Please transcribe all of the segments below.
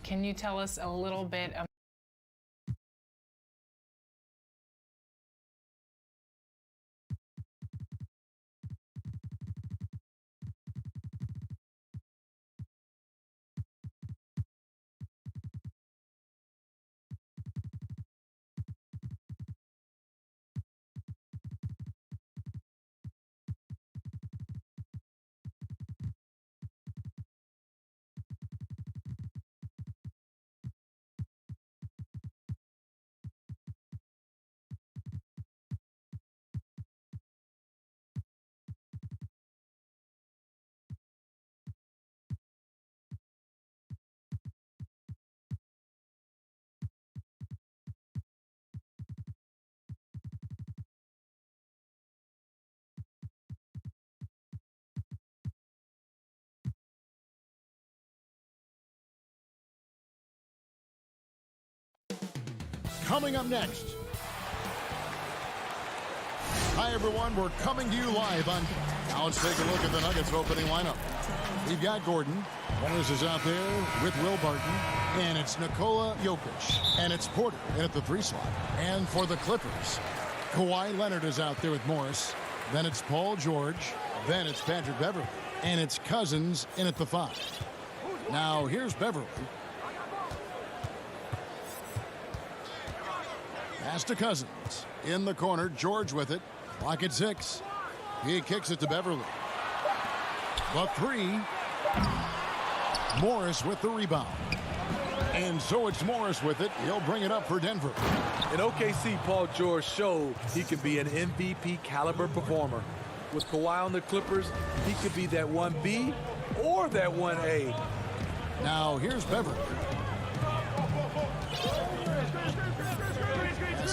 Can you tell us a little bit about Coming up next. Hi, everyone. We're coming to you live on. Now let's take a look at the Nuggets opening lineup. We've got Gordon. Morris is out there with Will Barton. And it's Nikola Jokic. And it's Porter in at the 3 slot. And for the Clippers, Kawhi Leonard is out there with Morris. Then it's Paul George. Then it's Patrick Beverley. And it's Cousins in at the 5. Now here's Beverley. Pass to Cousins. In the corner, George with it. Clock at 6. He kicks it to Beverley. The 3. Morris with the rebound. And so it's Morris with it. He'll bring it up for Denver. In OKC, Paul George showed he could be an MVP caliber performer. With Kawhi on the Clippers, he could be that 1B or that 1A. Now here's Beverley.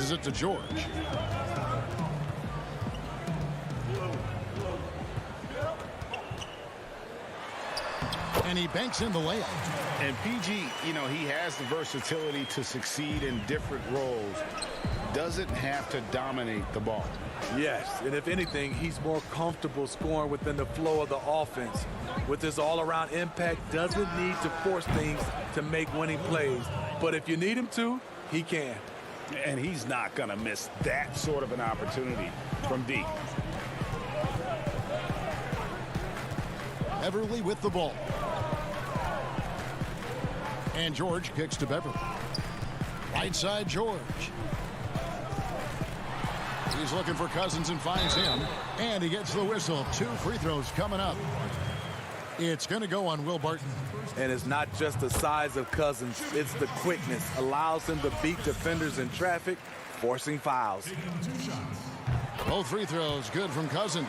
Passes it to George. And he banks in the layup. And PG, you know, he has the versatility to succeed in different roles. Doesn't have to dominate the ball. Yes, and if anything, he's more comfortable scoring within the flow of the offense. With his all-around impact, doesn't need to force things to make winning plays. But if you need him to, he can. And he's not going to miss that sort of an opportunity from deep. Beverley with the ball. And George kicks to Beverley. Right side, George. He's looking for Cousins and finds him. And he gets the whistle. 2 free throws coming up. It's going to go on Will Barton. And it's not just the size of Cousins, it's the quickness. Allows him to beat defenders in traffic, forcing fouls. Both free throws good from Cousins.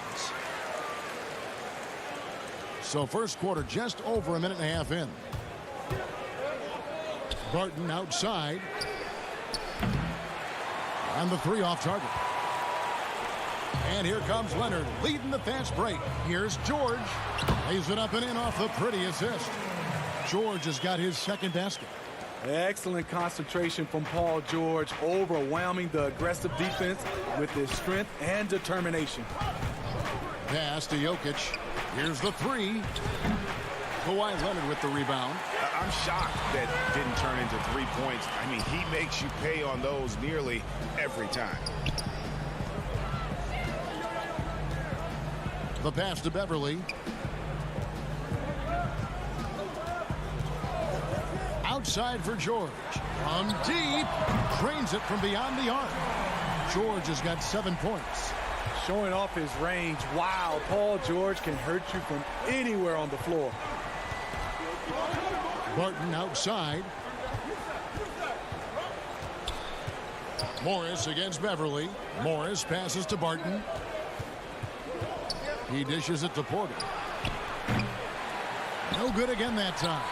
So first quarter just over a minute and a half in. Barton outside. And the 3 off target. And here comes Leonard leading the fast break. Here's George. Lays it up and in off the pretty assist. George has got his second basket. Excellent concentration from Paul George, overwhelming the aggressive defense with his strength and determination. Pass to Jokic. Here's the 3. Kawhi Leonard with the rebound. I'm shocked that didn't turn into 3 points. I mean, he makes you pay on those nearly every time. The pass to Beverly. Outside for George. From deep. Drains it from beyond the arc. George has got 7 points. Showing off his range. Wow, Paul George can hurt you from anywhere on the floor. Barton outside. Morris against Beverly. Morris passes to Barton. He dishes it to Porter. No good again that time.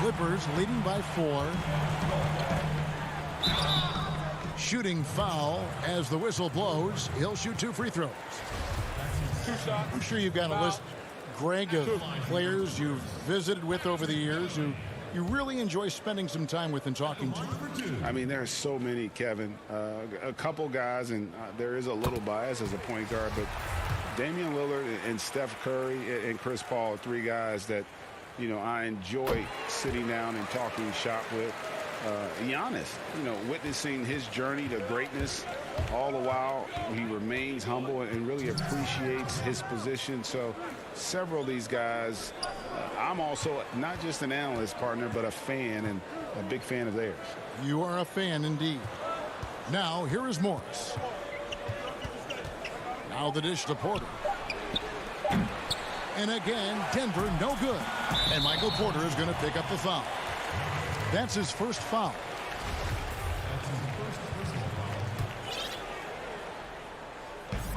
Clippers leading by 4. Shooting foul as the whistle blows. He'll shoot 2 free throws. I'm sure you've got a list, Greg, of players you've visited with over the years who you really enjoy spending some time with and talking to. I mean, there are so many, Kevin. A couple guys, and there is a little bias as a point guard, but Damian Lillard and Steph Curry and Chris Paul are 3 guys that, you know, I enjoy sitting down and talking shop with. Giannis, you know, witnessing his journey to greatness, all the while he remains humble and really appreciates his position. So several of these guys, I'm also not just an analyst partner, but a fan, and a big fan of theirs. You are a fan indeed. Now here is Morris. Now the dish to Porter. And again, Denver no good. And Michael Porter is going to pick up the foul. That's his first foul.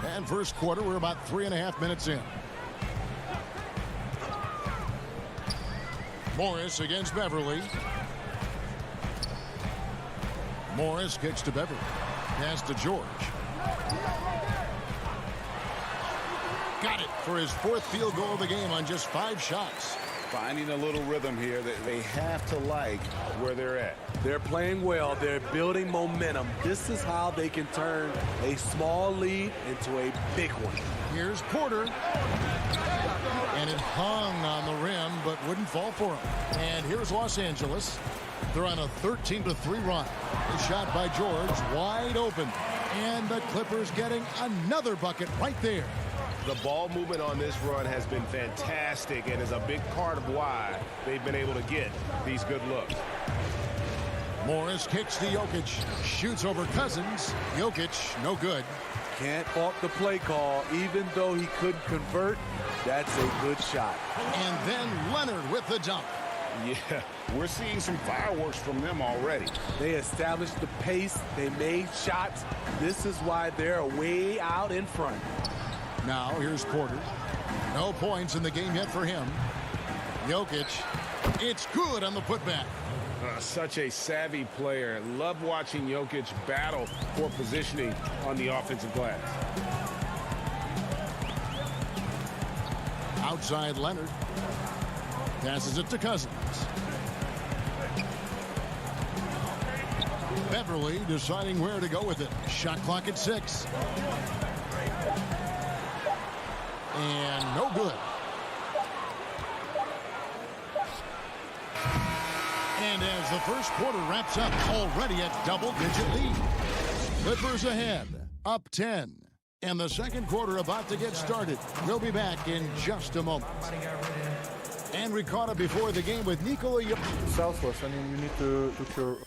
And first quarter, we're about 3.5 minutes in. Morris against Beverly. Morris kicks to Beverly. Pass to George. Got it for his 4th field goal of the game on just 5 shots. Finding a little rhythm here that they have to like where they're at. They're playing well. They're building momentum. This is how they can turn a small lead into a big one. Here's Porter. And it hung on the rim, but wouldn't fall for him. And here's Los Angeles. They're on a 13-3 run. A shot by George, wide open. And the Clippers getting another bucket right there. The ball movement on this run has been fantastic and is a big part of why they've been able to get these good looks. Morris kicks to Jokic. Shoots over Cousins. Jokic, no good. Can't fault the play call. Even though he couldn't convert, that's a good shot. And then Leonard with the dunk. Yeah, we're seeing some fireworks from them already. They established the pace. They made shots. This is why they're way out in front. Now here's Porter. No points in the game yet for him. Jokic. It's good on the putback. Such a savvy player. Love watching Jokic battle for positioning on the offensive glass. Outside Leonard. Passes it to Cousins. Beverly deciding where to go with it. Shot clock at 6. And no good. And as the first quarter wraps up, already at double-digit lead. Clippers ahead, up 10. And the second quarter about to get started. We'll be back in just a moment. And we caught up before the game with Nikola. Selfless. I mean, you need to look your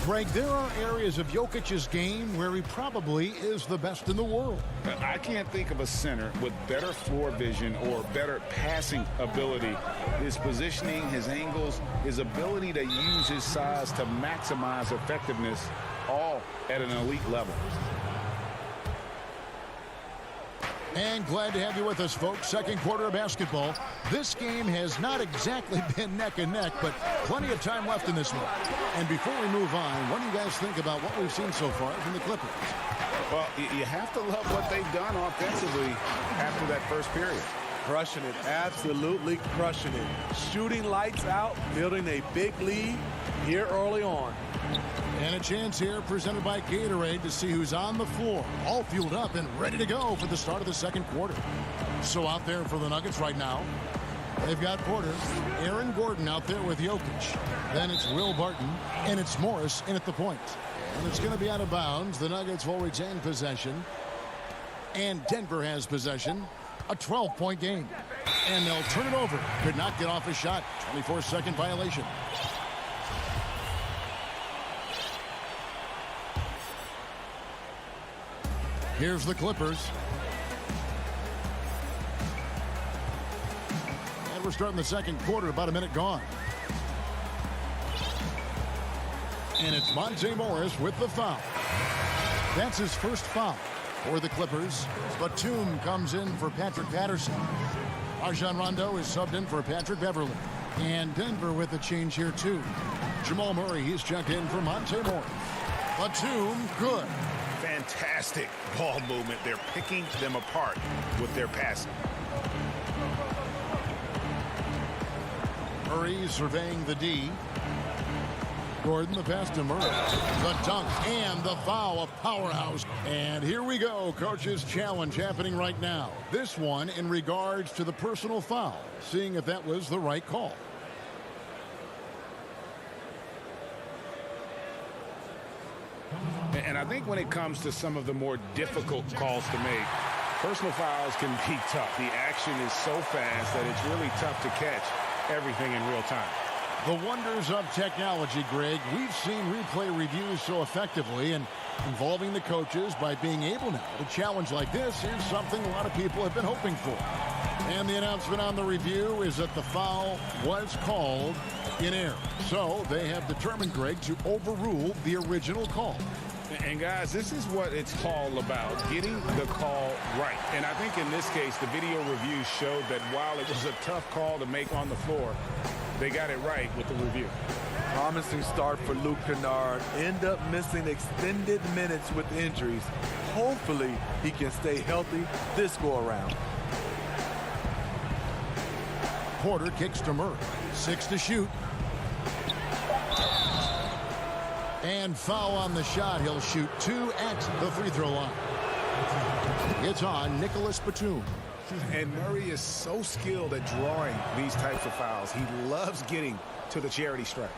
Greg, there are areas of Jokic's game where he probably is the best in the world. I can't think of a center with better floor vision or better passing ability. His positioning, his angles, his ability to use his size to maximize effectiveness, all at an elite level. And glad to have you with us, folks. Second quarter of basketball. This game has not exactly been neck and neck, but plenty of time left in this one. And before we move on, what do you guys think about what we've seen so far from the Clippers? Well, you have to love what they've done offensively after that first period. Crushing it, absolutely crushing it. Shooting lights out, building a big lead here early on. And a chance here presented by Gatorade to see who's on the floor, all fueled up and ready to go for the start of the second quarter. So out there for the Nuggets right now, they've got Porter, Aaron Gordon out there with Jokic. Then it's Will Barton, and it's Morris in at the point. And it's going to be out of bounds. The Nuggets will retain possession. And Denver has possession. A 12-point game. And they'll turn it over. Could not get off a shot. 24-second violation. Here's the Clippers. And we're starting the second quarter, about a minute gone. And it's Monte Morris with the foul. That's his first foul for the Clippers. Batum comes in for Patrick Patterson. Rajon Rondo is subbed in for Patrick Beverly. And Denver with a change here, too. Jamal Murray, he's checked in for Monte Morris. Batum, good. Fantastic ball movement. They're picking them apart with their passing. Murray surveying the D. Gordon, the pass to Murray. The dunk and the foul, a powerhouse. And here we go, coach's challenge happening right now. This one in regards to the personal foul, seeing if that was the right call. And I think when it comes to some of the more difficult calls to make, personal fouls can be tough. The action is so fast that it's really tough to catch everything in real time. The wonders of technology, Greg. We've seen replay reviews so effectively, and involving the coaches by being able now to challenge like this is something a lot of people have been hoping for. And the announcement on the review is that the foul was called in error. So they have determined, Greg, to overrule the original call. And guys, this is what it's all about, getting the call right. And I think in this case, the video review showed that while it was a tough call to make on the floor, they got it right with the review. Promising start for Luke Kennard. End up missing extended minutes with injuries. Hopefully, he can stay healthy this go-around. Porter kicks to Murray. 6 to shoot. And foul on the shot. He'll shoot 2 at the free throw line. It's on Nicholas Batum. And Murray is so skilled at drawing these types of fouls. He loves getting to the charity stripe.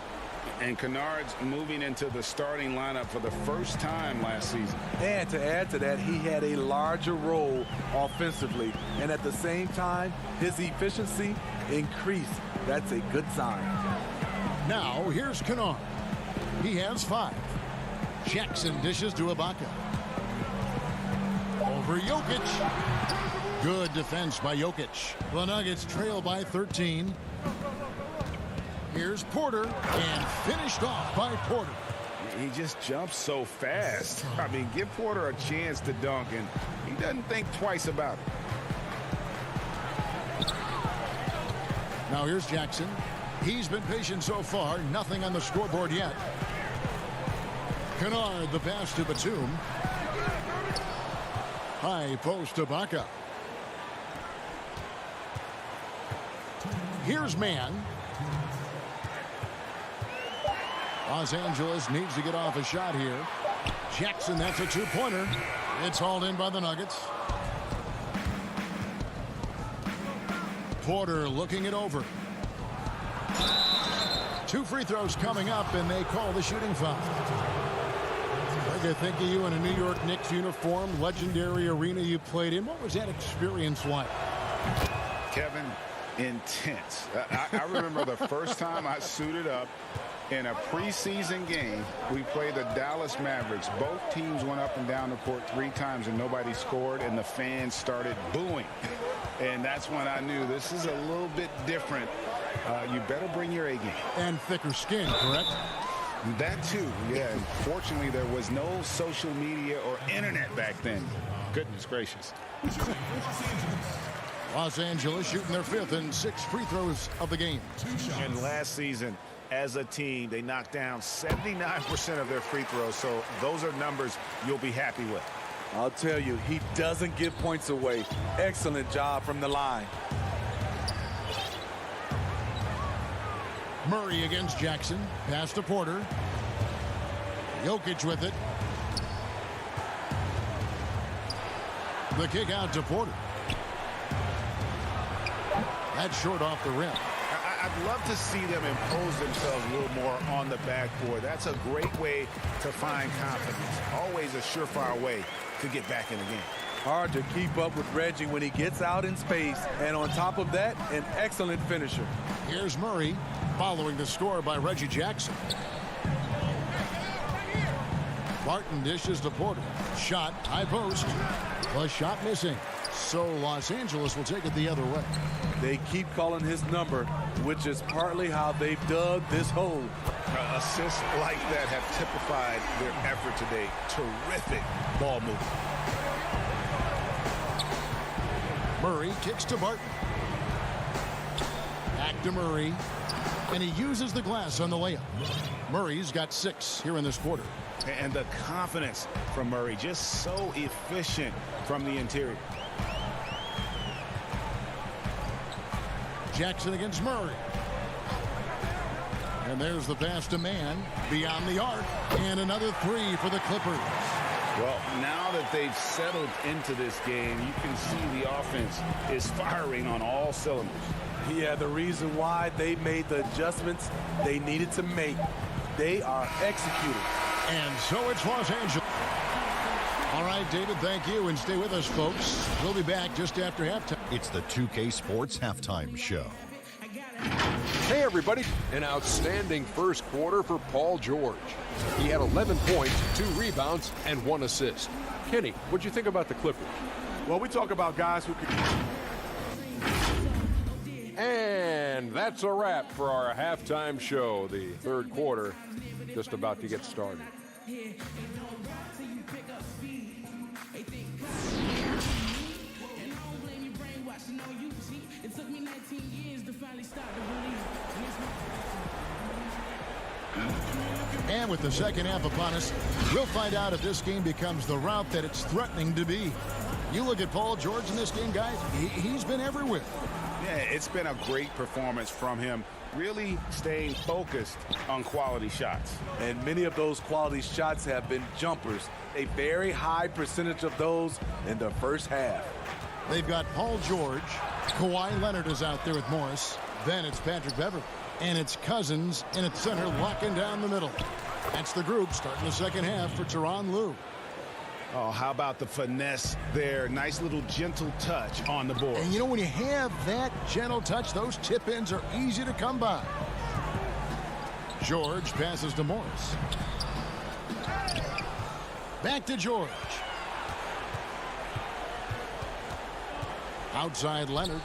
And Kennard's moving into the starting lineup for the first time last season. And to add to that, he had a larger role offensively. And at the same time, his efficiency increased. That's a good sign. Now, here's Kennard. He has 5. Jackson dishes to Ibaka. Over Jokic. Good defense by Jokic. The Nuggets trail by 13. Here's Porter, and finished off by Porter. He just jumps so fast. I mean, give Porter a chance to dunk, and he doesn't think twice about it. Now here's Jackson. He's been patient so far. Nothing on the scoreboard yet. Kennard, the pass to Batum. High post to Ibaka. Here's Mann. Los Angeles needs to get off a shot here. Jackson, that's a 2-pointer. It's hauled in by the Nuggets. Porter looking it over. 2 free throws coming up, and they call the shooting foul. I think of you in a New York Knicks uniform, legendary arena you played in. What was that experience like? Kevin, intense. I remember the first time I suited up In a preseason game, we played the Dallas Mavericks. Both teams went up and down the court 3 times and nobody scored, and the fans started booing. And that's when I knew this is a little bit different. You better bring your A game. And thicker skin, correct? That too, yeah. And fortunately, there was no social media or internet back then. Goodness gracious. Los Angeles shooting their 5th and 6 free throws of the game. And last season, as a team, they knocked down 79% of their free throws. So those are numbers you'll be happy with. I'll tell you, he doesn't give points away. Excellent job from the line. Murray against Jackson. Pass to Porter. Jokic with it. The kick out to Porter. That's short off the rim. I'd love to see them impose themselves a little more on the backboard. That's a great way to find confidence. Always a surefire way to get back in the game. Hard to keep up with Reggie when he gets out in space. And on top of that, an excellent finisher. Here's Murray following the score by Reggie Jackson. Barton dishes to Porter. Shot, high post. The shot missing. So Los Angeles will take it the other way. They keep calling his number, which is partly how they've dug this hole. Assists like that have typified their effort today. Terrific ball movement. Murray kicks to Barton. Back to Murray. And he uses the glass on the layup. Murray's got 6 here in this quarter. And the confidence from Murray, just so efficient from the interior. Jackson against Murray. And there's the pass to Mann beyond the arc. And another 3 for the Clippers. Well, now that they've settled into this game, you can see the offense is firing on all cylinders. Yeah, the reason why they made the adjustments they needed to make. They are executing. And so it's Los Angeles. All right, David, thank you. And stay with us, folks. We'll be back just after halftime. It's the 2K Sports Halftime Show. Hey, everybody. An outstanding first quarter for Paul George. He had 11 points, 2 rebounds, and 1 assist. Kenny, what'd you think about the Clippers? Well, we talk about guys who can... And that's a wrap for our halftime show. The third quarter just about to get started. And with the second half upon us, we'll find out if this game becomes the route that it's threatening to be. You look at Paul George in this game, guys, he's been everywhere. Yeah, it's been a great performance from him, really staying focused on quality shots. And many of those quality shots have been jumpers. A very high percentage of those in the first half. They've got Paul George. Kawhi Leonard is out there with Morris. Then it's Patrick Beverley. And it's Cousins in at center, locking down the middle. That's the group starting the second half for Tyronn Lue. Oh, how about the finesse there? Nice little gentle touch on the board. And you know, when you have that gentle touch, those tip-ins are easy to come by. George passes to Morris. Back to George. Outside Leonard.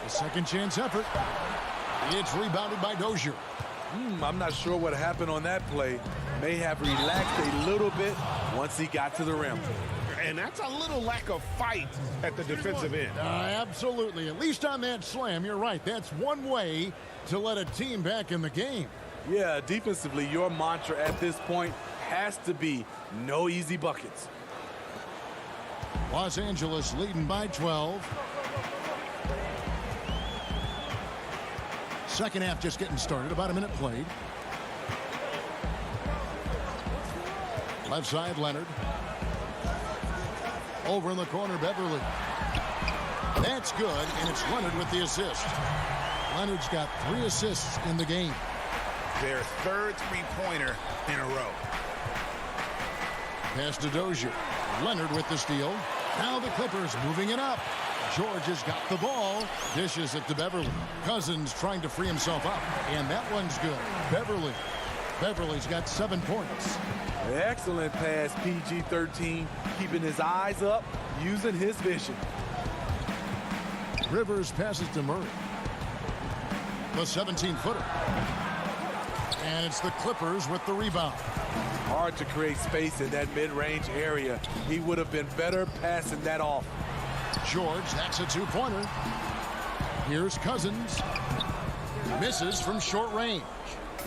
A second chance effort. It's rebounded by Dozier. I'm not sure what happened on that play. May have relaxed a little bit once he got to the rim. And that's a little lack of fight at the defensive end. Absolutely. At least on that slam, you're right. That's one way to let a team back in the game. Yeah, defensively, your mantra at this point has to be no easy buckets. Los Angeles leading by 12. Second half just getting started. About a minute played. Left side, Leonard. Over in the corner, Beverley. That's good, and it's Leonard with the assist. Leonard's got 3 assists in the game. Their third three-pointer in a row. Pass to Dozier. Leonard with the steal. Now the Clippers moving it up. George has got the ball. Dishes it to Beverly. Cousins trying to free himself up. And that one's good. Beverly's got 7 points. Excellent pass, PG-13. Keeping his eyes up, using his vision. Rivers passes to Murray. The 17-footer. And it's the Clippers with the rebound. Hard to create space in that mid-range area. He would have been better passing that off. George, that's a 2-pointer. Here's Cousins. Misses from short range.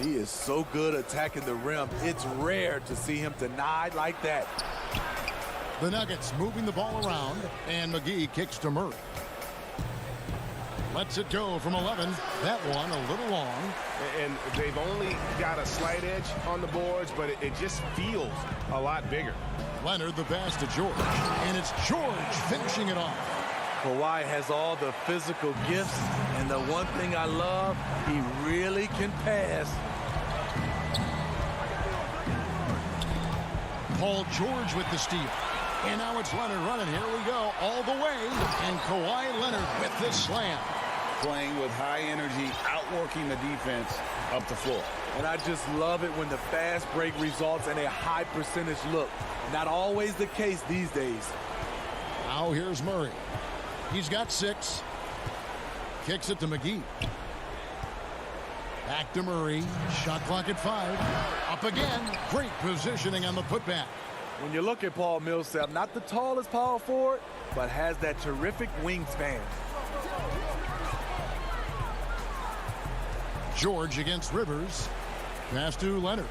He is so good attacking the rim. It's rare to see him denied like that. The Nuggets moving the ball around, and McGee kicks to Murray. Lets it go from 11. That one a little long. And they've only got a slight edge on the boards, but it just feels a lot bigger. Leonard the pass to George. And it's George finishing it off. Kawhi has all the physical gifts, and the one thing I love, he really can pass. Paul George with the steal. And now it's Leonard running. Here we go, all the way. And Kawhi Leonard with this slam. Playing with high energy, outworking the defense up the floor. And I just love it when the fast break results in a high percentage look. Not always the case these days. Now here's Murray. He's got 6. Kicks it to McGee. Back to Murray. Shot clock at 5. Up again. Great positioning on the putback. When you look at Paul Millsap, not the tallest power forward, but has that terrific wingspan. George against Rivers. Pass to Leonard.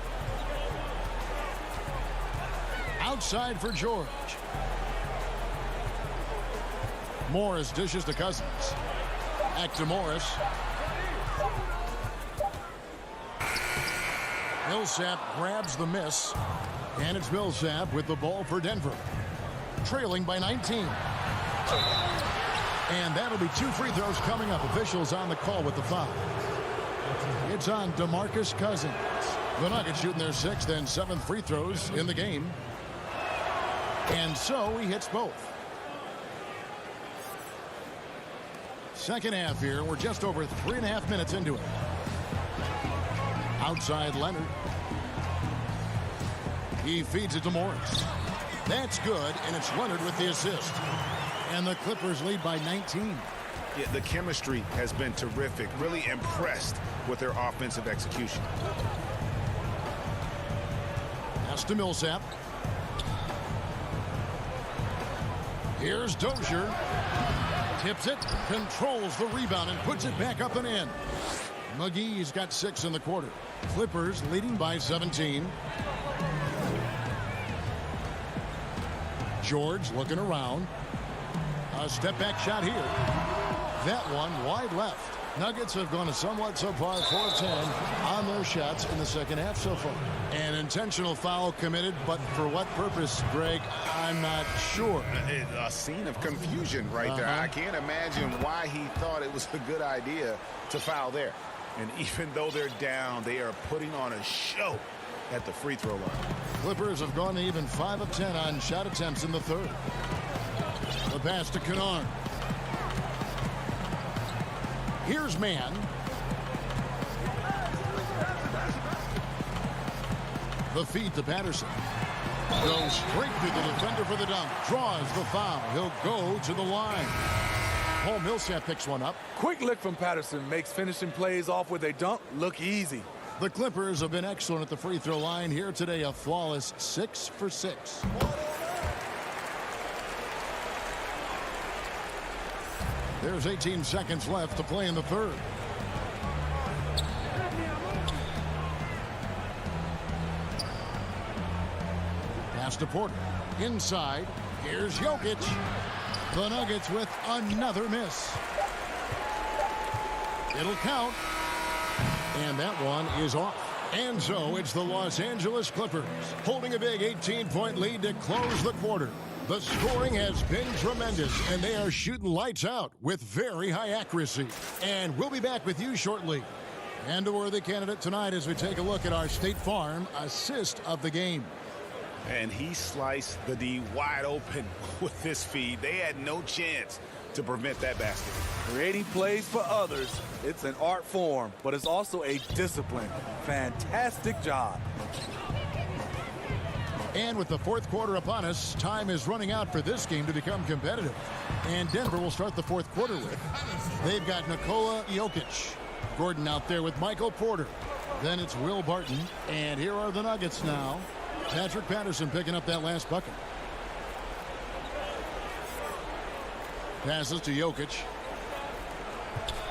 Outside for George. Morris dishes to Cousins. Back to Morris. Millsap grabs the miss. And it's Millsap with the ball for Denver. Trailing by 19. And that'll be 2 free throws coming up. Officials on the call with the foul. It's on DeMarcus Cousins. The Nuggets shooting their 6th and 7th free throws in the game. And so he hits both. Second half here. We're just over 3.5 minutes into it. Outside Leonard. He feeds it to Morris. That's good, and it's Leonard with the assist. And the Clippers lead by 19. Yeah, the chemistry has been terrific. Really impressed with their offensive execution. Pass to Millsap. Here's Dozier. Tips it, controls the rebound, and puts it back up and in. McGee's got 6 in the quarter. Clippers leading by 17. George looking around. A step back shot here. That one wide left. Nuggets have gone a somewhat subpar 4 of 10 on their shots in the second half so far. An intentional foul committed, but for what purpose, Greg, I'm not sure. A scene of confusion right there. I can't imagine why he thought it was a good idea to foul there. And even though they're down, they are putting on a show at the free throw line. Clippers have gone to even 5 of 10 on shot attempts in the third. The pass to Kennard. Here's Mann. The feed to Patterson. Goes straight through the defender for the dunk. Draws the foul. He'll go to the line. Paul Millsap picks one up. Quick lick from Patterson makes finishing plays off with a dunk look easy. The Clippers have been excellent at the free throw line here today. A flawless 6 for 6. There's 18 seconds left to play in the third. Pass to Porter. Inside. Here's Jokic. The Nuggets with another miss. It'll count. And that one is off. And so it's the Los Angeles Clippers holding a big 18-point lead to close the quarter. The scoring has been tremendous, and they are shooting lights out with very high accuracy. And we'll be back with you shortly. And a worthy candidate tonight as we take a look at our State Farm assist of the game. And he sliced the D wide open with this feed. They had no chance to prevent that basket. Creating plays for others, it's an art form, but it's also a discipline. Fantastic job. And with the fourth quarter upon us, time is running out for this game to become competitive. And Denver will start the fourth quarter with. They've got Nikola Jokic. Gordon out there with Michael Porter. Then it's Will Barton. And here are the Nuggets now. Patrick Patterson picking up that last bucket. Passes to Jokic.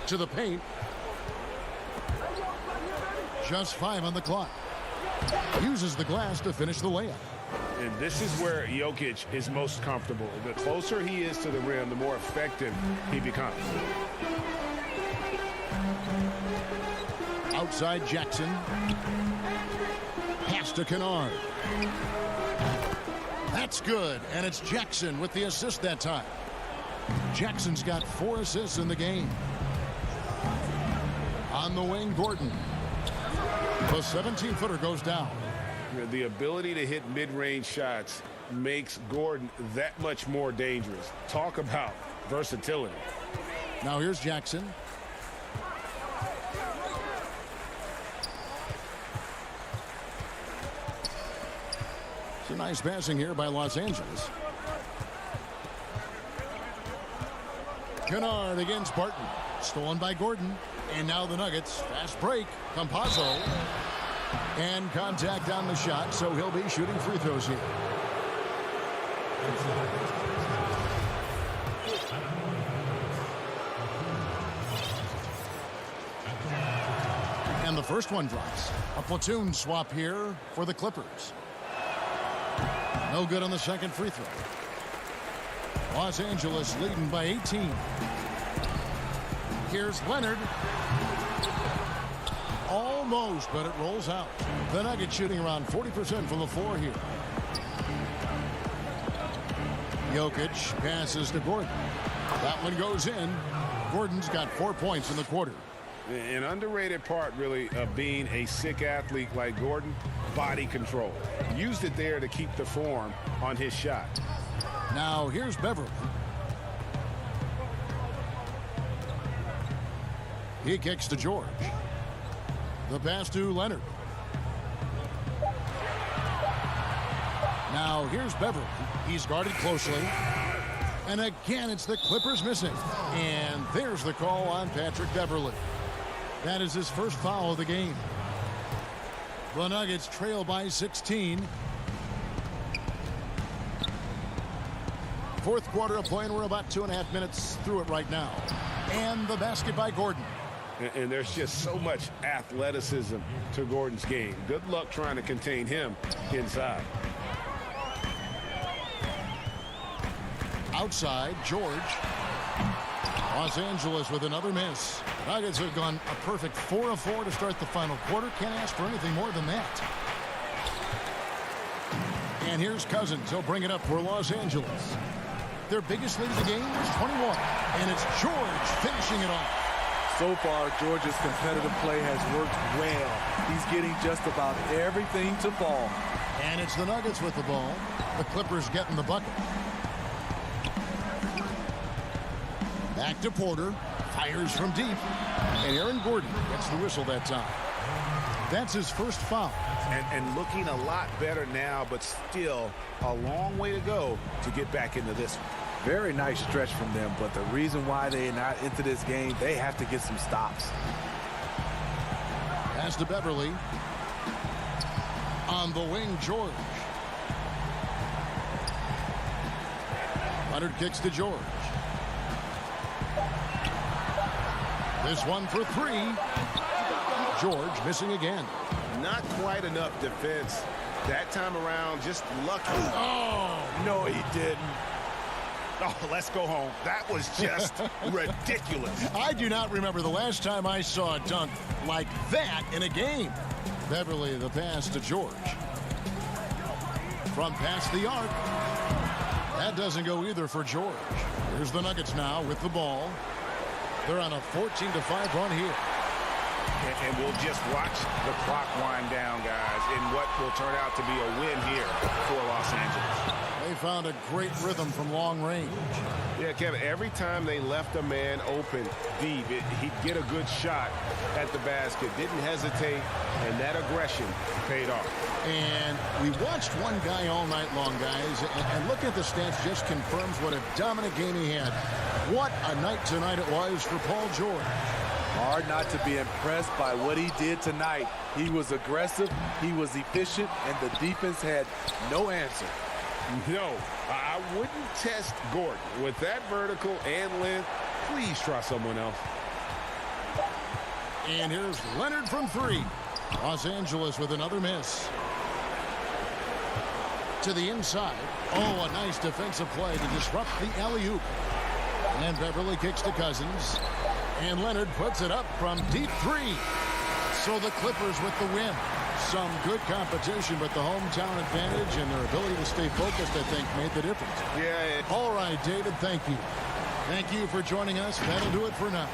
To the paint. Just 5 on the clock. Uses the glass to finish the layup. And this is where Jokic is most comfortable. The closer he is to the rim, the more effective he becomes. Outside Jackson. Pass to Kennard. That's good, and it's Jackson with the assist that time. Jackson's got 4 assists in the game. On the wing, Gordon. The 17-footer goes down. The ability to hit mid-range shots makes Gordon that much more dangerous. Talk about versatility. Now here's Jackson. It's a nice passing here by Los Angeles. Kennard against Barton. Stolen by Gordon. And now the Nuggets. Fast break. Campazzo. And contact on the shot, so he'll be shooting free throws here. And the first one drops. A platoon swap here for the Clippers. No good on the second free throw. Los Angeles leading by 18. Here's Leonard. Almost, but it rolls out. The Nuggets shooting around 40% from the floor here. Jokic passes to Gordon. That one goes in. Gordon's got 4 points in the quarter. An underrated part, really, of being a sick athlete like Gordon, body control. Used it there to keep the form on his shot. Now here's Beverly. He kicks to George. The pass to Leonard. Now here's Beverly. He's guarded closely. And again, it's the Clippers missing. And there's the call on Patrick Beverly. That is his first foul of the game. The Nuggets trail by 16. Fourth quarter of play, and we're about 2.5 minutes through it right now. And the basket by Gordon. And there's just so much athleticism to Gordon's game. Good luck trying to contain him inside. Outside, George. Los Angeles with another miss. Nuggets have gone a perfect 4 of 4 to start the final quarter. Can't ask for anything more than that. And here's Cousins. He'll bring it up for Los Angeles. Their biggest lead of the game is 21. And it's George finishing it off. So far, George's competitive play has worked well. He's getting just about everything to fall. And it's the Nuggets with the ball. The Clippers getting the bucket. Back to Porter. Fires from deep. And Aaron Gordon gets the whistle that time. That's his first foul. And looking a lot better now, but still a long way to go to get back into this one. Very nice stretch from them, but the reason why they're not into this game, they have to get some stops. Pass to Beverly. On the wing, George. Leonard kicks to George. This one for 3. George missing again. Not quite enough defense that time around, just lucky. Oh, No, he didn't. Oh, let's go home. That was just ridiculous. I do not remember the last time I saw a dunk like that in a game. Beverly, the pass to George. From past the arc. That doesn't go either for George. Here's the Nuggets now with the ball. They're on a 14-5 run here. And we'll just watch the clock wind down, guys, in what will turn out to be a win here for Los Angeles. They found a great rhythm from long range. Yeah, Kevin, every time they left a man open deep, he'd get a good shot at the basket. Didn't hesitate, and that aggression paid off. And we watched one guy all night long, guys, and looking at the stats just confirms what a dominant game he had. What a night tonight it was for Paul George. Hard not to be impressed by what he did tonight. He was aggressive, he was efficient, and the defense had no answer. No, I wouldn't test Gordon. With that vertical and length, please try someone else. And here's Leonard from three. Los Angeles with another miss. To the inside. Oh, a nice defensive play to disrupt the alley-oop. And Beverly kicks to Cousins. And Leonard puts it up from deep three. So the Clippers with the win. Some good competition, but the hometown advantage and their ability to stay focused, I think, made the difference. Yeah. All right, David, thank you. Thank you for joining us. That'll do it for now.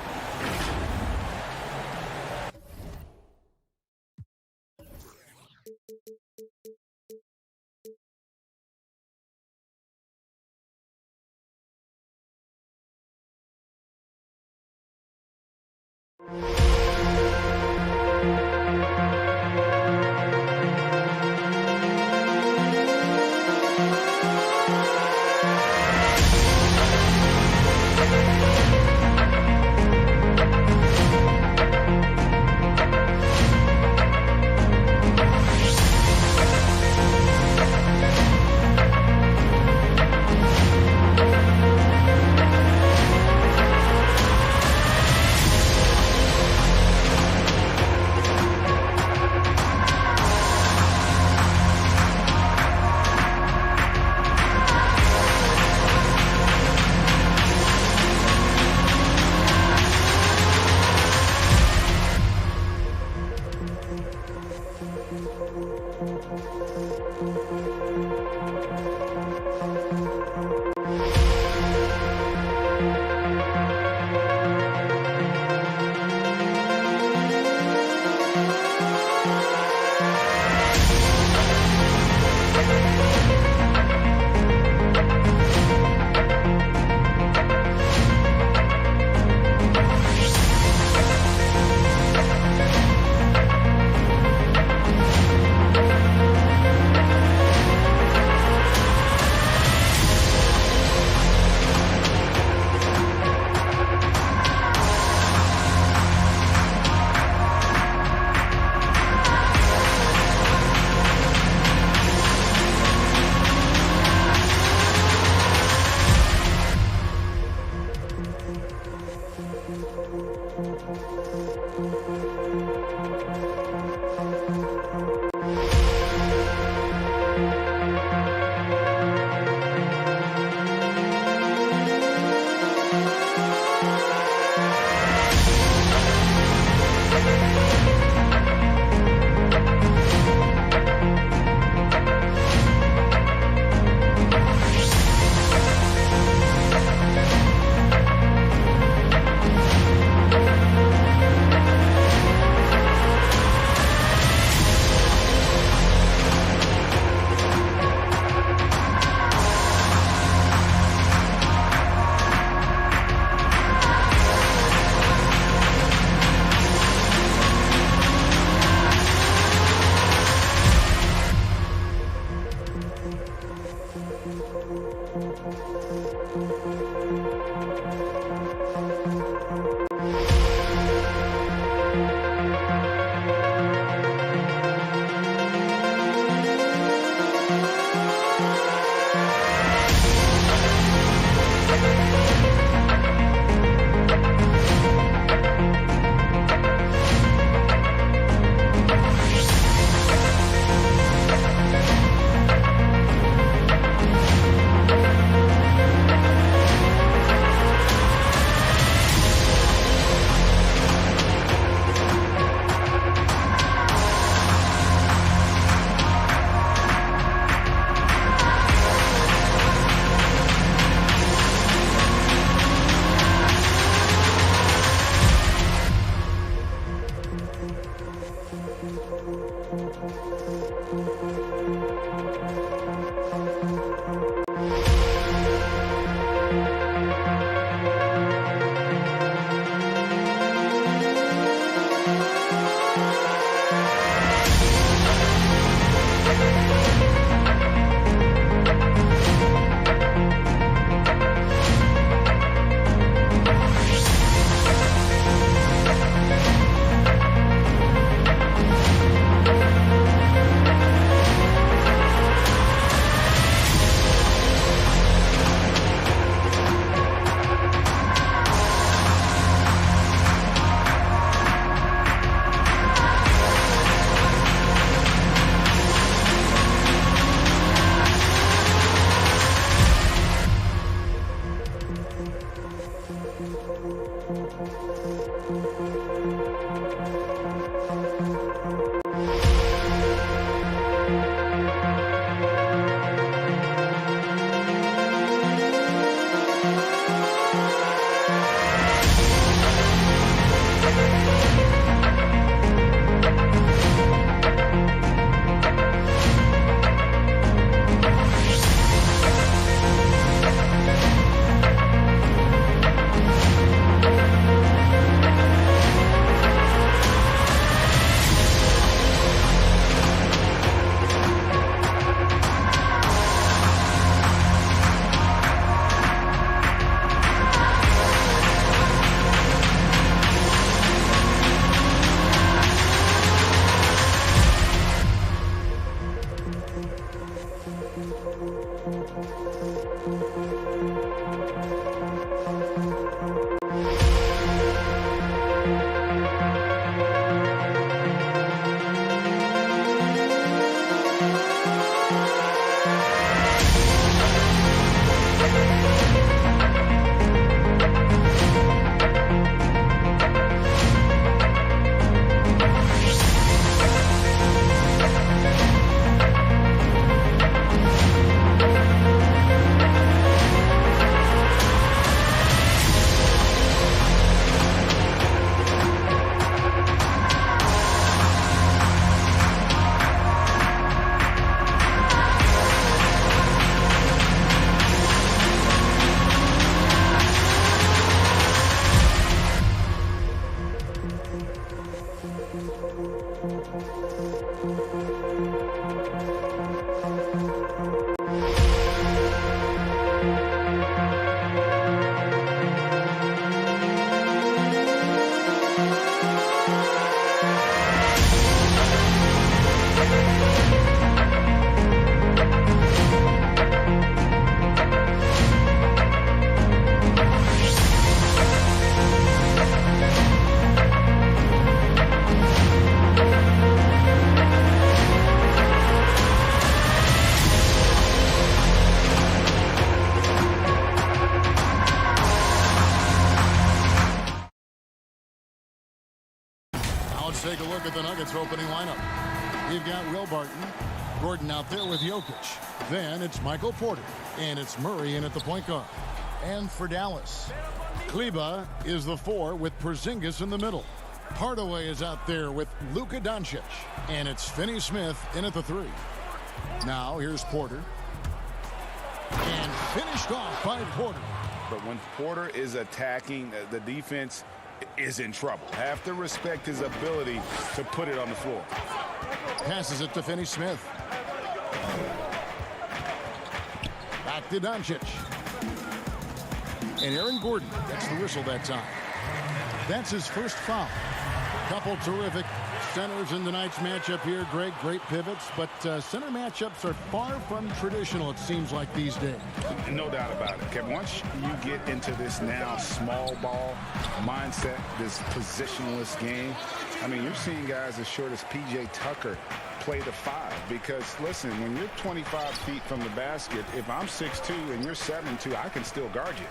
Let's take a look at the Nuggets opening lineup. You've got Will Barton, Gordon out there with Jokic. Then it's Michael Porter, and it's Murray in at the point guard. And for Dallas, Kleba is the 4 with Porzingis in the middle. Hardaway is out there with Luka Doncic, and it's Finney Smith in at the 3. Now here's Porter. And finished off by Porter. But when Porter is attacking, the defense is in trouble. Have to respect his ability to put it on the floor. Passes it to Finney Smith. Back to Doncic. And Aaron Gordon gets the whistle that time. That's his first foul. Couple terrific centers in tonight's matchup here. Greg, great pivots, but center matchups are far from traditional, it seems like, these days. No doubt about it, Kevin. Once you get into this now small ball mindset, this positionless game, I mean, you're seeing guys as short as P.J. Tucker play the 5. Because, listen, when you're 25 feet from the basket, if I'm 6'2" and you're 7'2", I can still guard you.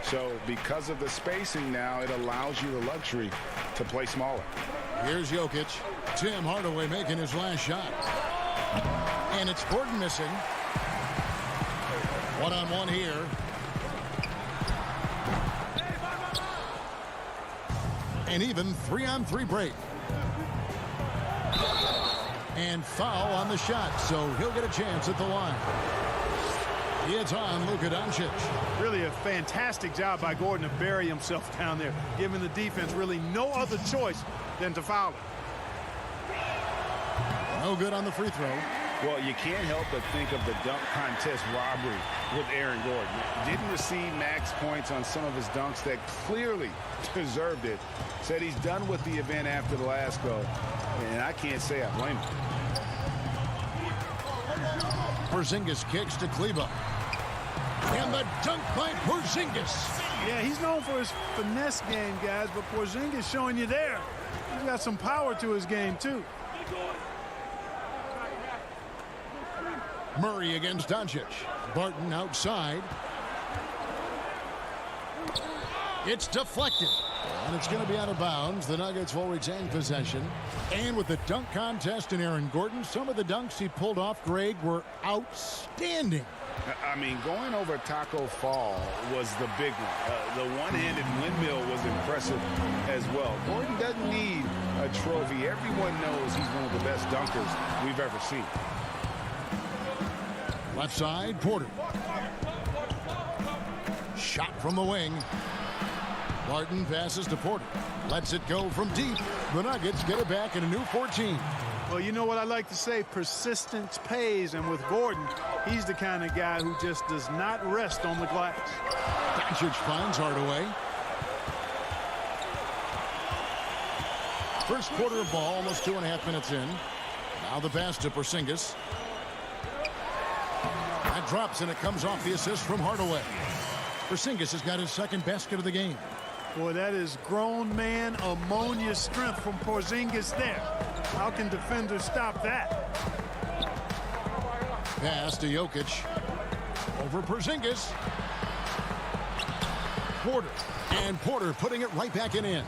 So because of the spacing now, it allows you the luxury to play smaller. Here's Jokic. Tim Hardaway making his last shot. And it's Gordon missing. One-on-one here. And even 3-on-3 break. And foul on the shot, so he'll get a chance at the line. It's on Luka Doncic. Really a fantastic job by Gordon to bury himself down there, giving the defense really no other choice than to foul him. No good on the free throw. Well, you can't help but think of the dunk contest robbery with Aaron Gordon. Didn't receive max points on some of his dunks that clearly deserved it. Said he's done with the event after the last go, and I can't say I blame him. Porzingis kicks to Kleba. And the dunk by Porzingis. Yeah, he's known for his finesse game, guys, but Porzingis showing you there. He's got some power to his game, too. Murray against Doncic. Barton outside. It's deflected. And it's going to be out of bounds. The Nuggets will retain possession. And with the dunk contest and Aaron Gordon, some of the dunks he pulled off, Greg, were outstanding. I mean, going over Taco Fall was the big one. The one-handed windmill was impressive as well. Gordon doesn't need a trophy. Everyone knows he's one of the best dunkers we've ever seen. Left side, Porter. Shot from the wing. Barton passes to Porter. Lets it go from deep. The Nuggets get it back in a new 14. Well, you know what I like to say, persistence pays, and with Gordon, he's the kind of guy who just does not rest on the glass. Doncic finds Hardaway. First quarter of ball, almost 2.5 minutes in. Now the pass to Porzingis. That drops, and it comes off the assist from Hardaway. Porzingis has got his second basket of the game. Boy, that is grown man ammonia strength from Porzingis there. How can defenders stop that? Pass to Jokic. Over Porzingis. Porter. And Porter putting it right back in.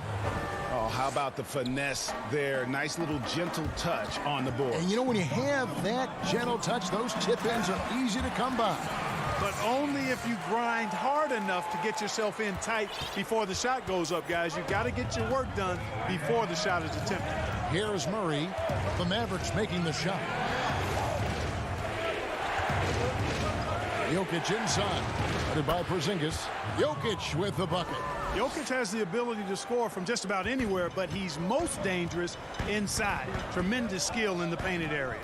Oh, how about the finesse there? Nice little gentle touch on the board. And you know, when you have that gentle touch, those tip-ins are easy to come by. But only if you grind hard enough to get yourself in tight before the shot goes up, guys. You've got to get your work done before the shot is attempted. Here's Murray. The Mavericks making the shot. Jokic inside. Headed by Porzingis. Jokic with the bucket. Jokic has the ability to score from just about anywhere, but he's most dangerous inside. Tremendous skill in the painted area.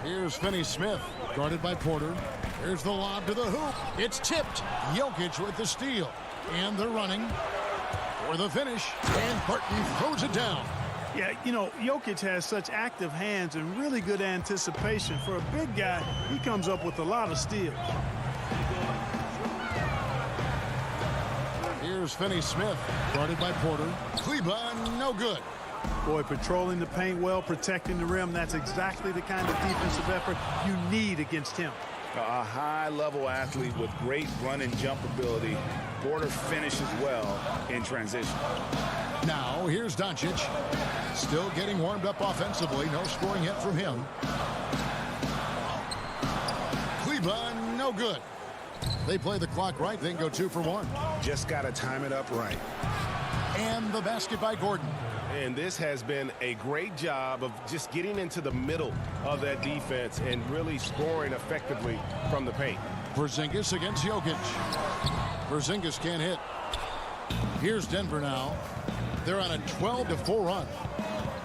Here's Finney Smith, guarded by Porter. Here's the lob to the hoop. It's tipped. Jokic with the steal. And they're running for the finish. And Barton throws it down. Yeah, you know, Jokic has such active hands and really good anticipation. For a big guy, he comes up with a lot of steals. Here's Finney Smith, guarded by Porter. Kleba, no good. Boy, patrolling the paint well, protecting the rim. That's exactly the kind of defensive effort you need against him. A high-level athlete with great run and jump ability. Porter finishes well in transition. Now, here's Doncic. Still getting warmed up offensively. No scoring hit from him. Cleveland, no good. They play the clock right, then go 2 for 1. Just got to time it up right. And the basket by Gordon. And this has been a great job of just getting into the middle of that defense and really scoring effectively from the paint. Porzingis against Jokic. Porzingis can't hit. Here's Denver now. They're on a 12-4 run.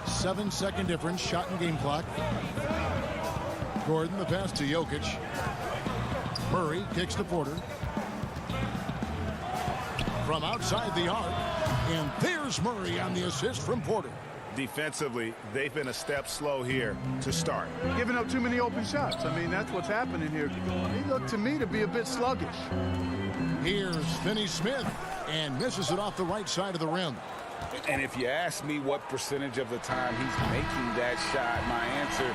7-second difference, shot and game clock. Gordon, the pass to Jokic. Murray kicks to Porter. From outside the arc. And there's Murray on the assist from Porter. Defensively, they've been a step slow here to start. Giving up too many open shots. I mean, that's what's happening here. He looked to me to be a bit sluggish. Here's Finney-Smith and misses it off the right side of the rim. And if you ask me what percentage of the time he's making that shot, my answer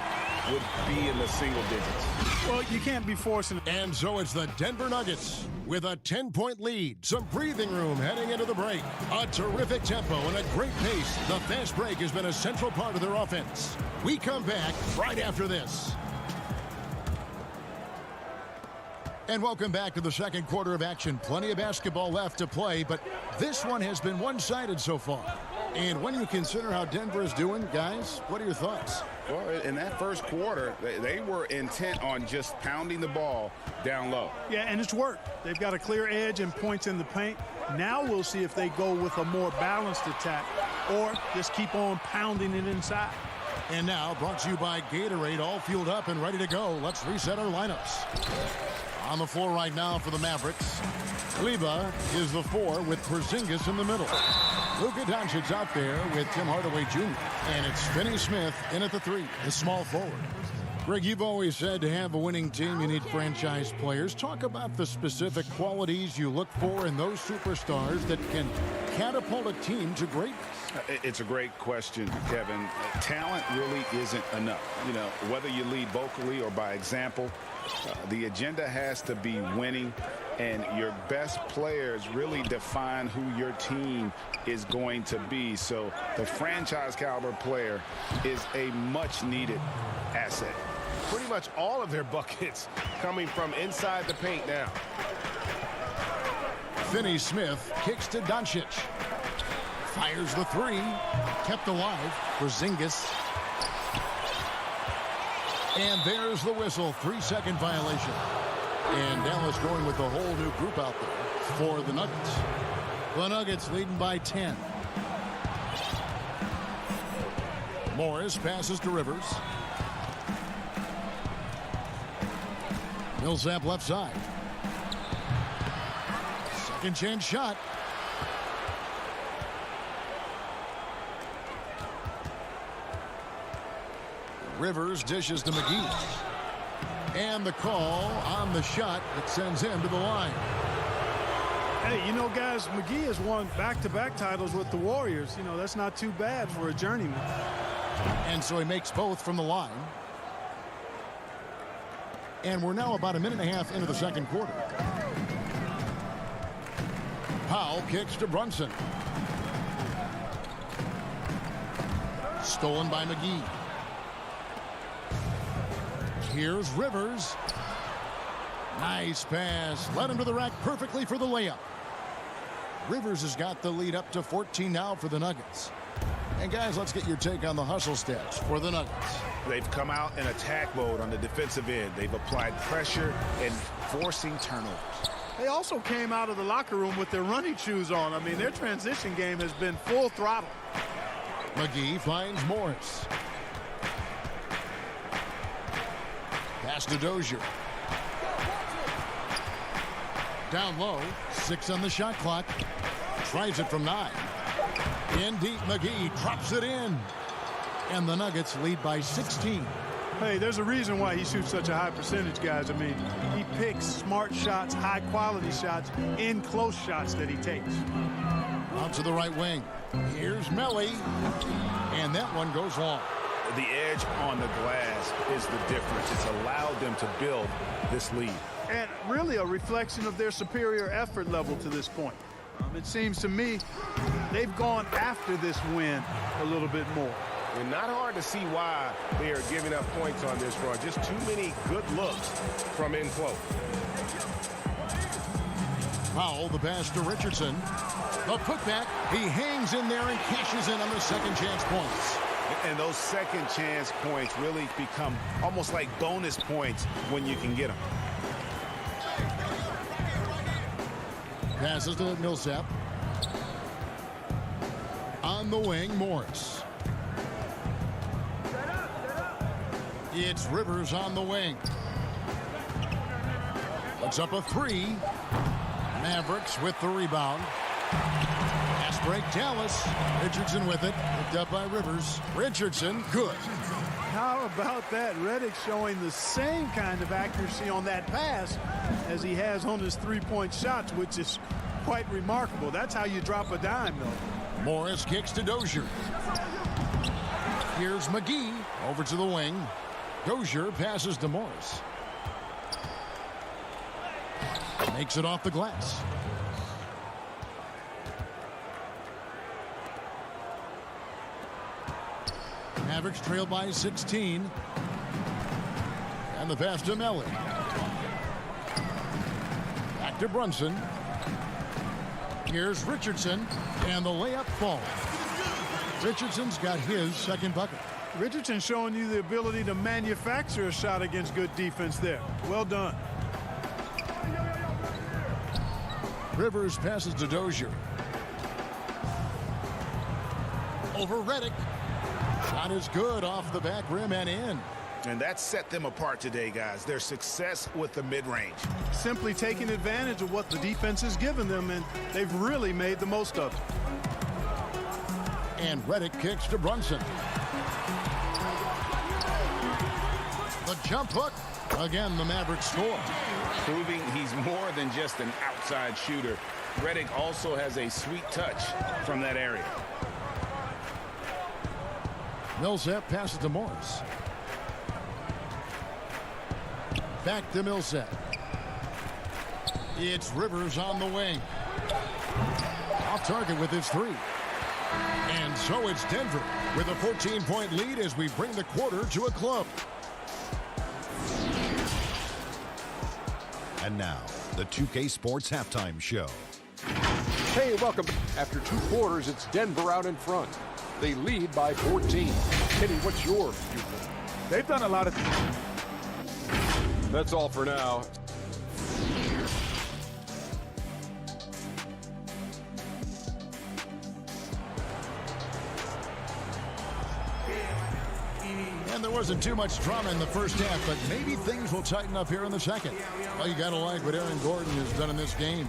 would be in the single digits. Well, you can't be forcing it. And so it's the Denver Nuggets with a 10-point lead. Some breathing room heading into the break. A terrific tempo and a great pace. The fast break has been a central part of their offense. We come back right after this. And welcome back to the second quarter of action. Plenty of basketball left to play, but this one has been one-sided so far. And when you consider how Denver is doing, guys, what are your thoughts? Well, in that first quarter, they were intent on just pounding the ball down low. Yeah, and it's worked. They've got a clear edge and points in the paint. Now we'll see if they go with a more balanced attack or just keep on pounding it inside. And now, brought to you by Gatorade, all fueled up and ready to go. Let's reset our lineups. On the floor right now for the Mavericks, Kleber is the 4 with Porzingis in the middle. Luka Doncic's out there with Tim Hardaway Jr. And it's Finney-Smith in at the 3, the small forward. Greg, you've always said to have a winning team, you need franchise players. Talk about the specific qualities you look for in those superstars that can catapult a team to greatness. It's a great question, Kevin. Talent really isn't enough. You know, whether you lead vocally or by example, the agenda has to be winning, and your best players really define who your team is going to be. So the franchise caliber player is a much needed asset. Pretty much all of their buckets coming from inside the paint now. Finney-Smith kicks to Doncic. Fires the 3. Kept alive. Porzingis. And there's the whistle. 3-second violation. And Dallas going with a whole new group out there for the Nuggets. The Nuggets leading by 10. Morris passes to Rivers. Millsap left side. Second chance shot. Rivers dishes to McGee. And the call on the shot that sends him to the line. Hey, you know, guys, McGee has won back-to-back titles with the Warriors. You know, that's not too bad for a journeyman. And so he makes both from the line. And we're now about a minute and a half into the second quarter. Powell kicks to Brunson. Stolen by McGee. Here's Rivers. Nice pass. Led him to the rack perfectly for the layup. Rivers has got the lead up to 14 now for the Nuggets. And guys, let's get your take on the hustle stats for the Nuggets. They've come out in attack mode on the defensive end. They've applied pressure and forcing turnovers. They also came out of the locker room with their running shoes on. I mean, their transition game has been full throttle. McGee finds Morris. Pass to Dozier. Down low. 6 on the shot clock. Tries it from 9. In deep, McGee drops it in. And the Nuggets lead by 16. Hey, there's a reason why he shoots such a high percentage, guys. I mean, he picks smart shots, high-quality shots, in close shots that he takes. Out to the right wing. Here's Melly. And that one goes long. the edge on the glass is the difference. It's allowed them to build this lead. And really a reflection of their superior effort level to this point. It seems to me they've gone after this win a little bit more. And not hard to see why they are giving up points on this run. Just too many good looks from in close. Powell, the pass to Richardson. The putback, he hangs in there and cashes in on the second chance points. And those second chance points really become almost like bonus points when you can get them. Passes to Millsap. On the wing, Morris. It's Rivers on the wing. Puts up a three. Mavericks with the rebound. Pass break, Dallas. Richardson with it. Picked up by Rivers. Richardson, good. How about that? Redick showing the same kind of accuracy on that pass as he has on his three-point shots, which is quite remarkable. That's how you drop a dime, though. Morris kicks to Dozier. Here's McGee over to the wing. Dozier passes to Morris. Makes it off the glass. Mavericks trail by 16. And the pass to Melly. Back to Brunson. Here's Richardson. And the layup falls. Richardson's got his second bucket. Richardson showing you the ability to manufacture a shot against good defense there. Well done. Rivers passes to Dozier. Over Redick. Shot is good off the back rim and in. And that set them apart today, guys. Their success with the mid-range. Simply taking advantage of what the defense has given them, and they've really made the most of it. And Redick kicks to Brunson. The jump hook. Again, the Mavericks score. Proving he's more than just an outside shooter. Redick also has a sweet touch from that area. Millsap passes to Morris. Back to Millsap. It's Rivers on the wing. Off target with his three. And so it's Denver with a 14-point lead as we bring the quarter to a close. And now, the 2K Sports Halftime Show. Hey, welcome. After 2 quarters, it's Denver out in front. They lead by 14. Kenny, what's your view? They've done a lot of... That's all for now. And there wasn't too much drama in the first half, but maybe things will tighten up here in the second. Well, you got to like what Aaron Gordon has done in this game.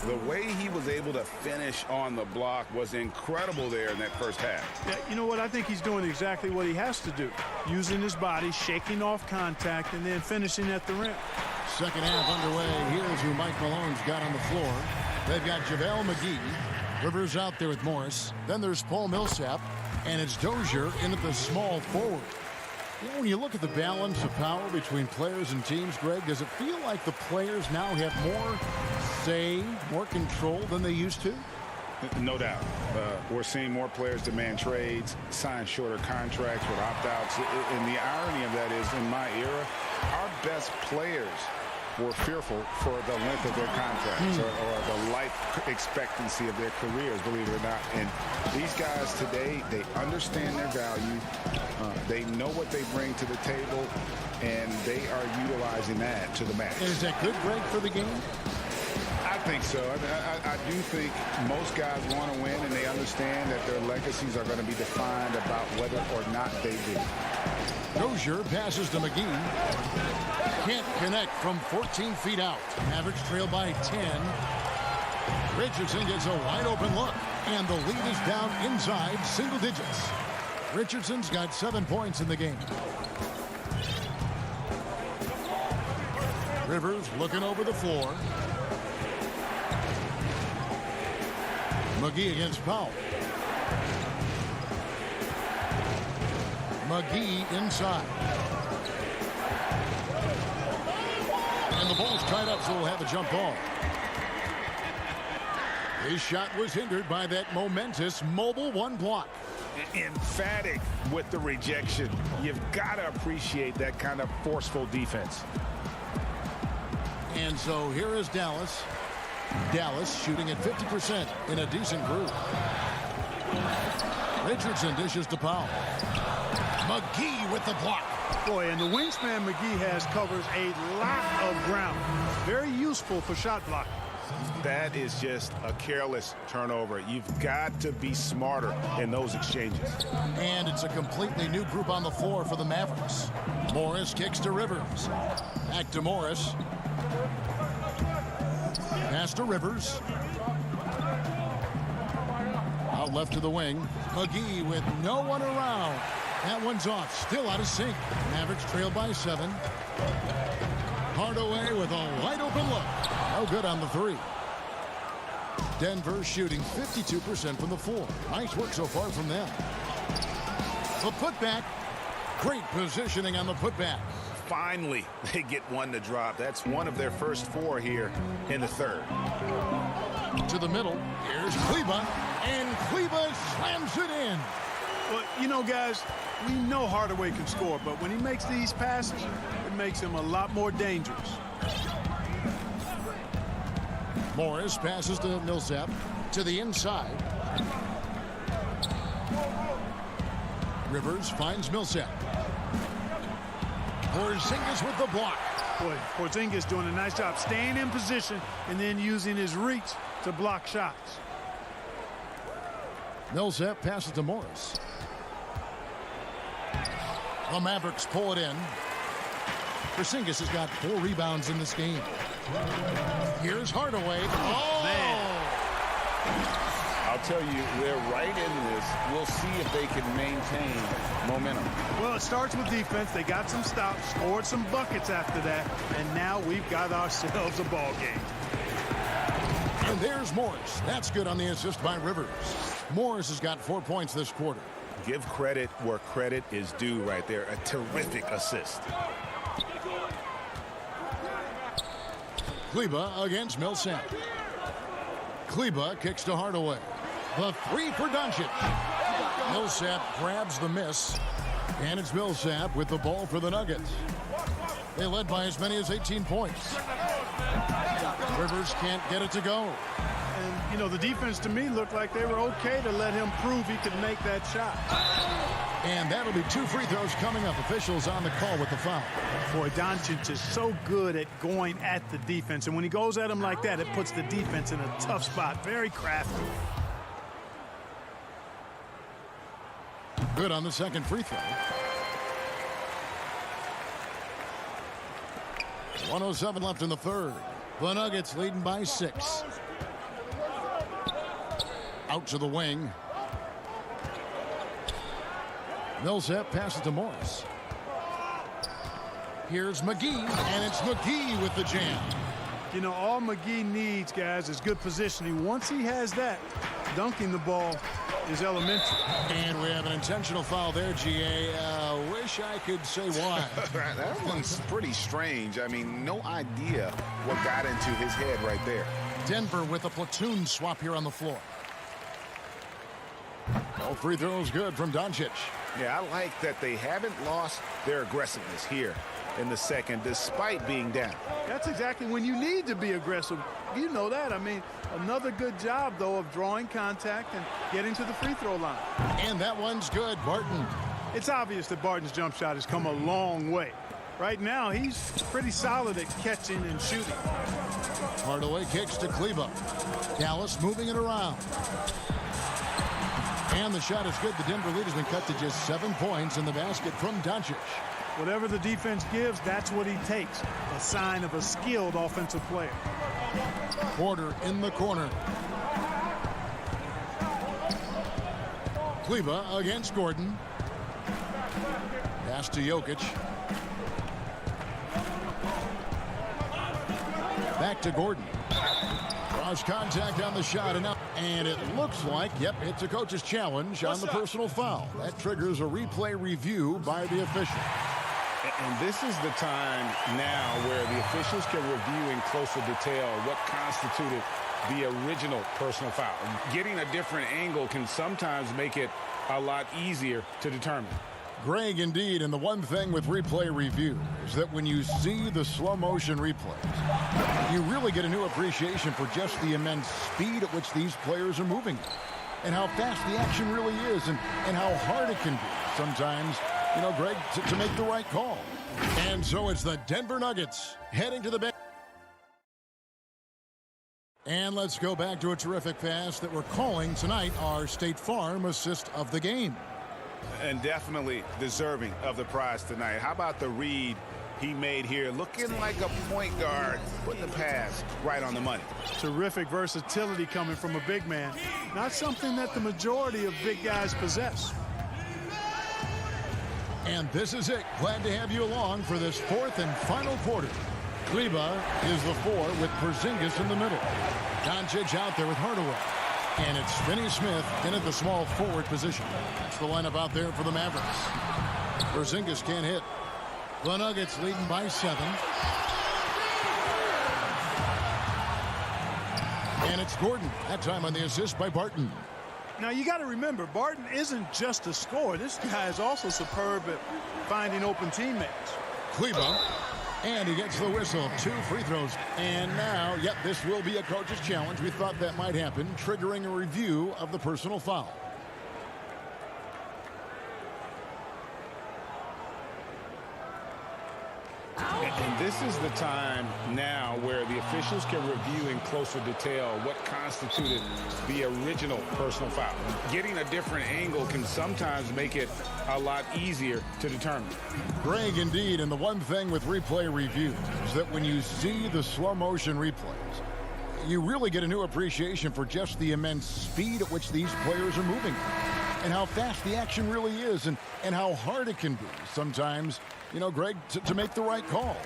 The way he was able to finish on the block was incredible there in that first half. Yeah, you know what? I think he's doing exactly what he has to do. Using his body, shaking off contact, and then finishing at the rim. Second half underway. Here's who Mike Malone's got on the floor. They've got JaVale McGee. Rivers out there with Morris. Then there's Paul Millsap. And it's Dozier in at the small forward. You know, when you look at the balance of power between players and teams, Greg, does it feel like the players now have more say, more control than they used to? No doubt. We're seeing more players demand trades, sign shorter contracts with opt-outs. And the irony of that is, in my era, our best players were fearful for the length of their contracts or the life expectancy of their careers, believe it or not. And these guys today, they understand their value. They know what they bring to the table, and they are utilizing that to the max. Is that good, Greg, for the game? I think so. I do think most guys want to win, and they understand that their legacies are going to be defined about whether or not they do. Dozier passes to McGee. Can't connect from 14 feet out. Mavericks trail by 10. Richardson gets a wide open look, and the lead is down inside single digits. Richardson's got 7 points in the game. Rivers looking over the floor. McGee against Powell. McGee inside. And the ball's tied up, so we'll have a jump ball. His shot was hindered by that momentous mobile one block. Emphatic with the rejection. You've got to appreciate that kind of forceful defense. And so here is Dallas. Dallas shooting at 50% in a decent group. Richardson dishes to Powell. McGee with the block. Boy, and the wingspan McGee has covers a lot of ground. Very useful for shot blocking. That is just a careless turnover. You've got to be smarter in those exchanges. And it's a completely new group on the floor for the Mavericks. Morris kicks to Rivers. Back to Morris. Pass to Rivers. Out left to the wing. McGee with no one around. That one's off. Still out of sync. Mavericks trail by 7. Hardaway with a wide open look. No good on the 3. Denver shooting 52% from the floor. Nice work so far from them. The putback. Great positioning on the putback. Finally, they get one to drop. That's one of their first 4 here in the third. To the middle. Here's Kleba. And Kleba slams it in. Well, you know, guys, we know Hardaway can score, but when he makes these passes, it makes him a lot more dangerous. Morris passes to Millsap to the inside. Rivers finds Millsap. Porzingis with the block. Boy, Porzingis doing a nice job staying in position and then using his reach to block shots. Millsap passes to Morris. The Mavericks pull it in. Porzingis has got 4 rebounds in this game. Here's Hardaway. Oh, man. I'll tell you, they're right in this. We'll see if they can maintain momentum. Well, it starts with defense. They got some stops, scored some buckets after that, and now we've got ourselves a ball game. And there's Morris. That's good on the assist by Rivers. Morris has got 4 points this quarter. Give credit where credit is due right there. A terrific assist. Kleba against Millsap. Kleba kicks to Hardaway. The 3 for Doncic. Millsap grabs the miss. And it's Millsap with the ball for the Nuggets. They led by as many as 18 points. Rivers can't get it to go. And, you know, the defense to me looked like they were okay to let him prove he could make that shot. And that'll be 2 free throws coming up. Officials on the call with the foul. Boy, Doncic is so good at going at the defense. And when he goes at him like that, it puts the defense in a tough spot. Very crafty. Good on the second free throw. 1:07 left in the third. The Nuggets leading by 6. Out to the wing. Millsap passes to Morris. Here's McGee, and it's McGee with the jam. You know, all McGee needs, guys, is good positioning. Once he has that, dunking the ball is elementary. And we have an intentional foul there, GA. Wish I could say why. That one's pretty strange. I mean, no idea what got into his head right there. Denver with a platoon swap here on the floor. All free throws good from Doncic. Yeah, I like that they haven't lost their aggressiveness here in the second, despite being down. That's exactly when you need to be aggressive. You know that. I mean, another good job, though, of drawing contact and getting to the free throw line. And that one's good, Barton. It's obvious that Barton's jump shot has come a long way. Right now, he's pretty solid at catching and shooting. Hardaway kicks to Kleba. Dallas moving it around. And the shot is good. The Denver lead has been cut to just 7 points in the basket from Doncic. Whatever the defense gives, that's what he takes. A sign of a skilled offensive player. Porter in the corner. Kleba against Gordon. Pass to Jokic. Back to Gordon. Cross contact on the shot, and it looks like, yep, it's a coach's challenge on the personal foul. That triggers a replay review by the official. And this is the time now where the officials can review in closer detail what constituted the original personal foul. Getting a different angle can sometimes make it a lot easier to determine. Greg, indeed, and the one thing with replay review is that when you see the slow motion replays, you really get a new appreciation for just the immense speed at which these players are moving and how fast the action really is and how hard it can be sometimes, you know, Greg, to make the right call. And so it's the Denver Nuggets heading to the bench. And let's go back to a terrific pass that we're calling tonight our State Farm assist of the game. And definitely deserving of the prize tonight. How about the read he made here? Looking like a point guard, putting the pass right on the money. Terrific versatility coming from a big man. Not something that the majority of big guys possess. And this is it. Glad to have you along for this fourth and final quarter. Kleba is the 4 with Porzingis in the middle. Doncic out there with Hardaway. And it's Finney Smith in at the small forward position. That's the lineup out there for the Mavericks. Porzingis can't hit. The Nuggets leading by 7. And it's Gordon. That time on the assist by Barton. Now, you got to remember, Barton isn't just a scorer. This guy is also superb at finding open teammates. Kleba. And he gets the whistle. 2 free throws. And now, yep, this will be a coach's challenge. We thought that might happen, triggering a review of the personal foul. And this is the time now where the officials can review in closer detail what constituted the original personal foul. Getting a different angle can sometimes make it a lot easier to determine. Greg, indeed, and the one thing with replay review is that when you see the slow motion replays, you really get a new appreciation for just the immense speed at which these players are moving and how fast the action really is and how hard it can be sometimes, you know, Greg, to make the right call.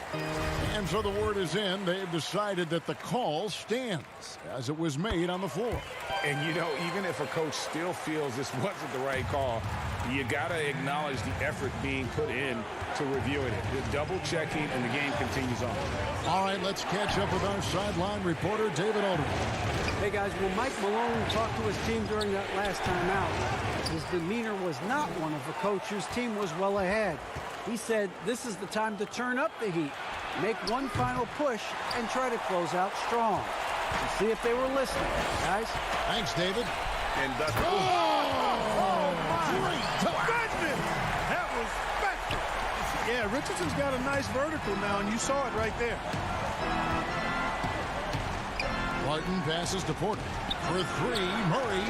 And so the word is in. They've decided that the call stands as it was made on the floor. And, you know, even if a coach still feels this wasn't the right call, you got to acknowledge the effort being put in to reviewing it. The double checking, and the game continues on. All right, let's catch up with our sideline reporter, David Aldridge. Hey, guys, when Mike Malone talked to his team during that last time out, his demeanor was not one of a coach whose team was well ahead. He said this is the time to turn up the heat, make one final push, and try to close out strong. Let's see if they were listening, guys. Thanks, David. And that's Goodness! That was special. Yeah, Richardson's got a nice vertical now, and you saw it right there. Barton passes to Porter. For 3, Murray.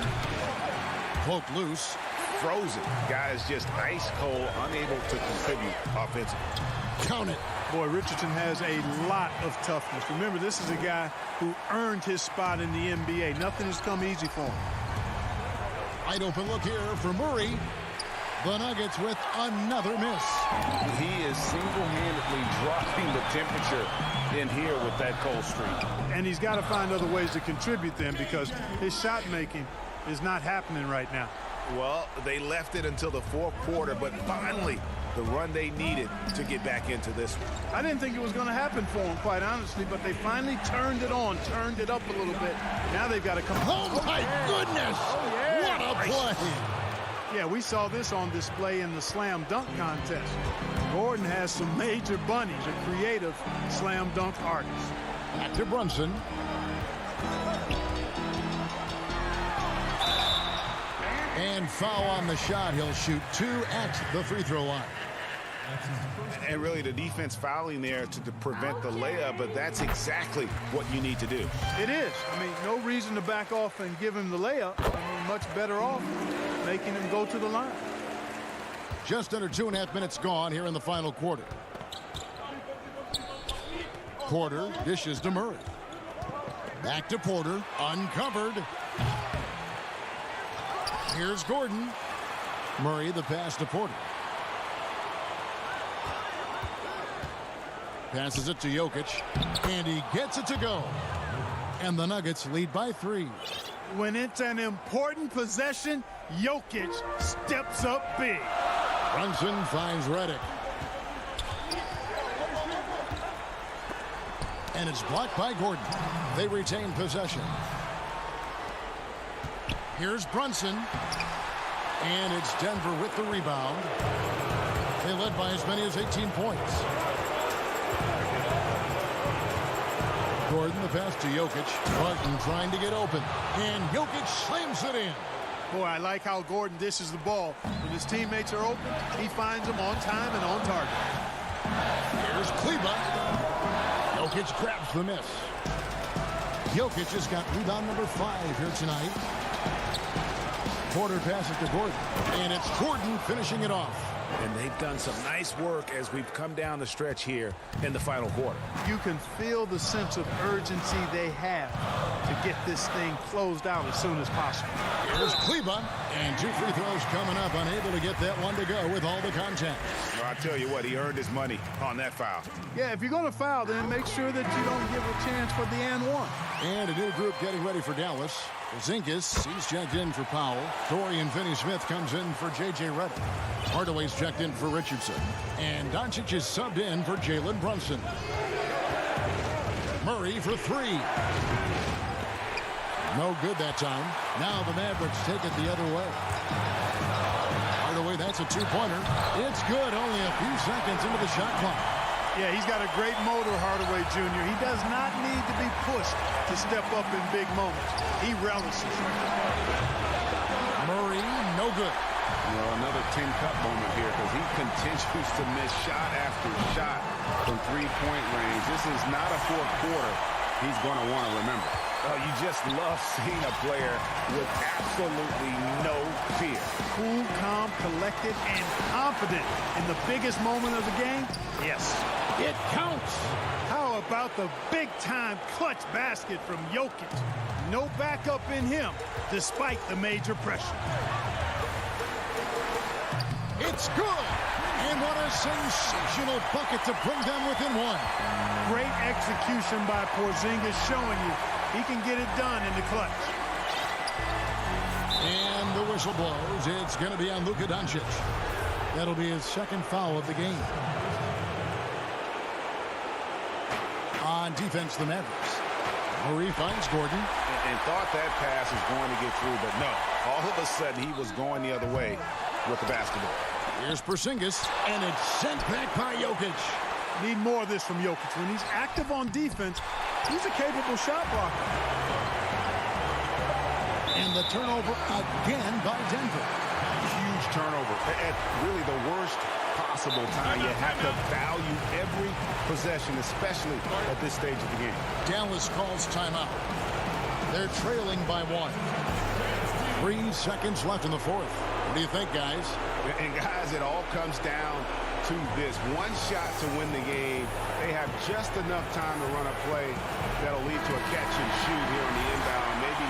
Cloak loose. frozen. Guys just ice cold, unable to contribute offensively. Count it. Boy, Richardson has a lot of toughness. Remember, this is a guy who earned his spot in the NBA. Nothing has come easy for him. Wide open look here for Murray. The Nuggets with another miss. He is single-handedly dropping the temperature in here with that cold streak. And he's got to find other ways to contribute then, because his shot making is not happening right now. Well, they left it until the fourth quarter, but finally the run they needed to get back into this one. I didn't think it was going to happen for him, quite honestly, but they finally turned it on, turned it up a little bit. Now they've got to come. Oh, my goodness! What a play! Yeah, we saw this on display in the slam dunk contest. Gordon has some major bunnies, a creative slam dunk artist. Back to Brunson. And foul on the shot. He'll shoot 2 at the free throw line. And really the defense fouling there to prevent the layup, but that's exactly what you need to do. It is. I mean, no reason to back off and give him the layup. I mean, much better off making him go to the line. Just under 2.5 minutes gone here in the final quarter. Porter dishes to Murray. Back to Porter, uncovered. Here's Gordon. Murray, the pass to Porter. Passes it to Jokic, and he gets it to go. And the Nuggets lead by 3. When it's an important possession, Jokic steps up big. Brunson finds Redick. And it's blocked by Gordon. They retain possession. Here's Brunson. And it's Denver with the rebound. They led by as many as 18 points. Gordon, the pass to Jokic. Barton trying to get open. And Jokic slams it in. Boy, I like how Gordon dishes the ball. When his teammates are open, he finds them on time and on target. Here's Kleba. Jokic grabs the miss. Jokic has got rebound number 5 here tonight. Porter passes to Gordon. And it's Gordon finishing it off. And they've done some nice work as we've come down the stretch here in the final quarter. You can feel the sense of urgency they have to get this thing closed out as soon as possible. Here's Kleba, and 2 free throws coming up, unable to get that one to go with all the contact. Well, I tell you what, he earned his money on that foul. Yeah, if you're going to foul, then make sure that you don't give a chance for the and one. And a new group getting ready for Dallas. Zinkis, he's checked in for Powell. Dorian Finney-Smith comes in for J.J. Redick. Hardaway's checked in for Richardson. And Doncic is subbed in for Jalen Brunson. Murray for 3. No good that time. Now the Mavericks take it the other way. Hardaway, that's a 2-pointer. It's good, only a few seconds into the shot clock. Yeah, he's got a great motor, Hardaway Jr. He does not need to be pushed to step up in big moments. He relishes. Murray, no good. You know, another tin cup moment here because he continues to miss shot after shot from three-point range. This is not a fourth quarter he's going to want to remember. Oh, you just love seeing a player with absolutely no fear. Cool, calm, collected, and confident in the biggest moment of the game. Yes, it counts. How about the big-time clutch basket from Jokic? No backup in him, despite the major pressure. It's good. And what a sensational bucket to bring them within 1. Great execution by Porzingis, showing you he can get it done in the clutch. And the whistle blows. It's going to be on Luka Doncic. That'll be his second foul of the game. On defense, the Mavericks. Murray finds Gordon. And thought that pass was going to get through, but no. All of a sudden, he was going the other way with the basketball. Here's Porzingis, and it's sent back by Jokic. Need more of this from Jokic. When he's active on defense, he's a capable shot blocker. And the turnover again by Denver. Huge turnover. At really the worst possible time. You have to value every possession, especially at this stage of the game. Dallas calls timeout. They're trailing by 1. 3 seconds left in the fourth. What do you think, guys? And guys, it all comes down to this one shot to win the game. They have just enough time to run a play that'll lead to a catch and shoot here on the inbound. Maybe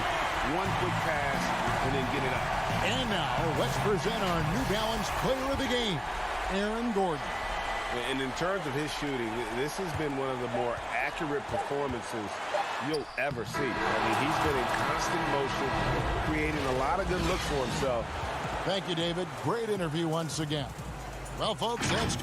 one quick pass and then get it up. And now let's present our New Balance player of the game, Aaron Gordon. And in terms of his shooting, this has been one of the more accurate performances you'll ever see. I mean, he's been in constant motion, creating a lot of good looks for himself. Thank you, David. Great interview once again. Well, folks, that's...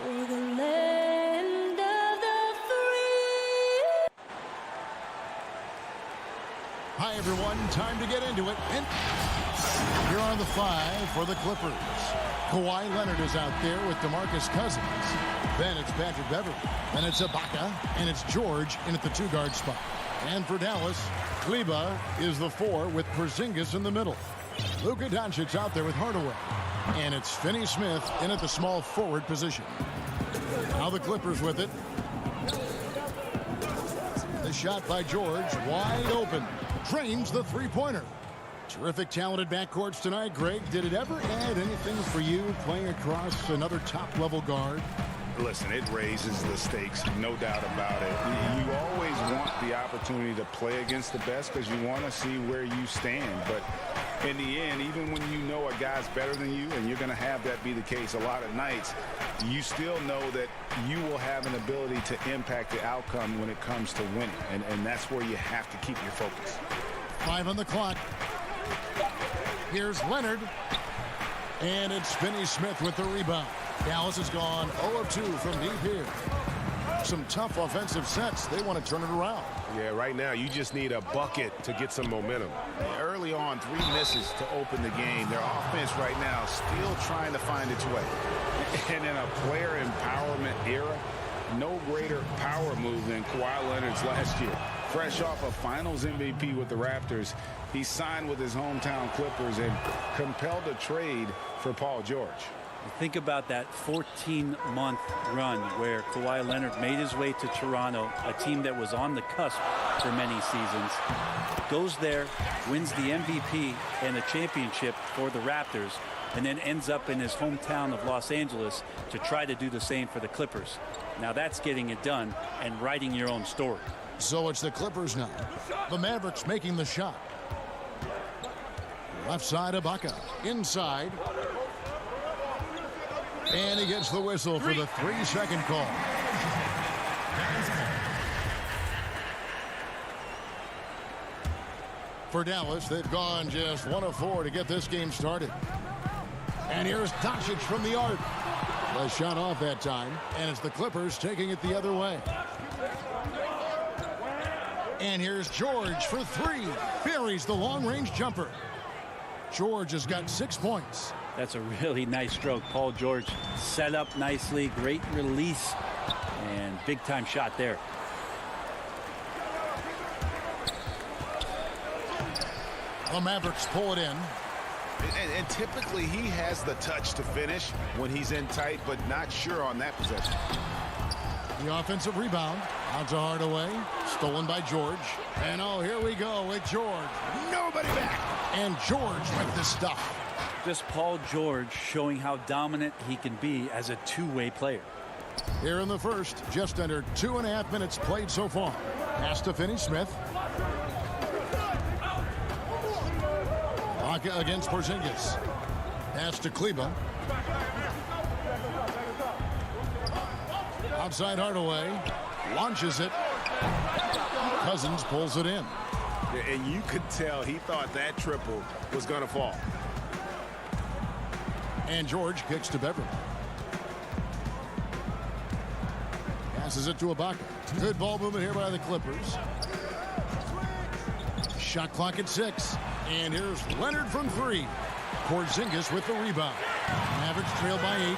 For the land of the free. Hi, everyone. Time to get into it. And here are the 5 for the Clippers. Kawhi Leonard is out there with DeMarcus Cousins. Then it's Patrick Beverley. Then it's Ibaka. And it's George in at the 2-guard spot. And for Dallas, Kleber is the 4 with Porzingis in the middle. Luka Doncic out there with Hardaway. And it's Finney-Smith in at the small forward position. Now the Clippers with it. The shot by George, wide open. Drains the three-pointer. Terrific talented backcourts tonight, Greg. Did it ever add anything for you playing across another top-level guard? Listen, it raises the stakes, no doubt about it. You always want the opportunity to play against the best because you want to see where you stand. But in the end, even when you know a guy's better than you, and you're going to have that be the case a lot of nights, you still know that you will have an ability to impact the outcome when it comes to winning. And that's where you have to keep your focus. 5 on the clock. Here's Leonard. And it's Finney-Smith with the rebound. Dallas has gone 0 of 2 from deep here. Some tough offensive sets. They want to turn it around. Yeah, right now you just need a bucket to get some momentum. Early on, 3 misses to open the game. Their offense right now still trying to find its way. And in a player empowerment era, no greater power move than Kawhi Leonard's last year. Fresh off a Finals MVP with the Raptors, he signed with his hometown Clippers and compelled a trade for Paul George. Think about that 14-month run where Kawhi Leonard made his way to Toronto, a team that was on the cusp for many seasons. Goes there, wins the MVP and a championship for the Raptors, and then ends up in his hometown of Los Angeles to try to do the same for the Clippers. Now that's getting it done and writing your own story. So it's the Clippers now. The Mavericks making the shot. Left side, Ibaka. Inside. And he gets the whistle for the 3-second call. For Dallas, they've gone just 1 of 4 to get this game started. And here's Doncic from the arc. The shot off that time, and it's the Clippers taking it the other way. And here's George for 3. Buries the long-range jumper. George has got 6 points. That's a really nice stroke. Paul George set up nicely, great release, and big-time shot there. The Mavericks pull it in. And typically he has the touch to finish when he's in tight, but not sure on that possession. The offensive rebound. Out to Hardaway. Stolen by George. And oh, here we go with George. Nobody back. And George with the stuff. Just Paul George showing how dominant he can be as a two-way player. Here in the first, just under 2.5 minutes played so far. Pass to Finney-Smith. Ibaka against Porzingis. Pass to Kleber. Outside Hardaway. Launches it. Cousins pulls it in. And you could tell he thought that triple was going to fall. And George kicks to Beverley. Passes it to Ibaka. Good ball movement here by the Clippers. Shot clock at 6. And here's Leonard from 3. Porzingis with the rebound. Mavericks trail by 8.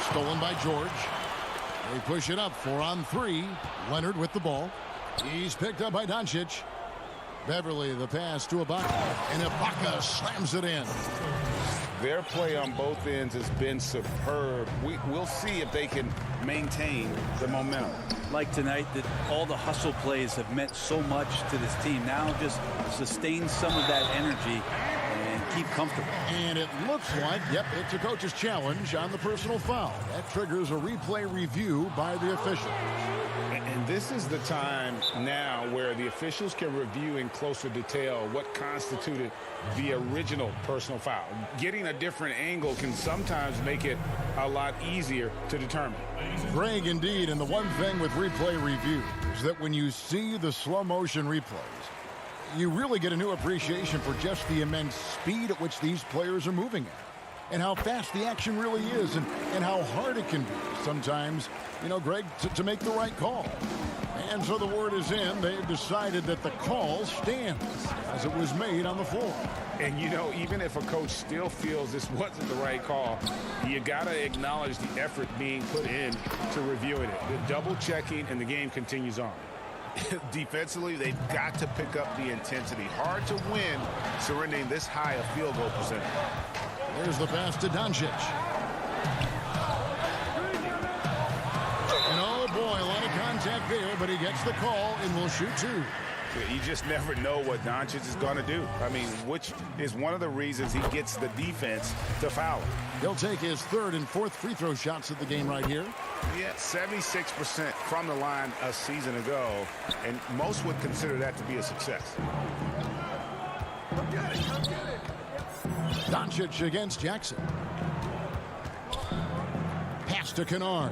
Stolen by George. They push it up 4 on 3. Leonard with the ball. He's picked up by Doncic. Beverley the pass to Ibaka. And Ibaka slams it in. Their play on both ends has been superb. We'll see if they can maintain the momentum. Like tonight, that all the hustle plays have meant so much to this team. Now just sustain some of that energy and keep comfortable. And it looks like, yep, it's a coach's challenge on the personal foul. That triggers a replay review by the officials. And this is the time now where the officials can review in closer detail what constituted the original personal foul. Getting a different angle can sometimes make it a lot easier to determine. Greg, indeed, and the one thing with replay review is that when you see the slow motion replays, you really get a new appreciation for just the immense speed at which these players are moving at. and how fast the action really is and how hard it can be sometimes, Greg, to make the right call. And so the word is in. They've decided that the call stands as it was made on the floor. And, even if a coach still feels this wasn't the right call, you got to acknowledge the effort being put in to reviewing it. The double checking, and the game continues on. Defensively, they've got to pick up the intensity. Hard to win surrendering this high a field goal percentage. Here's the pass to Doncic. And oh boy, a lot of contact there, but he gets the call and will shoot two. You just never know what Doncic is going to do. I mean, which is one of the reasons he gets the defense to foul him. He'll take his third and fourth free throw shots of the game right here. Yeah, 76% from the line a season ago, and most would consider that to be a success. Doncic against Jackson. Pass to Kennard.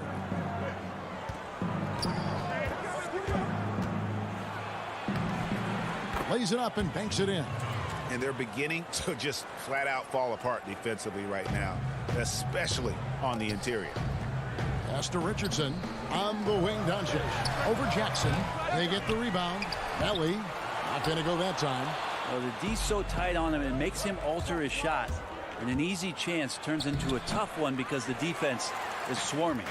Lays it up and banks it in. And they're beginning to just flat out fall apart defensively right now, especially on the interior. Pass to Richardson on the wing. Doncic over Jackson. They get the rebound. Ellie not going to go that time. Well, the D's so tight on him, it makes him alter his shot. And an easy chance turns into a tough one because the defense is swarming.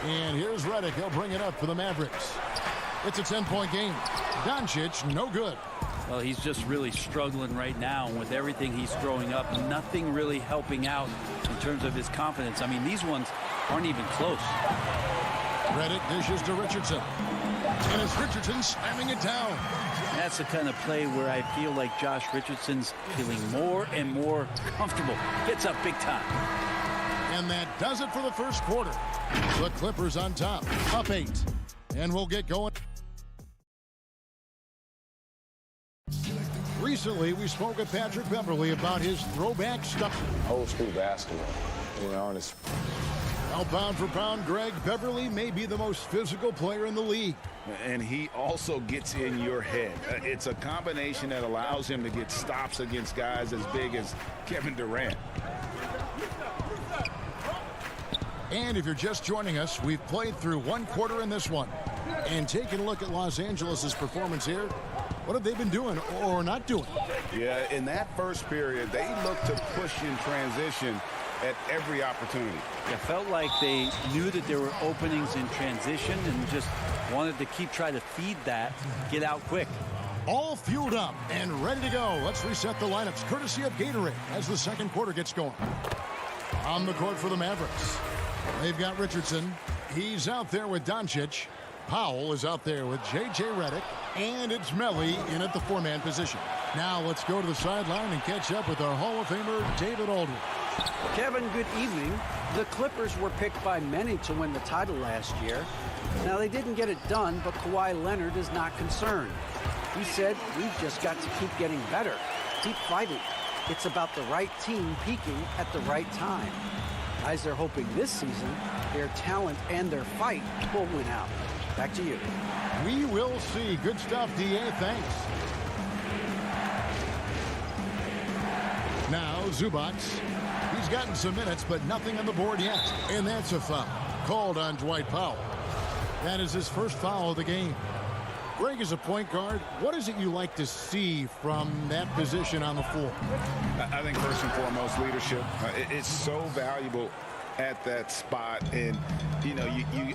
And here's Redick. He'll bring it up for the Mavericks. It's a 10-point game. Doncic, no good. Well, he's just really struggling right now. And with everything he's throwing up, nothing really helping out in terms of his confidence. I mean, these ones aren't even close. Redick dishes to Richardson. And it's Richardson slamming it down. That's the kind of play where I feel like Josh Richardson's feeling more and more comfortable. Gets up big time. And that does it for the first quarter. The Clippers on top, up 8. And we'll get going. Recently, we spoke with Patrick Beverley about his throwback stuff. Old school basketball, and it's... Well, pound for pound, Greg, Beverley may be the most physical player in the league. And he also gets in your head. It's a combination that allows him to get stops against guys as big as Kevin Durant. And if you're just joining us, we've played through one quarter in this one. And taking a look at Los Angeles' performance here, what have they been doing or not doing? Yeah, in that first period, they looked to push in transition at every opportunity. It felt like they knew that there were openings in transition and just wanted to keep trying to feed that, get out quick. All fueled up and ready to go. Let's reset the lineups courtesy of Gatorade as the second quarter gets going. On the court for the Mavericks, they've got Richardson. He's out there with Doncic. Powell is out there with J.J. Redick. And it's Melly in at the four-man position. Now let's go to the sideline and catch up with our Hall of Famer, David Aldridge. Kevin, good evening. The Clippers were picked by many to win the title last year. Now, they didn't get it done, but Kawhi Leonard is not concerned. He said, we've just got to keep getting better, keep fighting. It's about the right team peaking at the right time. Guys are hoping this season their talent and their fight will win out. Back to you. We will see. Good stuff, D.A. Thanks. Now, Zubac. He's gotten some minutes, but nothing on the board yet. And that's a foul called on Dwight Powell. That is his first foul of the game. Greg, is a point guard, what is it you like to see from that position on the floor? I think first and foremost, leadership. It's so valuable at that spot, and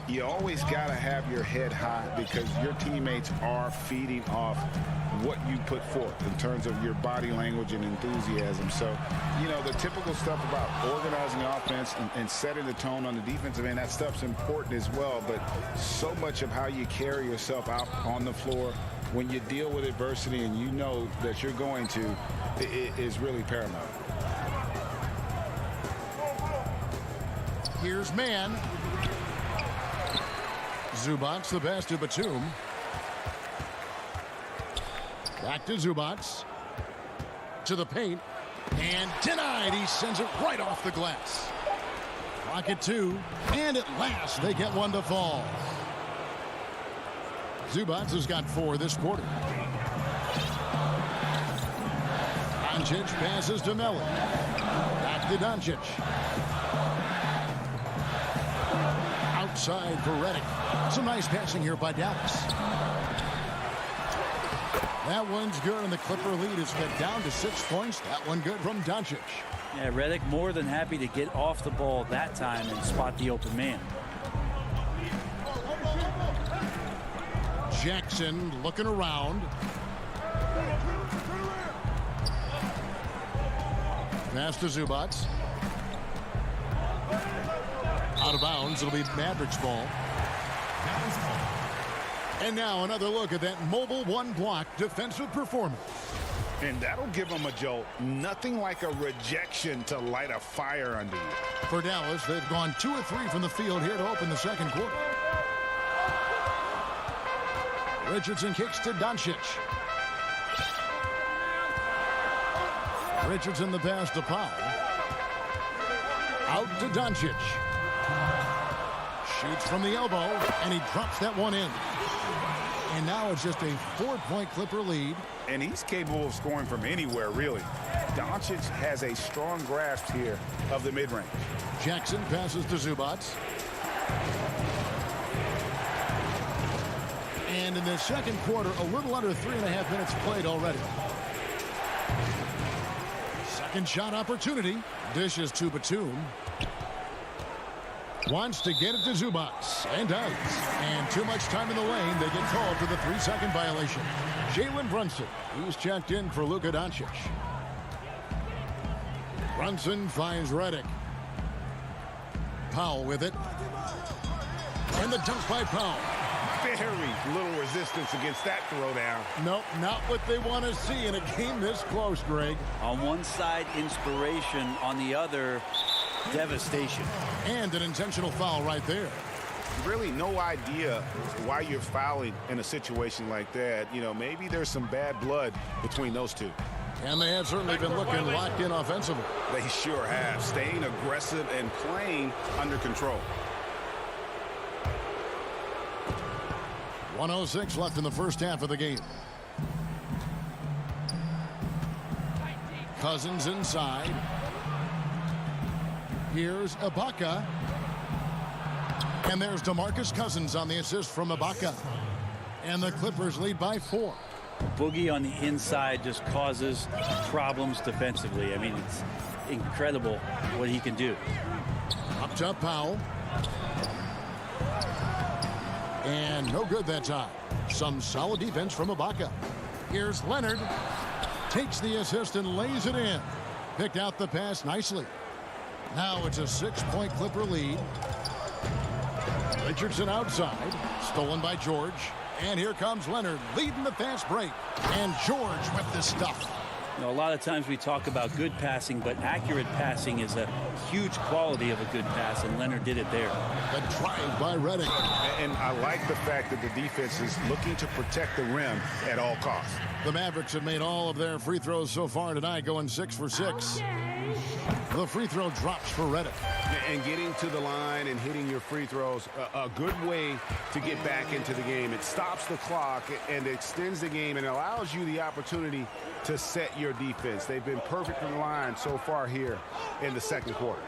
you always got to have your head high because your teammates are feeding off what you put forth in terms of your body language and enthusiasm. So the typical stuff about organizing the offense and setting the tone on the defensive end, that stuff's important as well, but so much of how you carry yourself out on the floor when you deal with adversity and you know that you're going to is really paramount. Here's man. Zubac, the pass to Batum. Back to Zubac. To the paint. And denied. He sends it right off the glass. Clock at 2. And at last, they get one to fall. Zubac has got 4 this quarter. Doncic passes to Melly. Back to Doncic. Outside for Redick. Some nice passing here by Dallas. That one's good, and the Clipper lead is cut down to 6 points. That one good from Doncic. Yeah, Redick more than happy to get off the ball that time and spot the open man. Jackson looking around. Pass to Zubats. Out of bounds. It'll be Mavericks ball. And now another look at that mobile one-block defensive performance. And that'll give them a jolt. Nothing like a rejection to light a fire under you. For Dallas, they've gone 2 of 3 from the field here to open the second quarter. Richardson kicks to Doncic. Richardson the pass to Powell. Out to Doncic. Shoots from the elbow, and he drops that one in. And now it's just a 4-point Clipper lead. And he's capable of scoring from anywhere, really. Doncic has a strong grasp here of the mid-range. Jackson passes to Zubats. And in the second quarter, a little under 3.5 minutes played already. Second shot opportunity. Dishes to Batum. Wants to get it to Zubats, and does. And too much time in the lane. They get called for the 3-second violation. Jalen Brunson, he's checked in for Luka Doncic. Brunson finds Redick. Powell with it. And the dunk by Powell. Very little resistance against that throwdown. Nope, not what they want to see in a game this close, Greg. On one side, inspiration. On the other, devastation. And an intentional foul right there. Really no idea why you're fouling in a situation like that. You know, maybe there's some bad blood between those two. And they have certainly been looking locked in offensively. They sure have. Staying aggressive and playing under control. 1:06 left in the first half of the game. Cousins inside. Here's Ibaka. And there's DeMarcus Cousins on the assist from Ibaka. And the Clippers lead by 4. Boogie on the inside just causes problems defensively. I mean, it's incredible what he can do. Up top, Powell. And no good that time. Some solid defense from Ibaka. Here's Leonard. Takes the assist and lays it in. Picked out the pass nicely. Now it's a 6-point Clipper lead. Richardson outside. Stolen by George. And here comes Leonard leading the fast break. And George with the stuff. You know, a lot of times we talk about good passing, but accurate passing is a huge quality of a good pass, and Leonard did it there. The drive by Redick. And I like the fact that the defense is looking to protect the rim at all costs. The Mavericks have made all of their free throws so far tonight, going 6 for 6. The free throw drops for Redick. And getting to the line and hitting your free throws, a good way to get back into the game. It stops the clock and extends the game and allows you the opportunity to set your defense. They've been perfect in the line so far here in the second quarter.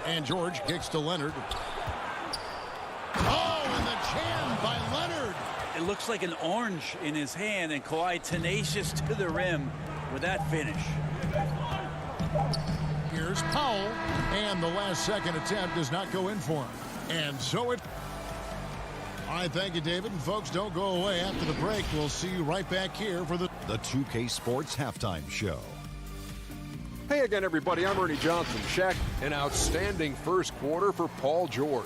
And George kicks to Leonard. Oh, and the jam by Leonard. It looks like an orange in his hand, and Kawhi tenacious to the rim with that finish. Here's Powell, and the last second attempt does not go in for him. And so it... All right, thank you, David. And folks, don't go away. After the break, we'll see you right back here for the 2K Sports Halftime Show. Hey again, everybody. I'm Ernie Johnson. Shaq, an outstanding first quarter for Paul George.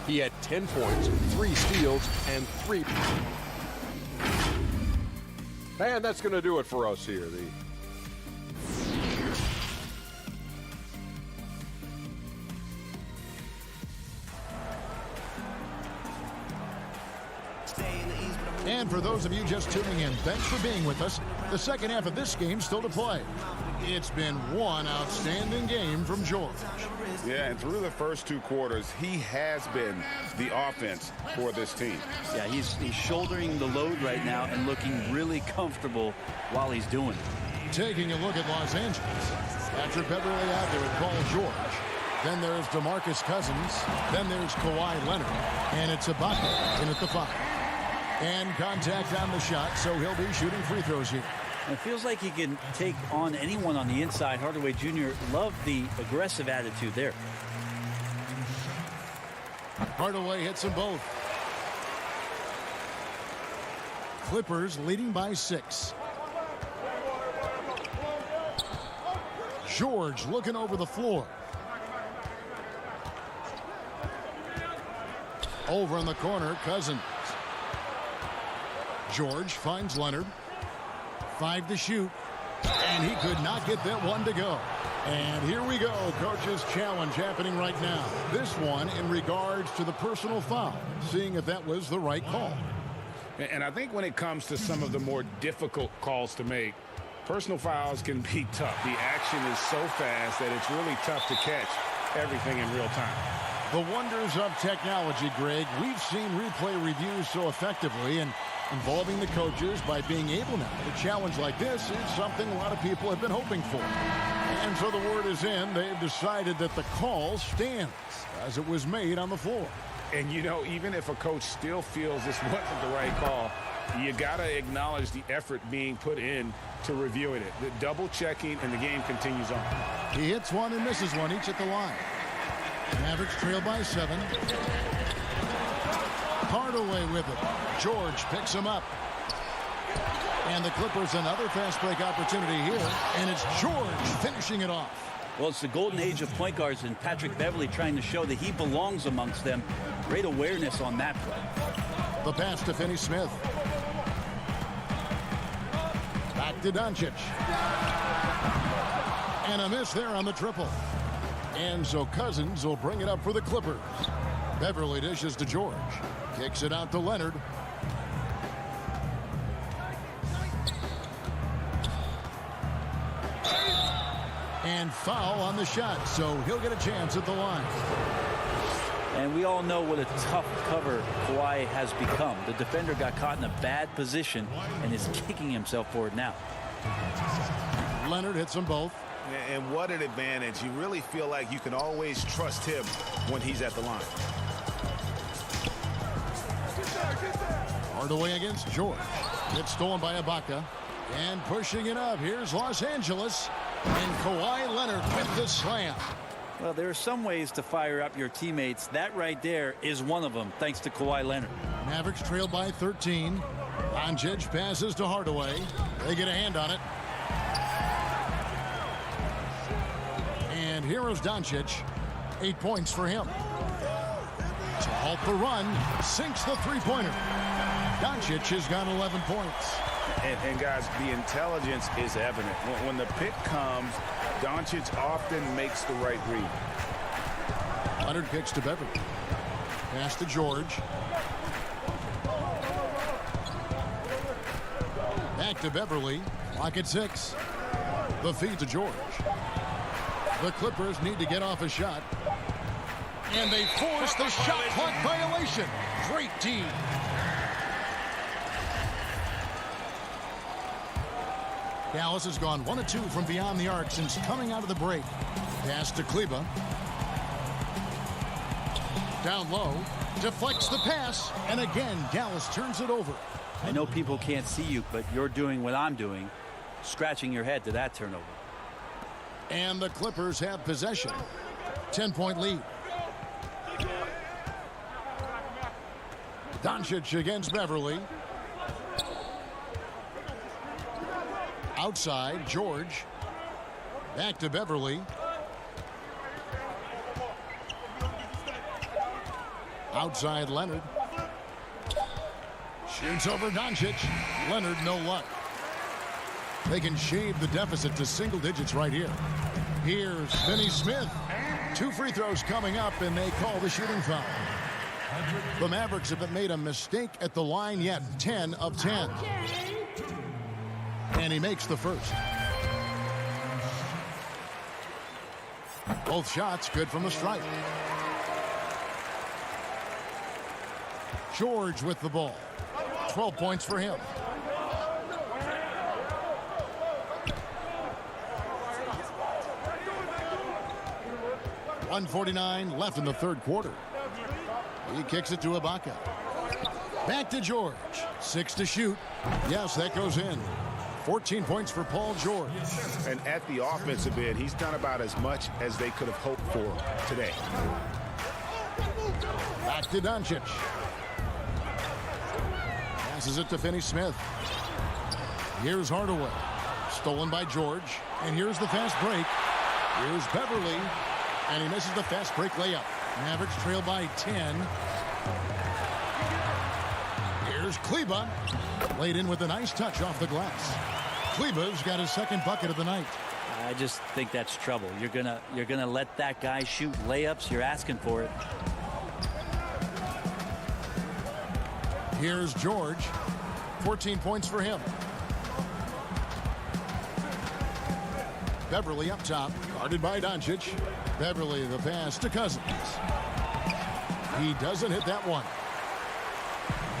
He had 10 points, 3 steals, and 3... And that's going to do it for us here. And for those of you just tuning in, thanks for being with us. The second half of this game still to play. It's been one outstanding game from George. Yeah, and through the first 2 quarters, he has been the offense for this team. Yeah, he's shouldering the load right now and looking really comfortable while he's doing it. Taking a look at Los Angeles. Patrick Beverly out there with Paul George. Then there's DeMarcus Cousins. Then there's Kawhi Leonard. And it's Ibaka in at the 5. And contact on the shot, so he'll be shooting free throws here. It feels like he can take on anyone on the inside. Hardaway Jr. loved the aggressive attitude there. Hardaway hits them both. Clippers leading by 6. George looking over the floor. Over in the corner, Cousins. George finds Leonard. 5 to shoot. And he could not get that one to go. And here we go. Coach's challenge happening right now. This one in regards to the personal foul. Seeing if that was the right call. And I think when it comes to some of the more difficult calls to make, personal fouls can be tough. The action is so fast that it's really tough to catch everything in real time. The wonders of technology, Greg. We've seen replay reviews so effectively, and involving the coaches by being able now to challenge like this is something a lot of people have been hoping for. And so the word is in. They've decided that the call stands as it was made on the floor. And, you know, even if a coach still feels this wasn't the right call, you got to acknowledge the effort being put in to reviewing it. The double checking, and the game continues on. He hits one and misses one, each at the line. Mavericks trail by 7. Hardaway with it. George picks him up. And the Clippers another fast break opportunity here. And it's George finishing it off. Well, it's the golden age of point guards, and Patrick Beverly trying to show that he belongs amongst them. Great awareness on that play. The pass to Finney-Smith. Back to Doncic. And a miss there on the triple. And so Cousins will bring it up for the Clippers. Beverly dishes to George. Kicks it out to Leonard. And foul on the shot, so he'll get a chance at the line. And we all know what a tough cover Kawhi has become. The defender got caught in a bad position and is kicking himself for it now. Leonard hits them both. And what an advantage. You really feel like you can always trust him when he's at the line. Hardaway against George. It's stolen by Ibaka. And pushing it up. Here's Los Angeles. And Kawhi Leonard with the slam. Well, there are some ways to fire up your teammates. That right there is one of them, thanks to Kawhi Leonard. Mavericks trail by 13. Doncic passes to Hardaway. They get a hand on it. And here is Doncic. 8 points for him. To halt the run, sinks the three-pointer. Doncic has got 11 points. And guys, the intelligence is evident. When the pick comes, Doncic often makes the right read. Leonard kicks to Beverly. Pass to George. Back to Beverly. Clock at 6. The feed to George. The Clippers need to get off a shot. And they force the shot clock violation. Great team. Dallas has gone 1 of 2 from beyond the arc since coming out of the break. Pass to Kleba. Down low. Deflects the pass. And again, Dallas turns it over. I know people can't see you, but you're doing what I'm doing. Scratching your head to that turnover. And the Clippers have possession. 10-point lead. Doncic against Beverly. Outside, George. Back to Beverly. Outside, Leonard. Shoots over Doncic. Leonard, no luck. They can shave the deficit to single digits right here. Here's Finney-Smith. 2 free throws coming up, and they call the shooting foul. The Mavericks haven't made a mistake at the line yet. 10 of 10. And he makes the first. Both shots good from the stripe. George with the ball. 12 points for him. 1:49 left in the third quarter. He kicks it to Ibaka. Back to George. 6 to shoot. Yes, that goes in. 14 points for Paul George. And at the offensive end, he's done about as much as they could have hoped for today. Back to Doncic. Passes it to Finney-Smith. Here's Hardaway. Stolen by George. And here's the fast break. Here's Beverly. And he misses the fast break layup. Mavericks trail by 10. Here's Kleba. Laid in with a nice touch off the glass. Kleba's got his second bucket of the night. I just think that's trouble. You're gonna let that guy shoot layups. You're asking for it. Here's George. 14 points for him. Beverly up top, guarded by Doncic. Beverly the pass to Cousins. He doesn't hit that one.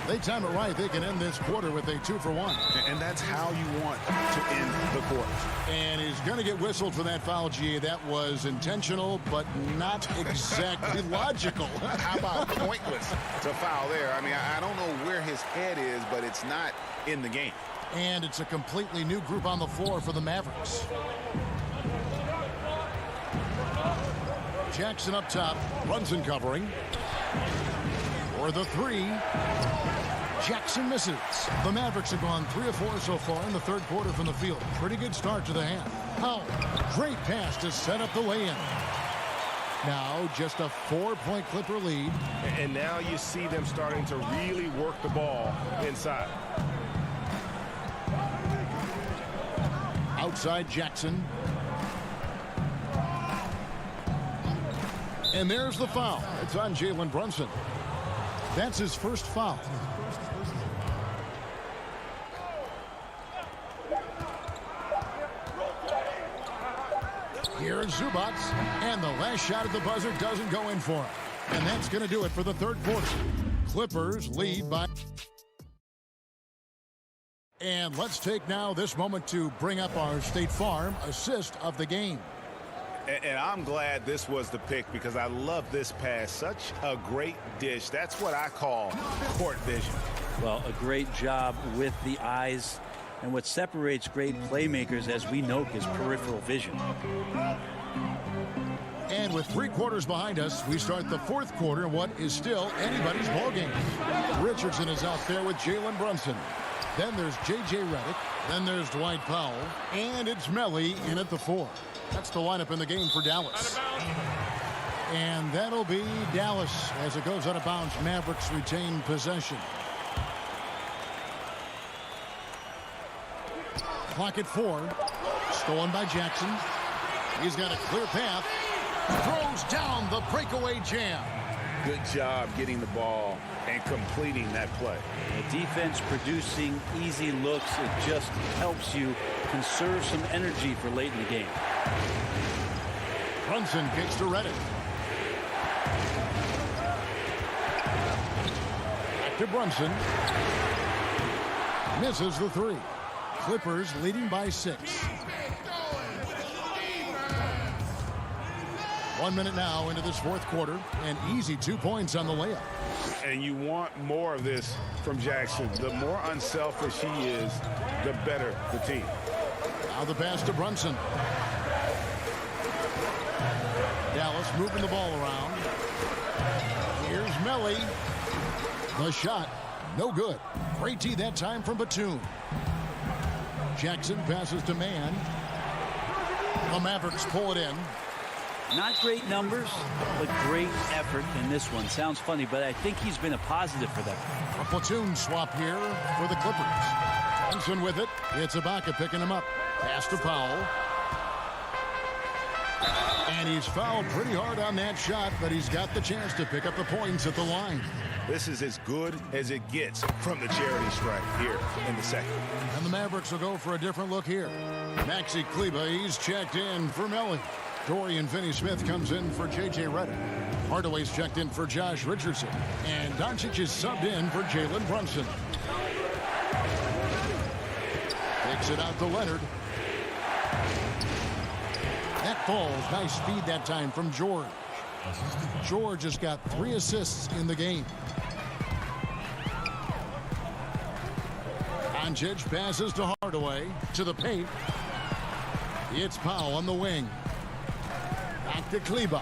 They time it right. They can end this quarter with a 2-for-1. And that's how you want to end the quarter. And he's going to get whistled for that foul, G. That was intentional, but not exactly logical. How about pointless to foul there? I mean, I don't know where his head is, but it's not in the game. And it's a completely new group on the floor for the Mavericks. Jackson up top. Brunson covering. For the three. Jackson misses. The Mavericks have gone 3 of 4 so far in the third quarter from the field. Pretty good start to the half. Powell, great pass to set up the lay-in. Now just a 4-point Clipper lead. And now you see them starting to really work the ball inside. Outside Jackson. And there's the foul. It's on Jalen Brunson. That's his first foul. Here's Zubac, and the last shot at the buzzer doesn't go in for him. And that's going to do it for the third quarter. Clippers lead by... And let's take now this moment to bring up our State Farm assist of the game. And I'm glad this was the pick because I love this pass. Such a great dish. That's what I call court vision. Well, a great job with the eyes. And what separates great playmakers, as we know, is peripheral vision. And with 3 quarters behind us, we start the fourth quarter in what is still anybody's ballgame. Richardson is out there with Jalen Brunson. Then there's J.J. Redick. Then there's Dwight Powell. And it's Melly in at the 4. That's the lineup in the game for Dallas. And that'll be Dallas as it goes out of bounds. Mavericks retain possession. Clock at 4. Stolen by Jackson. He's got a clear path. Throws down the breakaway jam. Good job getting the ball and completing that play. The defense producing easy looks. It just helps you conserve some energy for late in the game. Brunson kicks to Redick. Back to Brunson. Misses the 3. Clippers leading by 6. 1 minute now into this fourth quarter. An easy 2 points on the layup. And you want more of this from Jackson. The more unselfish he is, the better the team. Now the pass to Brunson. Dallas moving the ball around. Here's Melly. The shot, no good. Great tee that time from Batum. Jackson passes to Mann. The Mavericks pull it in. Not great numbers, but great effort in this one. Sounds funny, but I think he's been a positive for them. A platoon swap here for the Clippers. Brunson with it. It's Ibaka picking him up. Pass to Powell. And he's fouled pretty hard on that shot, but he's got the chance to pick up the points at the line. This is as good as it gets from the charity stripe here in the second. And the Mavericks will go for a different look here. Maxi Kleba, he's checked in for Melly. Dorian Finney-Smith comes in for J.J. Redick. Hardaway's checked in for Josh Richardson. And Doncic is subbed in for Jalen Brunson. Takes it out to Leonard. That falls. Nice speed that time from George. George has got 3 assists in the game. Doncic passes to Hardaway to the paint. It's Powell on the wing. Back to Kleber.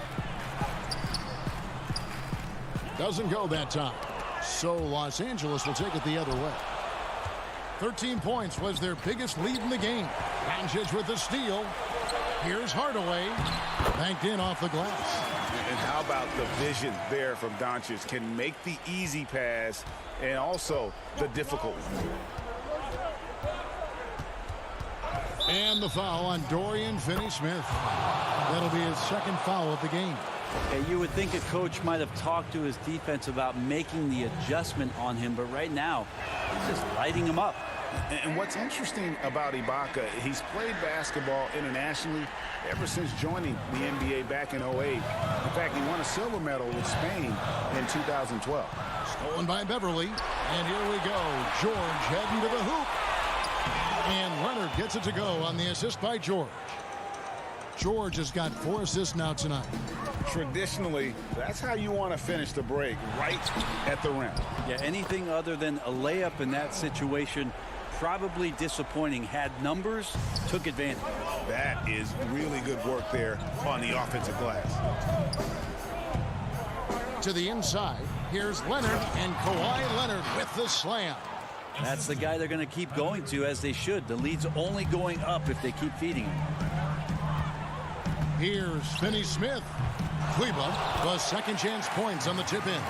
Doesn't go that time. So Los Angeles will take it the other way. 13 points was their biggest lead in the game. Doncic with the steal. Here's Hardaway. Banked in off the glass. And how about the vision there from Doncic? Can make the easy pass and also the difficult one. And the foul on Dorian Finney-Smith. That'll be his second foul of the game. Yeah, you would think a coach might have talked to his defense about making the adjustment on him, but right now, he's just lighting him up. And what's interesting about Ibaka, he's played basketball internationally ever since joining the NBA back in 08. In fact, he won a silver medal with Spain in 2012. Stolen by Beverly. And here we go. George heading to the hoop. And Leonard gets it to go on the assist by George. George has got 4 assists now tonight. Traditionally, that's how you want to finish the break, right at the rim. Yeah, anything other than a layup in that situation, probably disappointing. Had numbers, took advantage. That is really good work there on the offensive glass. To the inside, here's Leonard, and Kawhi Leonard with the slam. That's the guy they're going to keep going to, as they should. The lead's only going up if they keep feeding him. Here's Finney-Smith. Kleber was second chance points on the tip in.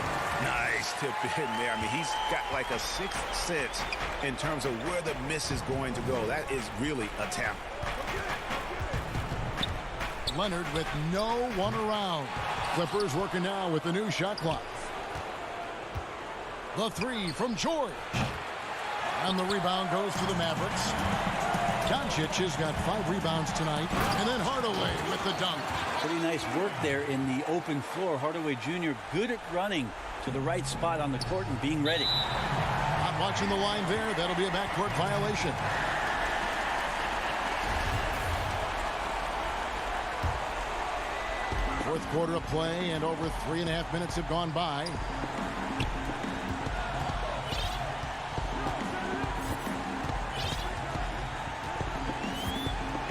Nice tip in there. I mean, he's got like a 6th sense in terms of where the miss is going to go. That is really a talent. Leonard with no one around. Clippers working now with the new shot clock. The 3 from George. And the rebound goes to the Mavericks. Doncic has got 5 rebounds tonight. And then Hardaway with the dunk. Pretty nice work there in the open floor. Hardaway Jr. good at running to the right spot on the court and being ready. Not watching the line there. That'll be a backcourt violation. Fourth quarter of play, and over 3.5 minutes have gone by.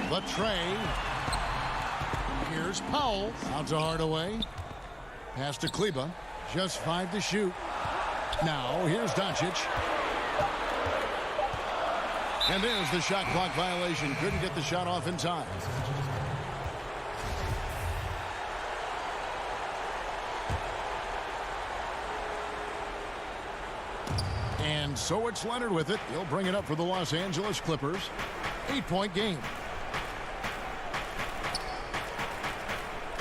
The tray. Here's Powell. Out to Hardaway. Pass to Kleber. Just 5 to shoot. Now here's Doncic. And there's the shot clock violation. Couldn't get the shot off in time. And so it's Leonard with it. He'll bring it up for the Los Angeles Clippers. 8-point game.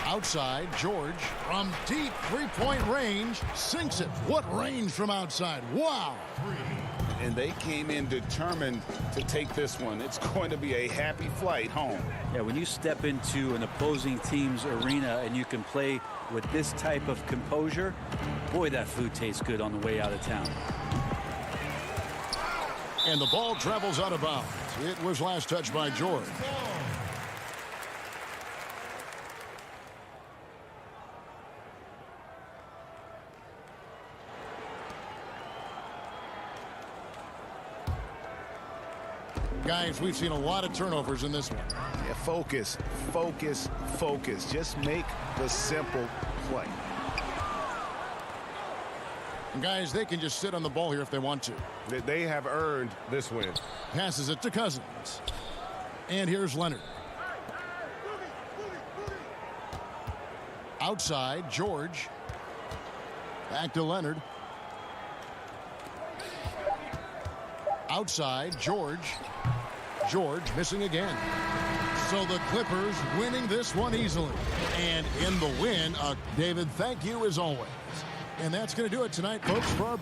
Outside, George from deep 3-point range sinks it. What range from outside? Wow. And they came in determined to take this one. It's going to be a happy flight home. Yeah, when you step into an opposing team's arena and you can play with this type of composure, boy, that food tastes good on the way out of town. And the ball travels out of bounds. It was last touched by George. Guys, we've seen a lot of turnovers in this one. Yeah, focus, focus, focus. Just make the simple play. And guys, they can just sit on the ball here if they want to. They have earned this win. Passes it to Cousins. And here's Leonard. Outside, George. Back to Leonard. Outside, George. George missing again. So the Clippers winning this one easily. And in the win, David, thank you as always. And that's going to do it tonight, folks, for our...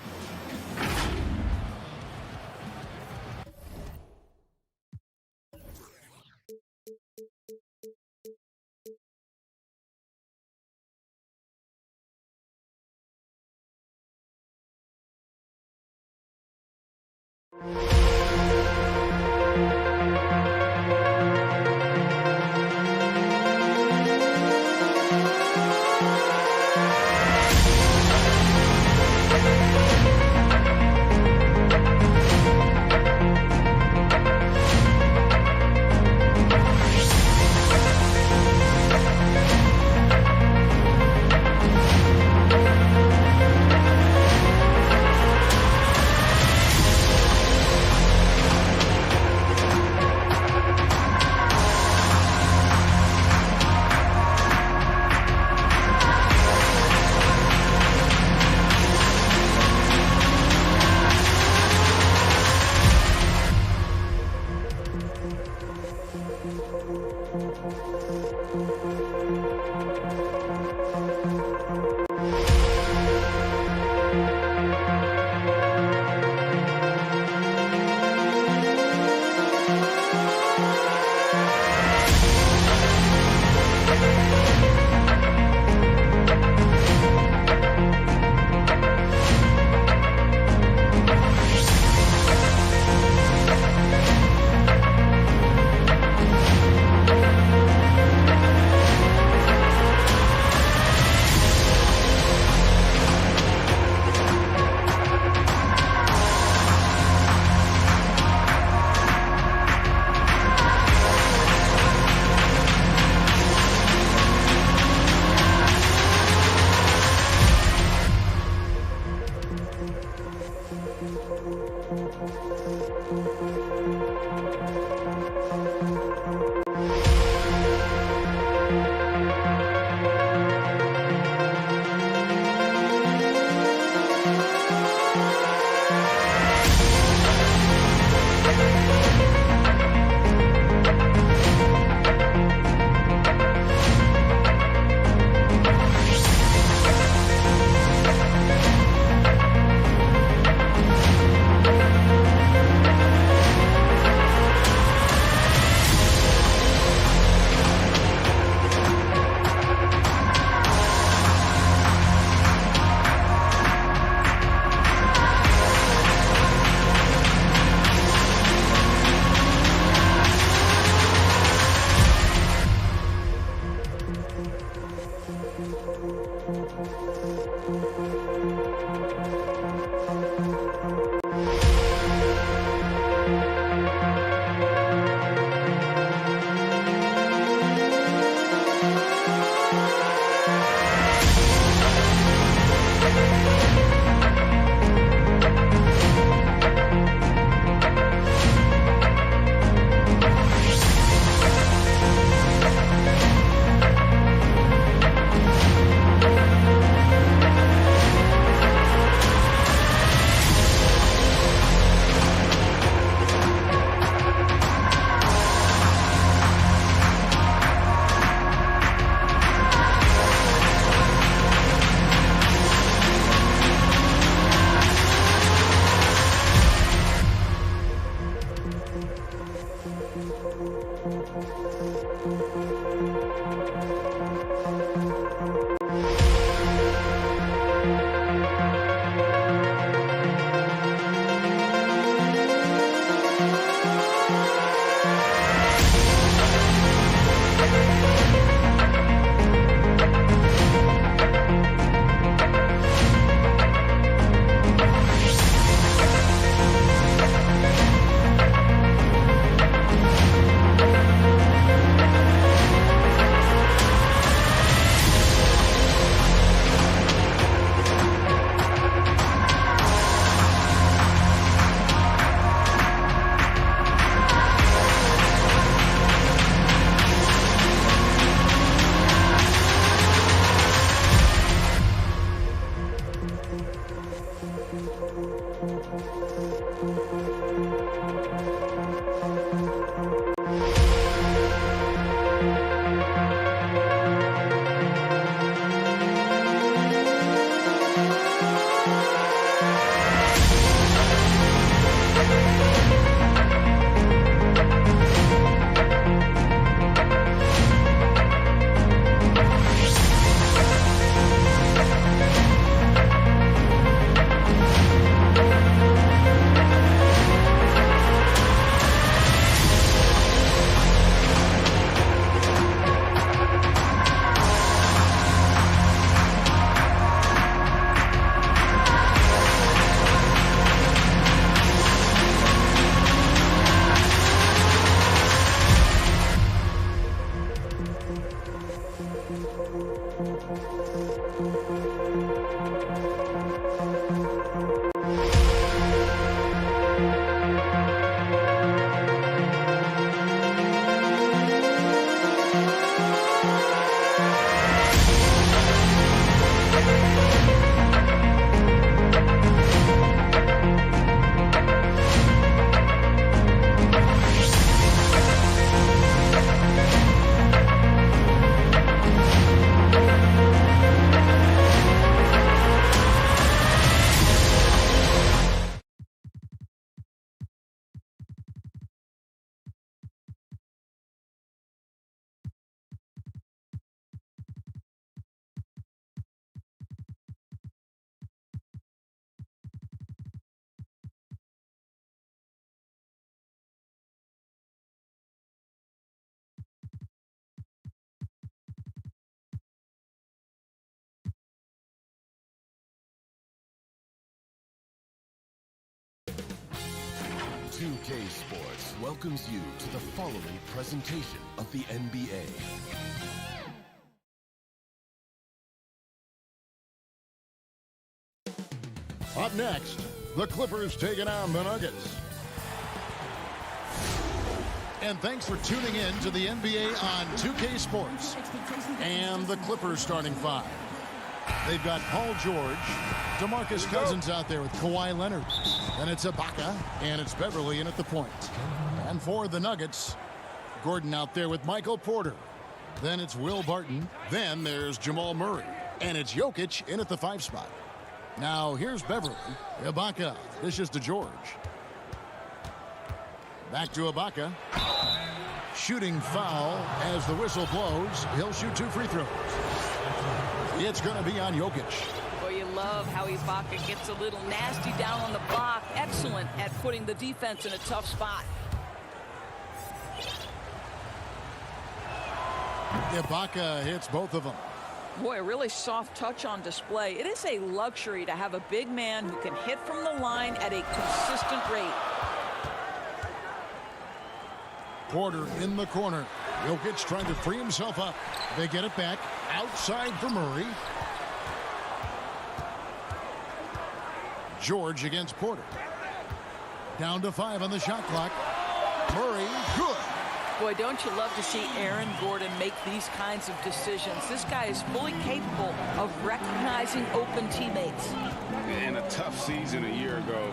2K Sports welcomes you to the following presentation of the NBA. Up next, the Clippers taking on the Nuggets. And thanks for tuning in to the NBA on 2K Sports. And the Clippers starting five. They've got Paul George, DeMarcus Cousins out there with Kawhi Leonard. Then it's Ibaka, and it's Beverly in at the point. And for the Nuggets, Gordon out there with Michael Porter. Then it's Will Barton. Then there's Jamal Murray. And it's Jokic in at the 5 spot. Now here's Beverly. Ibaka dishes to George. Back to Ibaka. Shooting foul as the whistle blows. He'll shoot 2 free throws. It's going to be on Jokic. Well, you love how Ibaka gets a little nasty down on the block. Excellent at putting the defense in a tough spot. Ibaka hits both of them. Boy, a really soft touch on display. It is a luxury to have a big man who can hit from the line at a consistent rate. Porter in the corner. Jokic trying to free himself up. They get it back. Outside for Murray. George against Porter. Down to 5 on the shot clock. Murray, good. Boy, don't you love to see Aaron Gordon make these kinds of decisions. This guy is fully capable of recognizing open teammates. And a tough season a year ago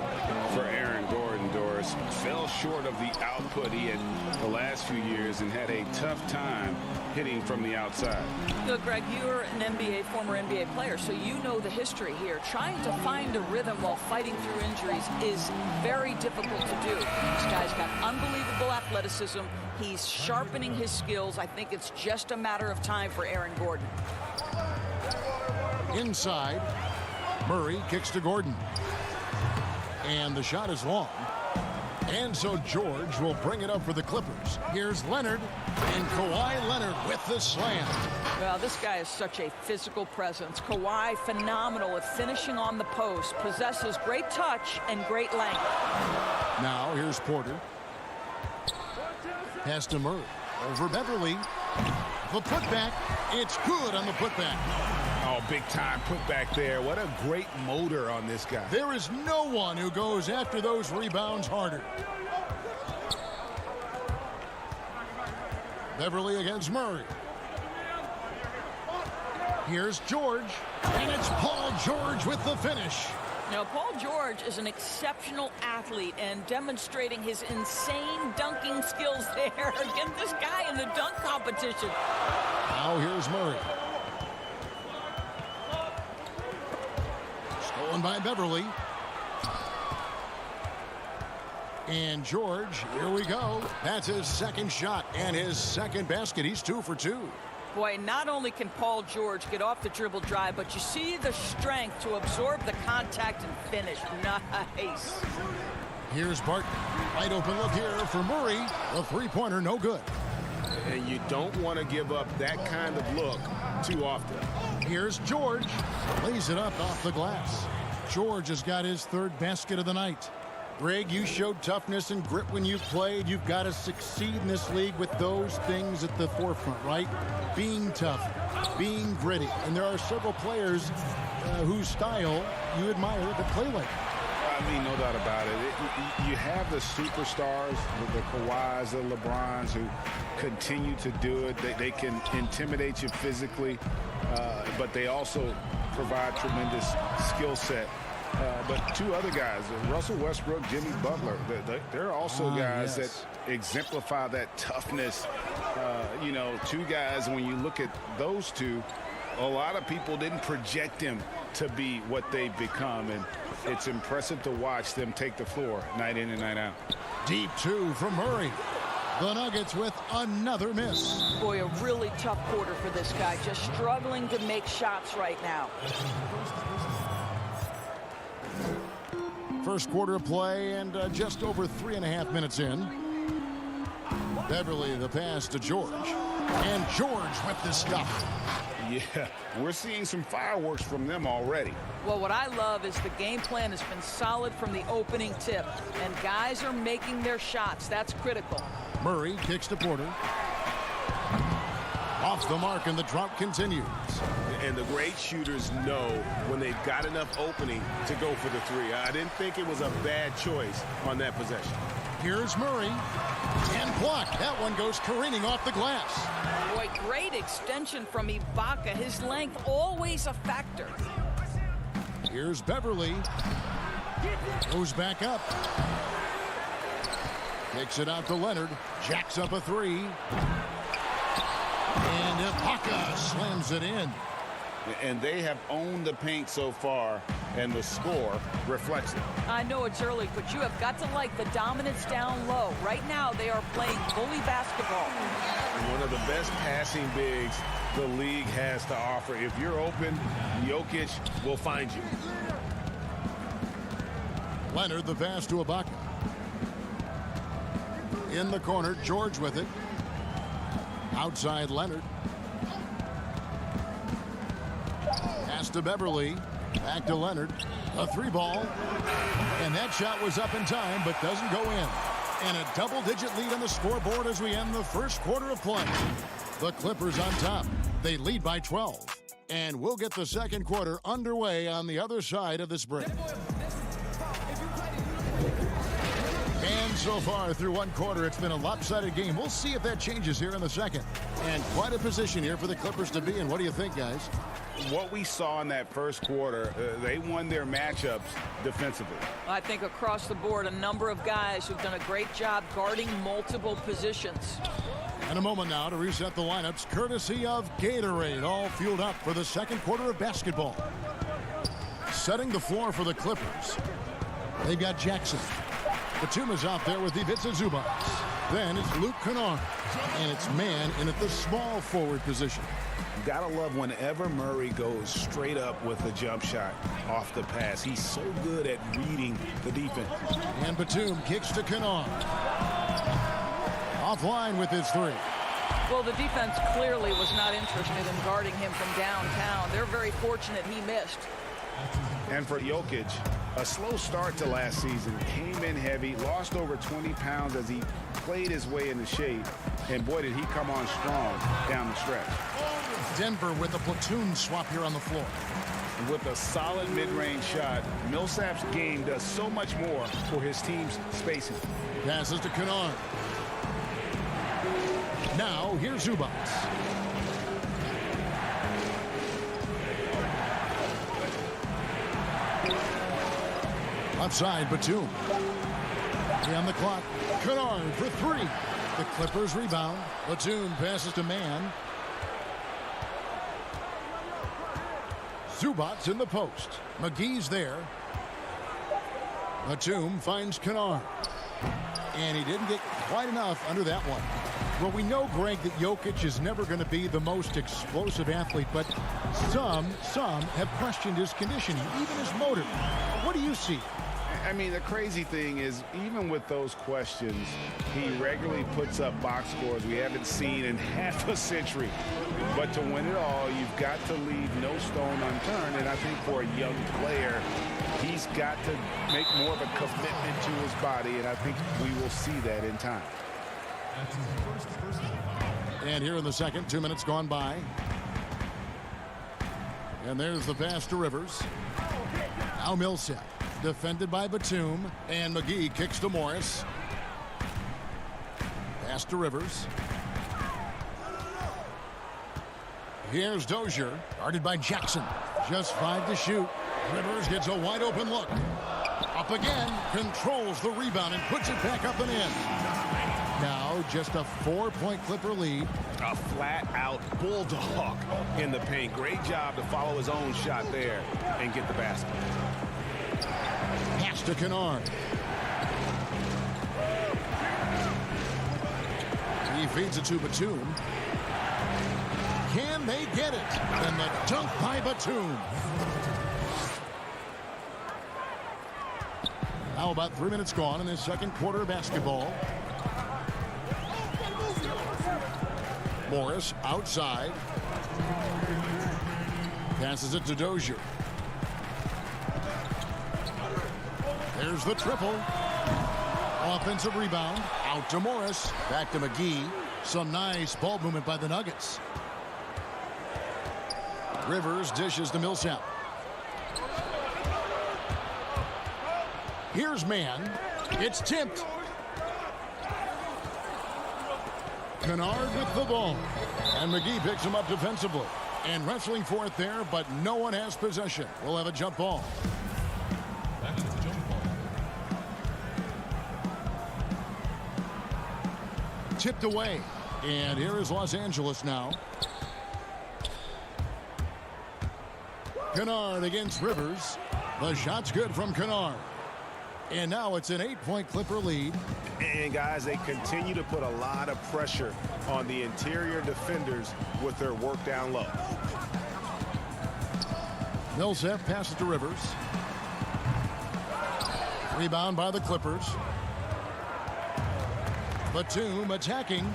for Aaron Gordon, Doris. Fell short of the output he had the last few years and had a tough time hitting from the outside. Look, Greg, you're an former NBA player, so you know the history here. Trying to find a rhythm while fighting through injuries is very difficult to do. This guy's got unbelievable athleticism. He's sharpening his skills. I think it's just a matter of time for Aaron Gordon. Inside, Murray kicks to Gordon. And the shot is long. And so George will bring it up for the Clippers. Here's Leonard, and Kawhi Leonard with the slam. Well, this guy is such a physical presence. Kawhi, phenomenal at finishing on the post. Possesses great touch and great length. Now here's Porter. Pass to Murray. Over Beverly. The putback. It's good on the putback. Oh, big time putback there. What a great motor on this guy. There is no one who goes after those rebounds harder. Beverly against Murray. Here's George. And it's Paul George with the finish. Now, Paul George is an exceptional athlete and demonstrating his insane dunking skills there. Get this guy in the dunk competition. Now here's Murray. Stolen by Beverly. And George, here we go. That's his second shot and his second basket. He's 2 for 2. Boy, not only can Paul George get off the dribble drive, but you see the strength to absorb the contact and finish. Nice. Here's Barton. Wide open look here for Murray. The three-pointer, no good. And you don't want to give up that kind of look too often. Here's George. Lays it up off the glass. George has got his 3rd basket of the night. Greg, you showed toughness and grit when you played. You've got to succeed in this league with those things at the forefront, right? Being tough, being gritty. And there are several players whose style you admire that play like it. I mean, no doubt about it. You have the superstars, the Kawhis, the LeBrons, who continue to do it. They can intimidate you physically, but they also provide tremendous skill set. But 2 other guys, Russell Westbrook, Jimmy Butler, they're also guys that exemplify that toughness. 2 guys, when you look at those 2, a lot of people didn't project them to be what they've become, and it's impressive to watch them take the floor night in and night out. Deep 2 from Murray. The Nuggets with another miss. Boy, a really tough quarter for this guy, just struggling to make shots right now. First quarter of play and just over 3.5 minutes in. Beverly the pass to George. And George with the stuff. Yeah, we're seeing some fireworks from them already. Well, what I love is the game plan has been solid from the opening tip, and guys are making their shots. That's critical. Murray kicks to Porter. Off the mark, and the drought continues. And the great shooters know when they've got enough opening to go for the three. I didn't think it was a bad choice on that possession. Here's Murray. And blocked. That one goes careening off the glass. Boy, great extension from Ibaka. His length always a factor. Here's Beverly. Goes back up. Kicks it out to Leonard. Jacks up a three. And Ibaka slams it in. And they have owned the paint so far, and the score reflects it. I know it's early, but you have got to like the dominance down low. Right now, they are playing bully basketball. One of the best passing bigs the league has to offer. If you're open, Jokic will find you. Leonard, the pass to Ibaka. In the corner, George with it. Outside Leonard. Pass to Beverly. Back to Leonard. A three ball. And that shot was up in time, but doesn't go in. And a double-digit lead on the scoreboard as we end the first quarter of play. The Clippers on top. They lead by 12. And we'll get the second quarter underway on the other side of this break. And so far through one quarter, it's been a lopsided game. We'll see if that changes here in the second. And quite a position here for the Clippers to be in. What do you think, guys? What we saw in that first quarter, they won their matchups defensively. I think across the board, a number of guys who've done a great job guarding multiple positions. And a moment now to reset the lineups, courtesy of Gatorade, all fueled up for the second quarter of basketball. Setting the floor for the Clippers. They've got Jackson. Batum is out there with Ivica Zubac. Then it's Luke Kennard. And it's man in at the small forward position. Gotta love whenever Murray goes straight up with a jump shot off the pass. He's so good at reading the defense. And Batum kicks to Kennard. Offline with his three. Well, the defense clearly was not interested in guarding him from downtown. They're very fortunate he missed. And for Jokic, a slow start to last season, came in heavy, lost over 20 pounds as he played his way into shape. And boy, did he come on strong down the stretch. Denver with a platoon swap here on the floor. With a solid mid-range shot, Millsap's game does so much more for his team's spacing. Passes to Kennard. Now, here's Zubac. Outside, Batum. 3 on the clock. Kennard for three. The Clippers rebound. Batum passes to man. Zubac's in the post. McGee's there. Batum finds Kennard. And he didn't get quite enough under that one. Well, we know, Greg, that Jokic is never going to be the most explosive athlete, but some have questioned his conditioning, even his motor. What do you see? I mean, the crazy thing is, even with those questions, he regularly puts up box scores we haven't seen in half a century. But to win it all, you've got to leave no stone unturned. And I think for a young player, he's got to make more of a commitment to his body. And I think we will see that in time. And here in the second, 2 minutes gone by. And there's the pass to Rivers. Now Millsap. Defended by Batum, and McGee kicks to Morris. Pass to Rivers. Here's Dozier, guarded by Jackson. Just 5 to shoot. Rivers gets a wide open look. Up again, controls the rebound and puts it back up and in. Now just a 4-point Clipper lead. A flat-out bulldog in the paint. Great job to follow his own shot there and get the basket. Pass to Kennard. He feeds it to Batum. Can they get it? And the dunk by Batum. Now about 3 minutes gone in this second quarter of basketball. Morris outside. Passes it to Dozier. There's the triple. Offensive rebound. Out to Morris. Back to McGee. Some nice ball movement by the Nuggets. Rivers dishes to Millsap. Here's Mann. It's tipped. Kennard with the ball. And McGee picks him up defensively. And wrestling for it there, but no one has possession. We'll have a jump ball. Tipped away. And here is Los Angeles now. Kennard against Rivers. The shot's good from Kennard. And now it's an 8-point Clipper lead. And guys, they continue to put a lot of pressure on the interior defenders with their work down low. Millsap passes to Rivers. Rebound by the Clippers. Batum attacking.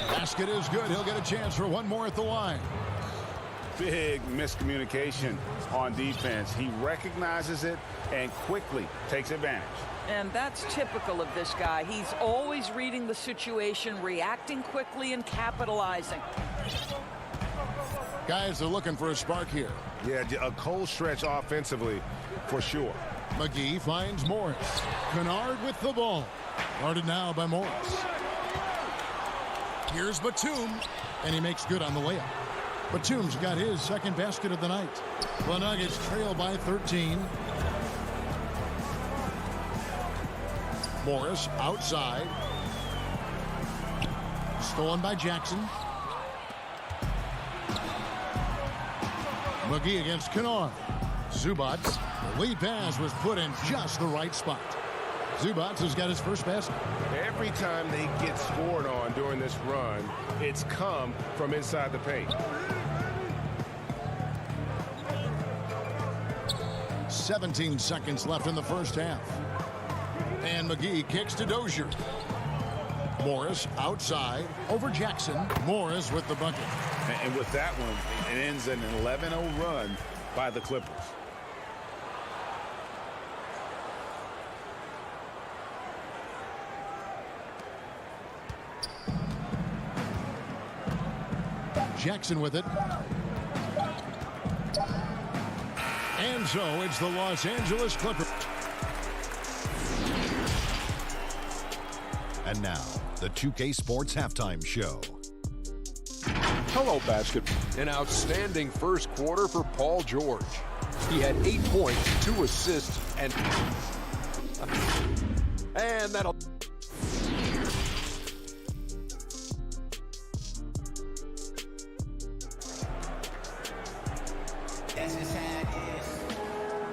Basket is good. He'll get a chance for one more at the line. Big miscommunication on defense. He recognizes it and quickly takes advantage. And that's typical of this guy. He's always reading the situation, reacting quickly, and capitalizing. Guys are looking for a spark here. Yeah, a cold stretch offensively for sure. McGee finds Morris. Kennard with the ball. Guarded now by Morris. Here's Batum, and he makes good on the layup. Batum's got his second basket of the night. The Nuggets trail by 13. Morris outside. Stolen by Jackson. McGee against Kennard. Zubac. The lead pass was put in just the right spot. Zubac has got his first basket. Every time they get scored on during this run, it's come from inside the paint. 17 seconds left in the first half. And McGee kicks to Dozier. Morris outside over Jackson. Morris with the bucket. And with that one, it ends an 11-0 run by the Clippers. Jackson with it. And so it's the Los Angeles Clippers. And now, the 2K Sports Halftime Show. Hello, basketball. An outstanding first quarter for Paul George. He had 8 points, 2 assists, and that'll...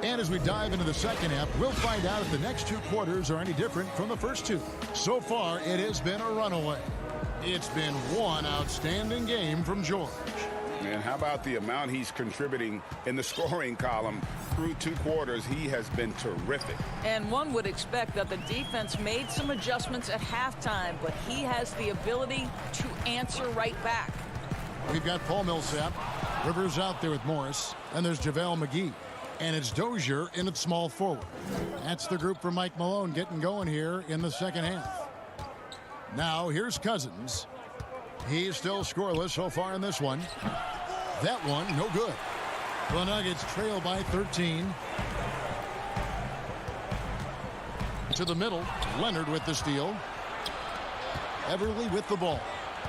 And as we dive into the second half, we'll find out if the next 2 quarters are any different from the first 2. So far, it has been a runaway. It's been one outstanding game from George. And how about the amount he's contributing in the scoring column through 2 quarters? He has been terrific. And one would expect that the defense made some adjustments at halftime, but he has the ability to answer right back. We've got Paul Millsap. Rivers out there with Morris. And there's JaVale McGee. And it's Dozier in at small forward. That's the group for Mike Malone getting going here in the second half. Now here's Cousins. He's still scoreless so far in this one. That one, no good. The Nuggets trail by 13. To the middle, Leonard with the steal. Everly with the ball.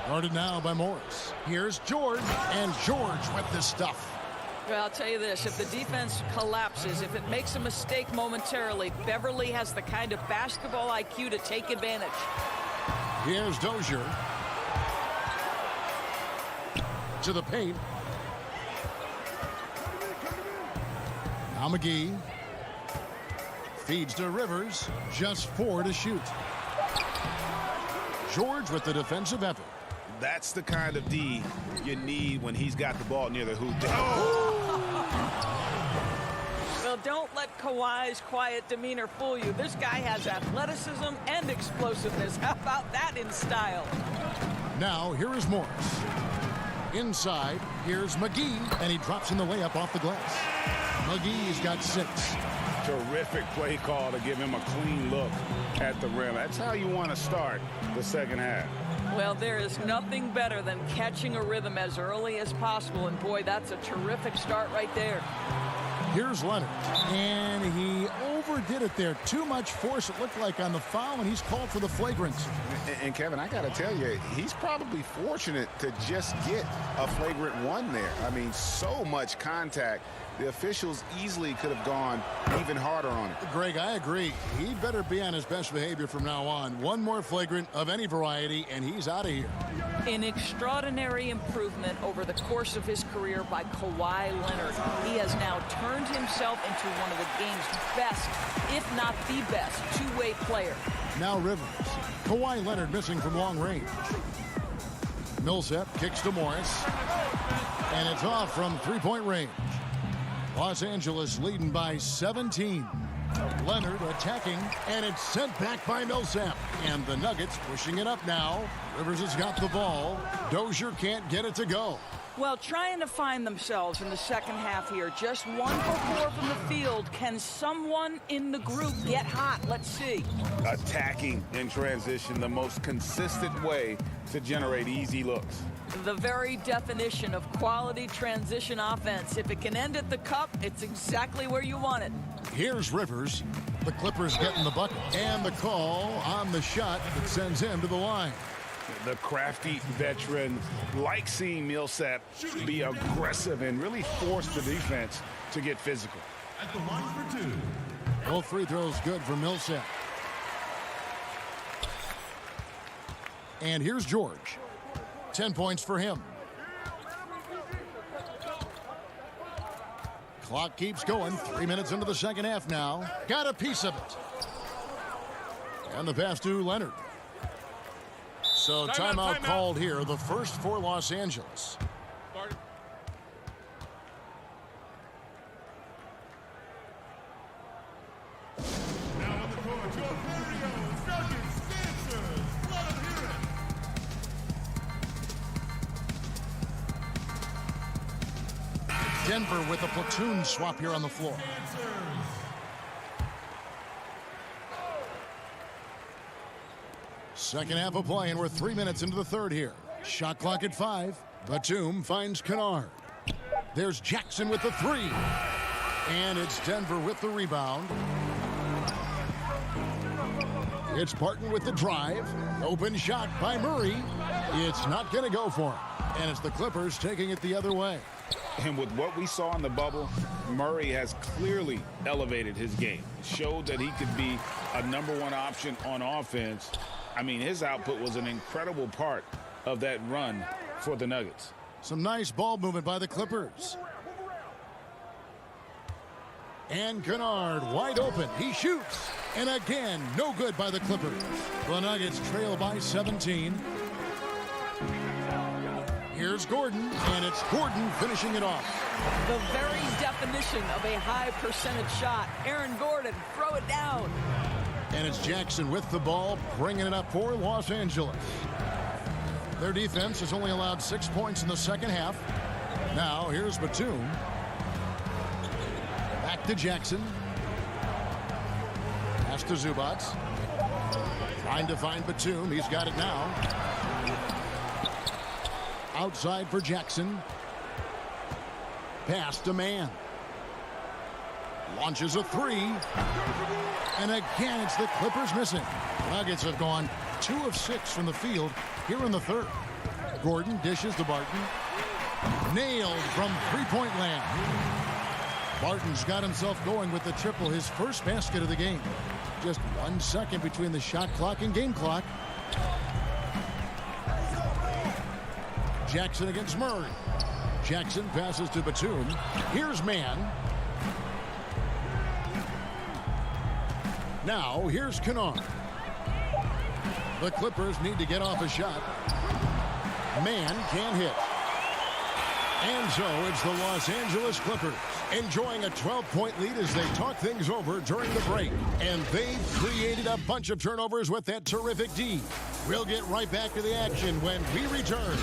Guarded now by Morris. Here's George, and George with the stuff. Well, I'll tell you this, if the defense collapses, if it makes a mistake momentarily, Beverly has the kind of basketball IQ to take advantage. Here's Dozier. To the paint. Now McGee. Feeds to Rivers. Just 4 to shoot. George with the defensive effort. That's the kind of D you need when he's got the ball near the hoop. Well, don't let Kawhi's quiet demeanor fool you. This guy has athleticism and explosiveness. How about that in style? Now, here is Morris. Inside, here's McGee, and he drops in the layup off the glass. McGee's got 6. Terrific play call to give him a clean look at the rim. That's how you want to start the second half. Well, there is nothing better than catching a rhythm as early as possible, and boy, that's a terrific start right there. Here's Leonard, and he overdid it there. Too much force, it looked like, on the foul, and he's called for the flagrant. And Kevin, I got to tell you, he's probably fortunate to just get a flagrant 1 there. I mean, so much contact. The officials easily could have gone even harder on it. Greg, I agree. He better be on his best behavior from now on. One more flagrant of any variety, and he's out of here. An extraordinary improvement over the course of his career by Kawhi Leonard. He has now turned himself into one of the game's best, if not the best, two-way player. Now Rivers. Kawhi Leonard missing from long range. Millsap kicks to Morris, and it's off from three-point range. Los Angeles leading by 17. Leonard attacking, and it's sent back by Millsap. And the Nuggets pushing it up now. Rivers has got the ball. Dozier can't get it to go. Well, trying to find themselves in the second half here. Just 1 for 4 from the field. Can someone in the group get hot? Let's see. Attacking in transition, the most consistent way to generate easy looks. The very definition of quality transition offense. If it can end at the cup, it's exactly where you want it. Here's Rivers. The Clippers getting the bucket. And the call on the shot that sends him to the line. The crafty veteran likes seeing Millsap be aggressive and really force the defense to get physical. At the line for 2. Both free throws good for Millsap. And here's George. 10 points for him. Clock keeps going. 3 minutes into the second half now. Got a piece of it. And the pass to Leonard. So timeout called here. The first for Los Angeles. Now on the court, your Warriors, Nuggets, Dancers. Let them hear it. Denver with a platoon swap here on the floor. Second half of play, and we're 3 minutes into the third here. Shot clock at 5. Batum finds Kennard. There's Jackson with the 3. And it's Denver with the rebound. It's Barton with the drive. Open shot by Murray. It's not going to go for him. And it's the Clippers taking it the other way. And with what we saw in the bubble, Murray has clearly elevated his game. Showed that he could be a #1 option on offense. I mean, his output was an incredible part of that run for the Nuggets. Some nice ball movement by the Clippers. And Kennard wide open. He shoots. And again, no good by the Clippers. The Nuggets trail by 17. Here's Gordon, and it's Gordon finishing it off. The very definition of a high percentage shot. Aaron Gordon, throw it down. And it's Jackson with the ball, bringing it up for Los Angeles. Their defense has only allowed 6 points in the second half. Now, here's Batum. Back to Jackson. Pass to Zubac. Trying to find Batum. He's got it now. Outside for Jackson. Pass to Mann. Launches a 3. And again, it's the Clippers missing. Nuggets have gone 2 of 6 from the field here in the third. Gordon dishes to Barton. Nailed from three-point land. Barton's got himself going with the triple, his first basket of the game. Just 1 second between the shot clock and game clock. Jackson against Murray. Jackson passes to Batum. Here's Mann. Now, here's Kennard. The Clippers need to get off a shot. Mann can't hit. And so it's the Los Angeles Clippers enjoying a 12-point lead as they talk things over during the break. And they've created a bunch of turnovers with that terrific D. We'll get right back to the action when we return.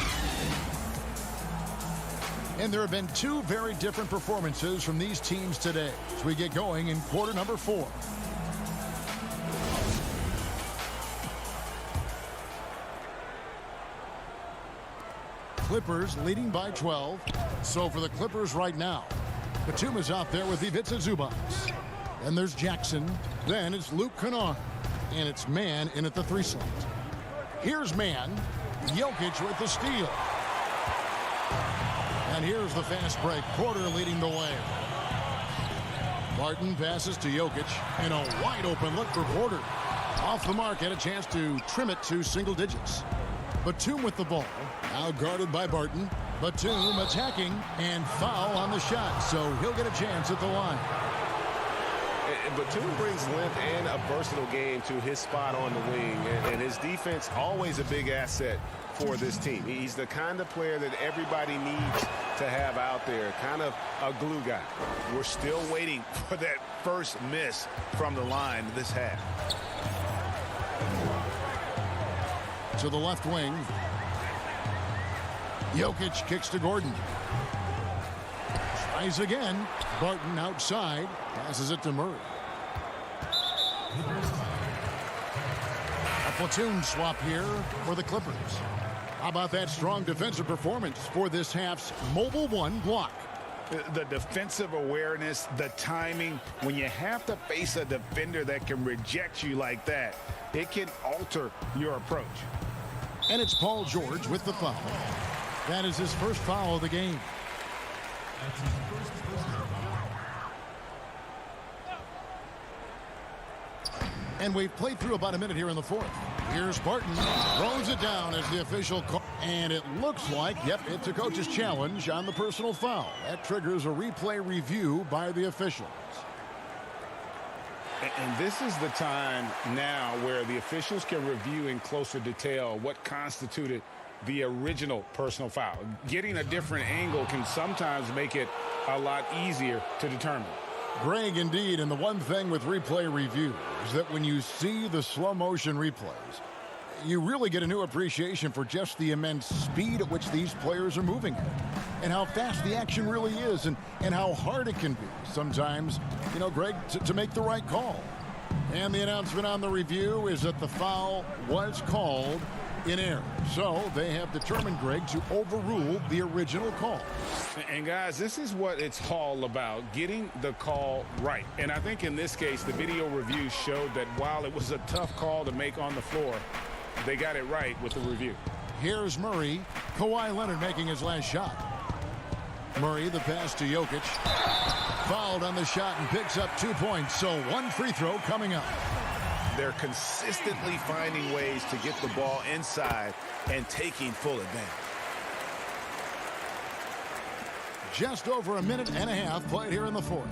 And there have been two very different performances from these teams today as we get going in quarter number 4. Clippers leading by 12. So for the Clippers right now, Batum is out there with Ivica Zubac. Then there's Jackson. Then it's Luke Kennard. And it's Mann in at the 3 slot. Here's Mann. Jokic with the steal. And here's the fast break. Porter leading the way. Barton passes to Jokic. And a wide open look for Porter. Off the mark, had a chance to trim it to single digits. Batum with the ball. Now guarded by Barton. Batum attacking and foul on the shot. So he'll get a chance at the line. Batum brings length and a versatile game to his spot on the wing. And his defense always a big asset for this team. He's the kind of player that everybody needs to have out there. Kind of a glue guy. We're still waiting for that first miss from the line this half. To the left wing. Jokic kicks to Gordon. Tries again. Barton outside. Passes it to Murray. A platoon swap here for the Clippers. How about that strong defensive performance for this half's Mobile One block? The defensive awareness, the timing, when you have to face a defender that can reject you like that, it can alter your approach. And it's Paul George with the foul. That is his first foul of the game. And we've played through about a minute here in the 4th. Here's Barton. Throws it down as the official call. And it looks like, yep, it's a coach's challenge on the personal foul. That triggers a replay review by the officials. And this is the time now where the officials can review in closer detail what constituted the original personal foul. Getting a different angle can sometimes make it a lot easier to determine. Greg, indeed, and the one thing with replay review is that when you see the slow motion replays, you really get a new appreciation for just the immense speed at which these players are moving at, and how fast the action really is, and how hard it can be sometimes, you know, Greg, to make the right call. And the announcement on the review is that the foul was called in error. So they have determined, Greg, to overrule the original call. And guys, this is what it's all about, getting the call right. And I think in this case, the video review showed that while it was a tough call to make on the floor, they got it right with the review. Here's Murray. Kawhi Leonard making his last shot. Murray, the pass to Jokic. Fouled on the shot and picks up 2 points. So one free throw coming up. They're consistently finding ways to get the ball inside and taking full advantage. Just over a minute and a half played here in the 4th.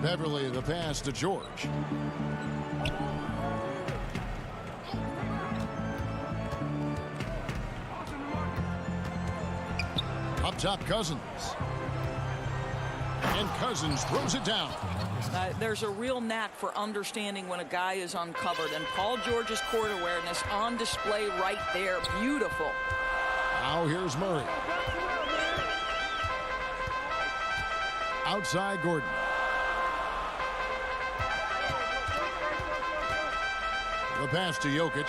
Beverly, the pass to George. Up top, Cousins. And Cousins throws it down. There's a real knack for understanding when a guy is uncovered, and Paul George's court awareness on display right there. Beautiful. Now here's Murray. Outside Gordon. The pass to Jokic.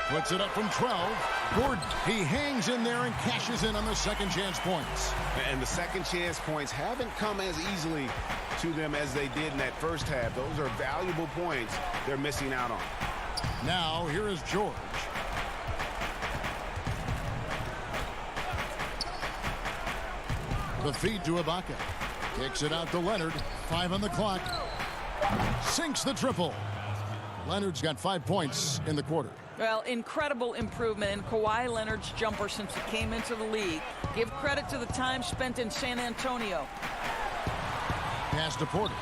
Puts it up from 12. Gordon, he hangs in there and cashes in on the second chance points. And the second chance points haven't come as easily to them as they did in that first half. Those are valuable points they're missing out on. Now here is George. The feed to Ibaka. Kicks it out to Leonard. 5 on the clock. Sinks the triple. Leonard's got 5 points in the quarter. Well, incredible improvement in Kawhi Leonard's jumper since he came into the league. Give credit to the time spent in San Antonio. Pass to Porter.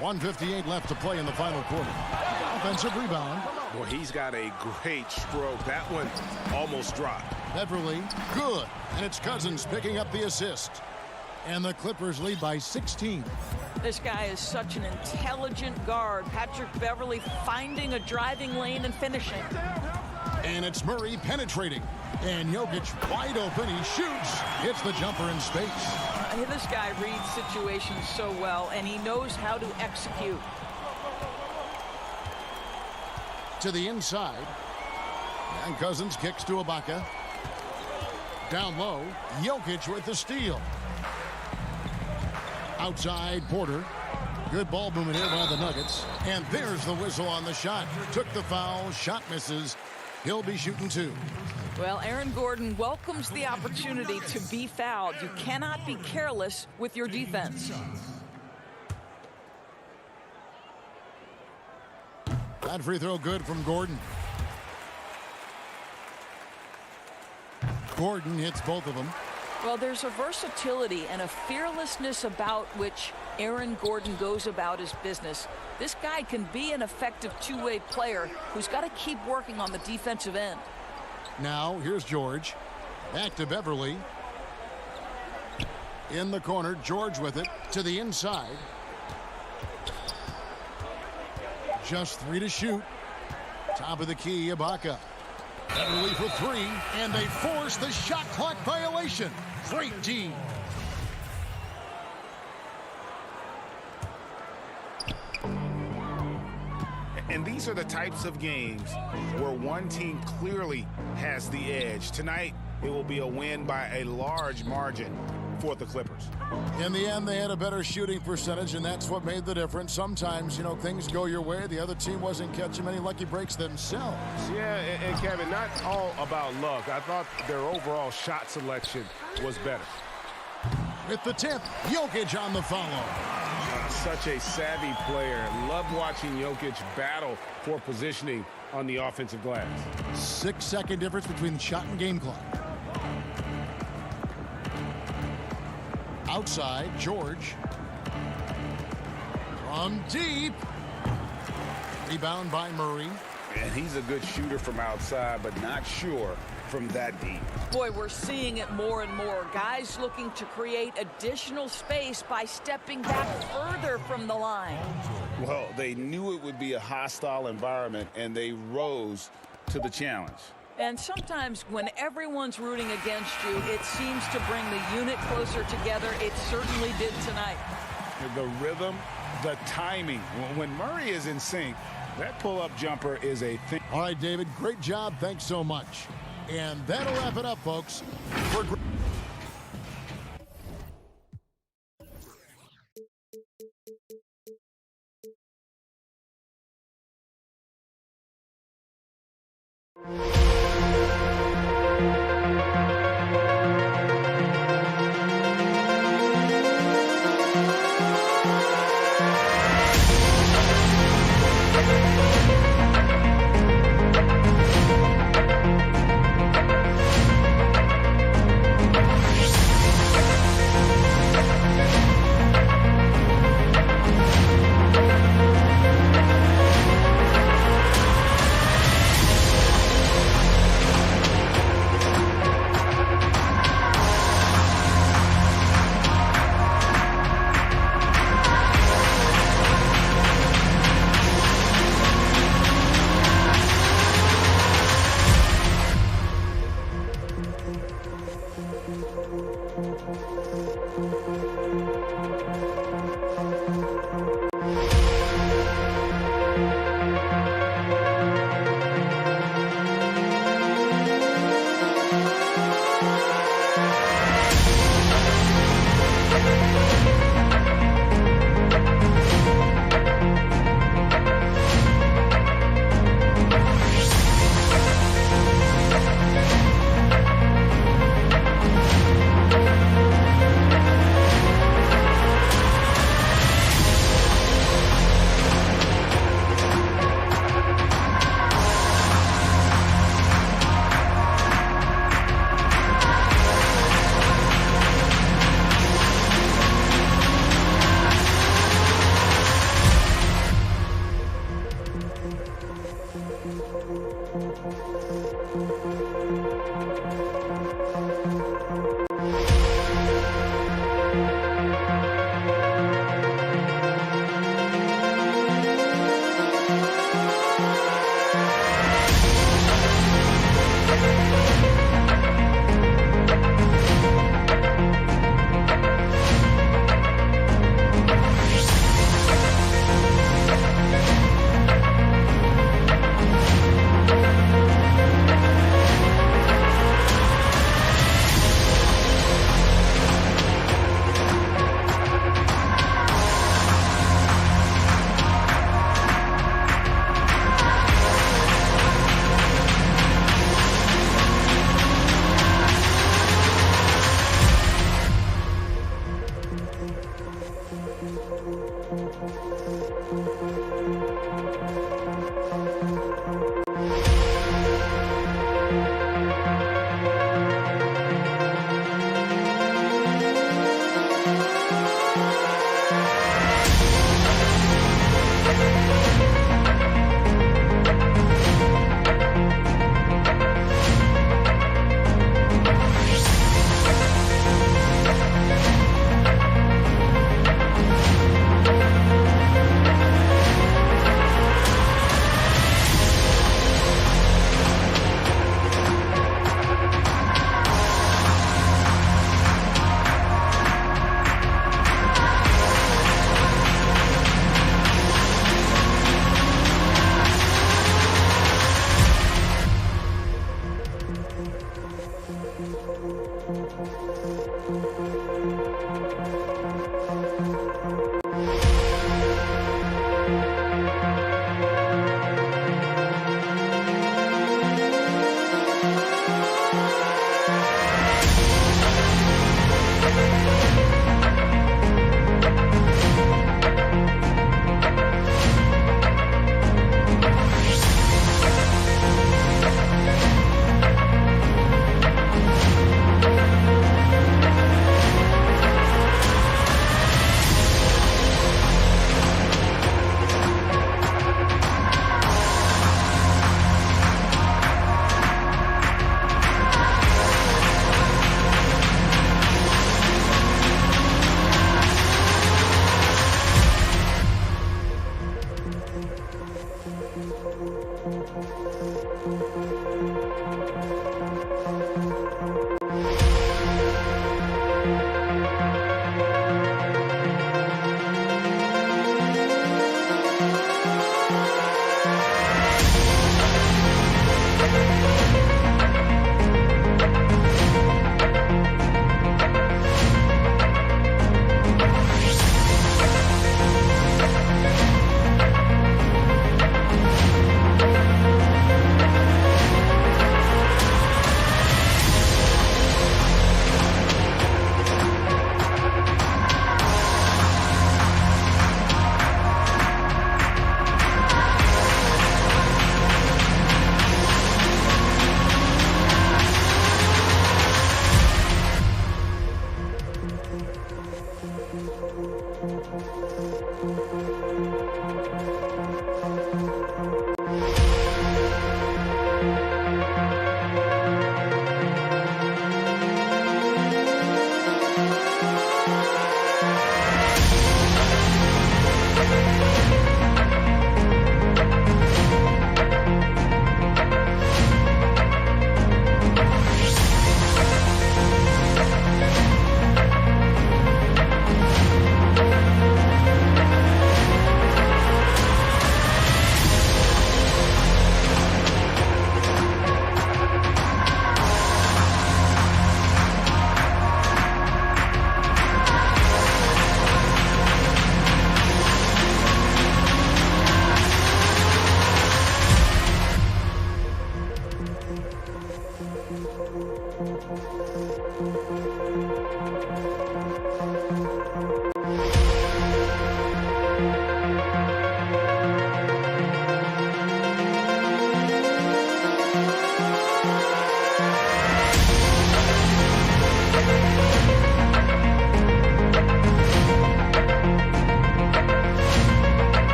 1:58 left to play in the final quarter. Offensive rebound. Boy, he's got a great stroke. That one almost dropped. Beverly, good. And it's Cousins picking up the assist. And the Clippers lead by 16. This guy is such an intelligent guard. Patrick Beverley finding a driving lane and finishing. And it's Murray penetrating. And Jokic wide open. He shoots. Hits the jumper in space. This guy reads situations so well, and he knows how to execute. To the inside. And Cousins kicks to Ibaka. Down low. Jokic with the steal. Outside, Porter. Good ball movement here by the Nuggets. And there's the whistle on the shot. Took the foul. Shot misses. He'll be shooting 2. Well, Aaron Gordon welcomes the opportunity to be fouled. You cannot be careless with your defense. That free throw good from Gordon. Gordon hits both of them. Well, there's a versatility and a fearlessness about which Aaron Gordon goes about his business. This guy can be an effective two-way player who's got to keep working on the defensive end. Now, here's George. Back to Beverley. In the corner, George with it to the inside. Just 3 to shoot. Top of the key, Ibaka. Beverley for 3, and they force the shot clock violation. Great D. And these are the types of games where one team clearly has the edge. Tonight, it will be a win by a large margin for the Clippers. In the end, they had a better shooting percentage, and that's what made the difference. Sometimes, you know, things go your way. The other team wasn't catching many lucky breaks themselves. Yeah, and Kevin, not all about luck. I thought their overall shot selection was better. With the tip, Jokic on the follow. Such a savvy player. Love watching Jokic battle for positioning on the offensive glass. 6-second difference between the shot and game clock. Outside, George. From deep. Rebound by Murray. And he's a good shooter from outside, but not sure from that deep. Boy, we're seeing it more and more. Guys looking to create additional space by stepping back further from the line. Well, they knew it would be a hostile environment, and they rose to the challenge. And sometimes when everyone's rooting against you, it seems to bring the unit closer together. It certainly did tonight. The rhythm, the timing. When Murray is in sync, that pull-up jumper is a thing. All right, David, great job. Thanks so much. And that'll wrap it up, folks. Thank you.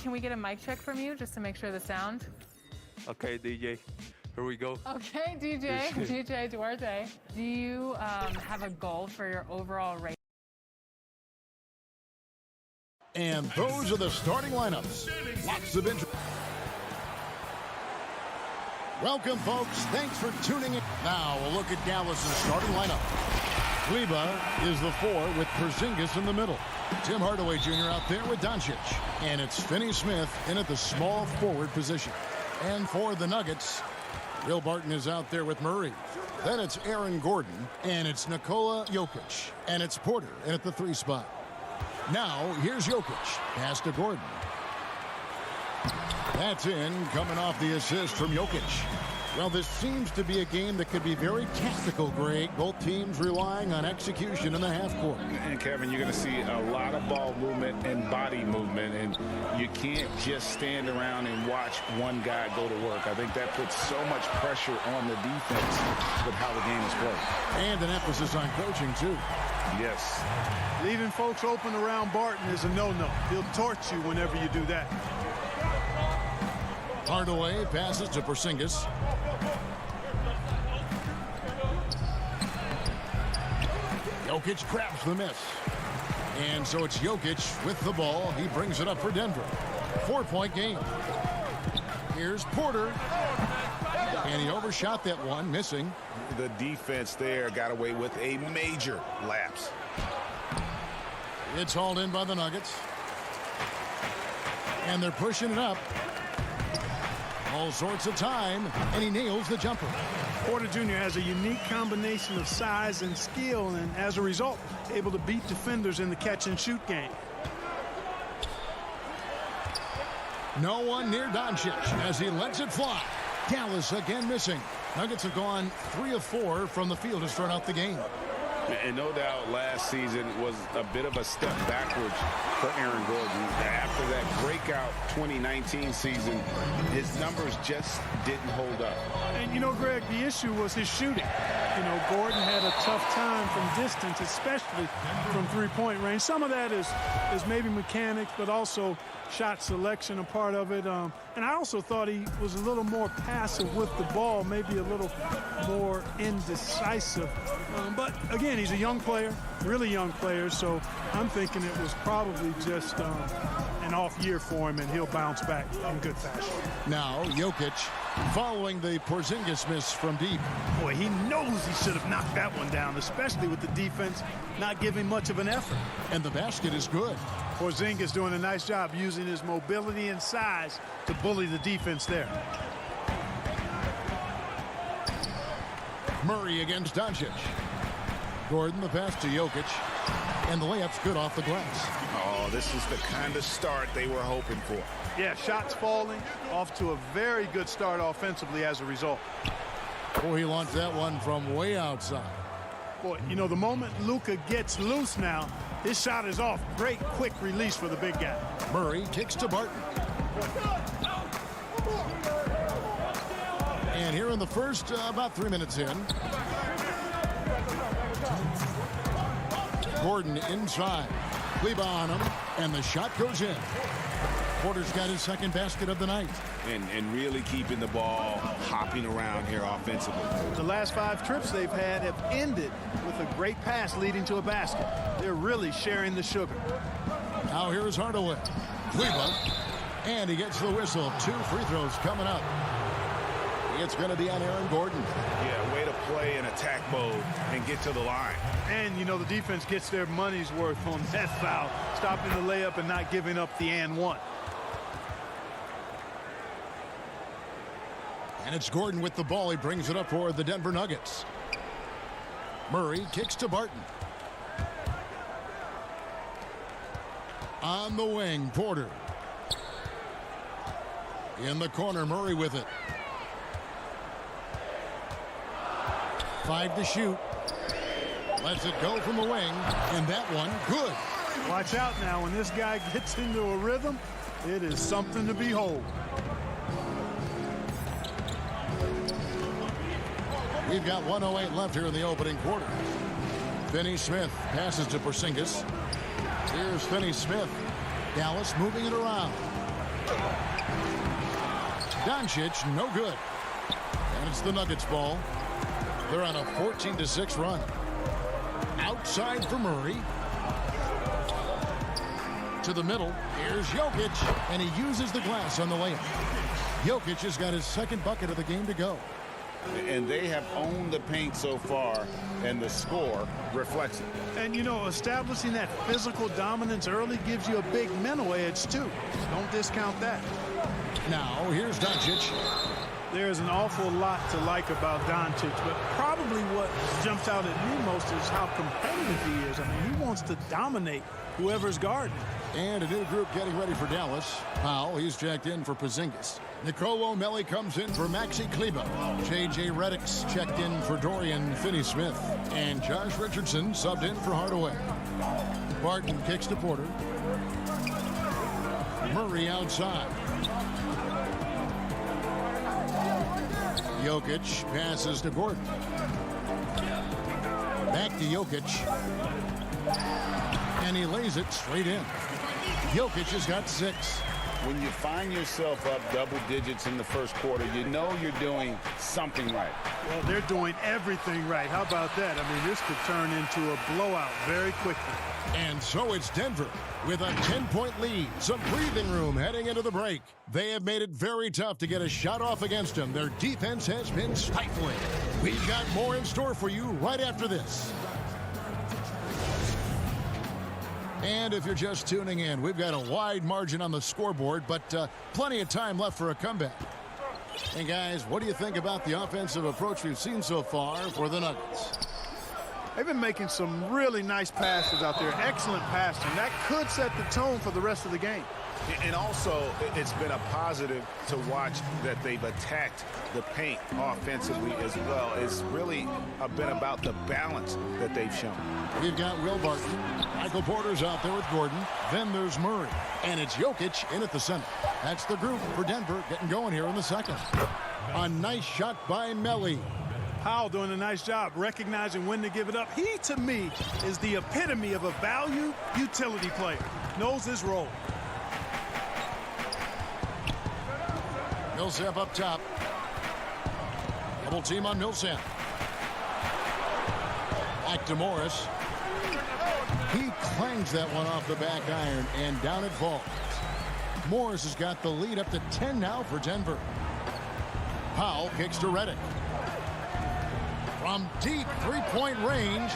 Can we get a mic check from you just to make sure the sound? Okay, DJ, here we go. Okay, DJ Duarte. Do you have a goal for your overall rating? And those are the starting lineups. Lots of interest. Welcome, folks. Thanks for tuning in. Now, a look at Dallas' starting lineup. Kleba is the 4 with Porzingis in the middle. Tim Hardaway Jr. out there with Doncic. And it's Finney Smith in at the small forward position. And for the Nuggets, Will Barton is out there with Murray. Then it's Aaron Gordon, and it's Nikola Jokic, and it's Porter in at the 3 spot. Now, here's Jokic. Pass to Gordon. That's in, coming off the assist from Jokic. Well, this seems to be a game that could be very tactical, Greg. Both teams relying on execution in the half court. And, Kevin, you're going to see a lot of ball movement and body movement, and you can't just stand around and watch one guy go to work. I think that puts so much pressure on the defense with how the game is played. And an emphasis on coaching, too. Yes. Leaving folks open around Barton is a no-no. He'll torch you whenever you do that. Hardaway passes to Porzingis. Jokic grabs the miss. And so it's Jokic with the ball. He brings it up for Denver. 4-point game. Here's Porter. And he overshot that one, missing. The defense there got away with a major lapse. It's hauled in by the Nuggets. And they're pushing it up. All sorts of time, and he nails the jumper. Porter Jr. has a unique combination of size and skill, and as a result, able to beat defenders in the catch-and-shoot game. No one near Doncic as he lets it fly. Dallas again missing. Nuggets have gone 3 of 4 from the field to start out the game. And no doubt last season was a bit of a step backwards for Aaron Gordon. After that breakout 2019 season, his numbers just didn't hold up. And, you know, Greg, the issue was his shooting. You know, Gordon had a tough time from distance, especially from three-point range. Some of that is maybe mechanics, but also shot selection a part of it. And I also thought he was a little more passive with the ball, maybe a little more indecisive. But, again, he's a young player, really young player, so I'm thinking it was probably just an off year for him, and he'll bounce back in good fashion. Now, Jokic following the Porzingis miss from deep. Boy, he knows he should have knocked that one down, especially with the defense not giving much of an effort. And the basket is good. Porzingis doing a nice job using his mobility and size to bully the defense there. Murray against Doncic. Gordon, the pass to Jokic. And the layup's good off the glass. Oh, this is the kind of start they were hoping for. Yeah, shots falling, off to a very good start offensively as a result. Oh, he launched that one from way outside. Boy, you know, the moment Luka gets loose now, his shot is off. Great quick release for the big guy. Murray kicks to Barton. And here in the first, about 3 minutes in. Gordon inside. Kleba on him, and the shot goes in. Porter's got his second basket of the night. And really keeping the ball hopping around here offensively. The last 5 trips they've had have ended with a great pass leading to a basket. They're really sharing the sugar. Now here's Hardaway. Kleba, and he gets the whistle. 2 free throws coming up. It's going to be on Aaron Gordon. Yeah, way to play in attack mode and get to the line. And, you know, the defense gets their money's worth on that foul, stopping the layup and not giving up the and one. And it's Gordon with the ball. He brings it up for the Denver Nuggets. Murray kicks to Barton. On the wing, Porter. In the corner, Murray with it. 5 to shoot. Lets it go from the wing. And that one, good. Watch out now. When this guy gets into a rhythm, it is something to behold. We've got 1:08 left here in the opening quarter. Finney-Smith passes to Porzingis. Here's Finney-Smith. Dallas moving it around. Doncic, no good. And it's the Nuggets ball. They're on a 14-6 run. Outside for Murray. To the middle. Here's Jokic. And he uses the glass on the layup. Jokic has got his second bucket of the game to go. And they have owned the paint so far, and the score reflects it. And, you know, establishing that physical dominance early gives you a big mental edge, too. Don't discount that. Now, here's Doncic. There's an awful lot to like about Doncic, but probably what jumps out at me most is how competitive he is. I mean, he wants to dominate whoever's guarding. And a new group getting ready for Dallas. Powell, he's checked in for Porzingis. Nicolo Melli comes in for Maxi Kleber. J.J. Redick's checked in for Dorian Finney-Smith. And Josh Richardson subbed in for Hardaway. Barton kicks to Porter. Murray outside. Jokic passes to Gordon. Back to Jokic. And he lays it straight in. Jokic has got 6. When you find yourself up double digits in the first quarter, you know you're doing something right. Well, they're doing everything right. How about that? I mean, this could turn into a blowout very quickly. And so it's Denver with a 10-point lead. Some breathing room heading into the break. They have made it very tough to get a shot off against them. Their defense has been stifling. We've got more in store for you right after this. And if you're just tuning in, we've got a wide margin on the scoreboard, but plenty of time left for a comeback. Hey, guys, what do you think about the offensive approach we've seen so far for the Nuggets? They've been making some really nice passes out there. Excellent passing. That could set the tone for the rest of the game. And also, it's been a positive to watch that they've attacked the paint offensively as well. It's really been about the balance that they've shown. We've got Will Barton. Michael Porter's out there with Gordon. Then there's Murray. And it's Jokic in at the center. That's the group for Denver getting going here in the second. A nice shot by Melli. Powell doing a nice job recognizing when to give it up. He, to me, is the epitome of a value utility player. Knows his role. Millsap up top. Double team on Millsap. Back to Morris. He clangs that one off the back iron, and down it falls. Morris has got the lead up to 10 now for Denver. Powell kicks to Redick. From deep three-point range,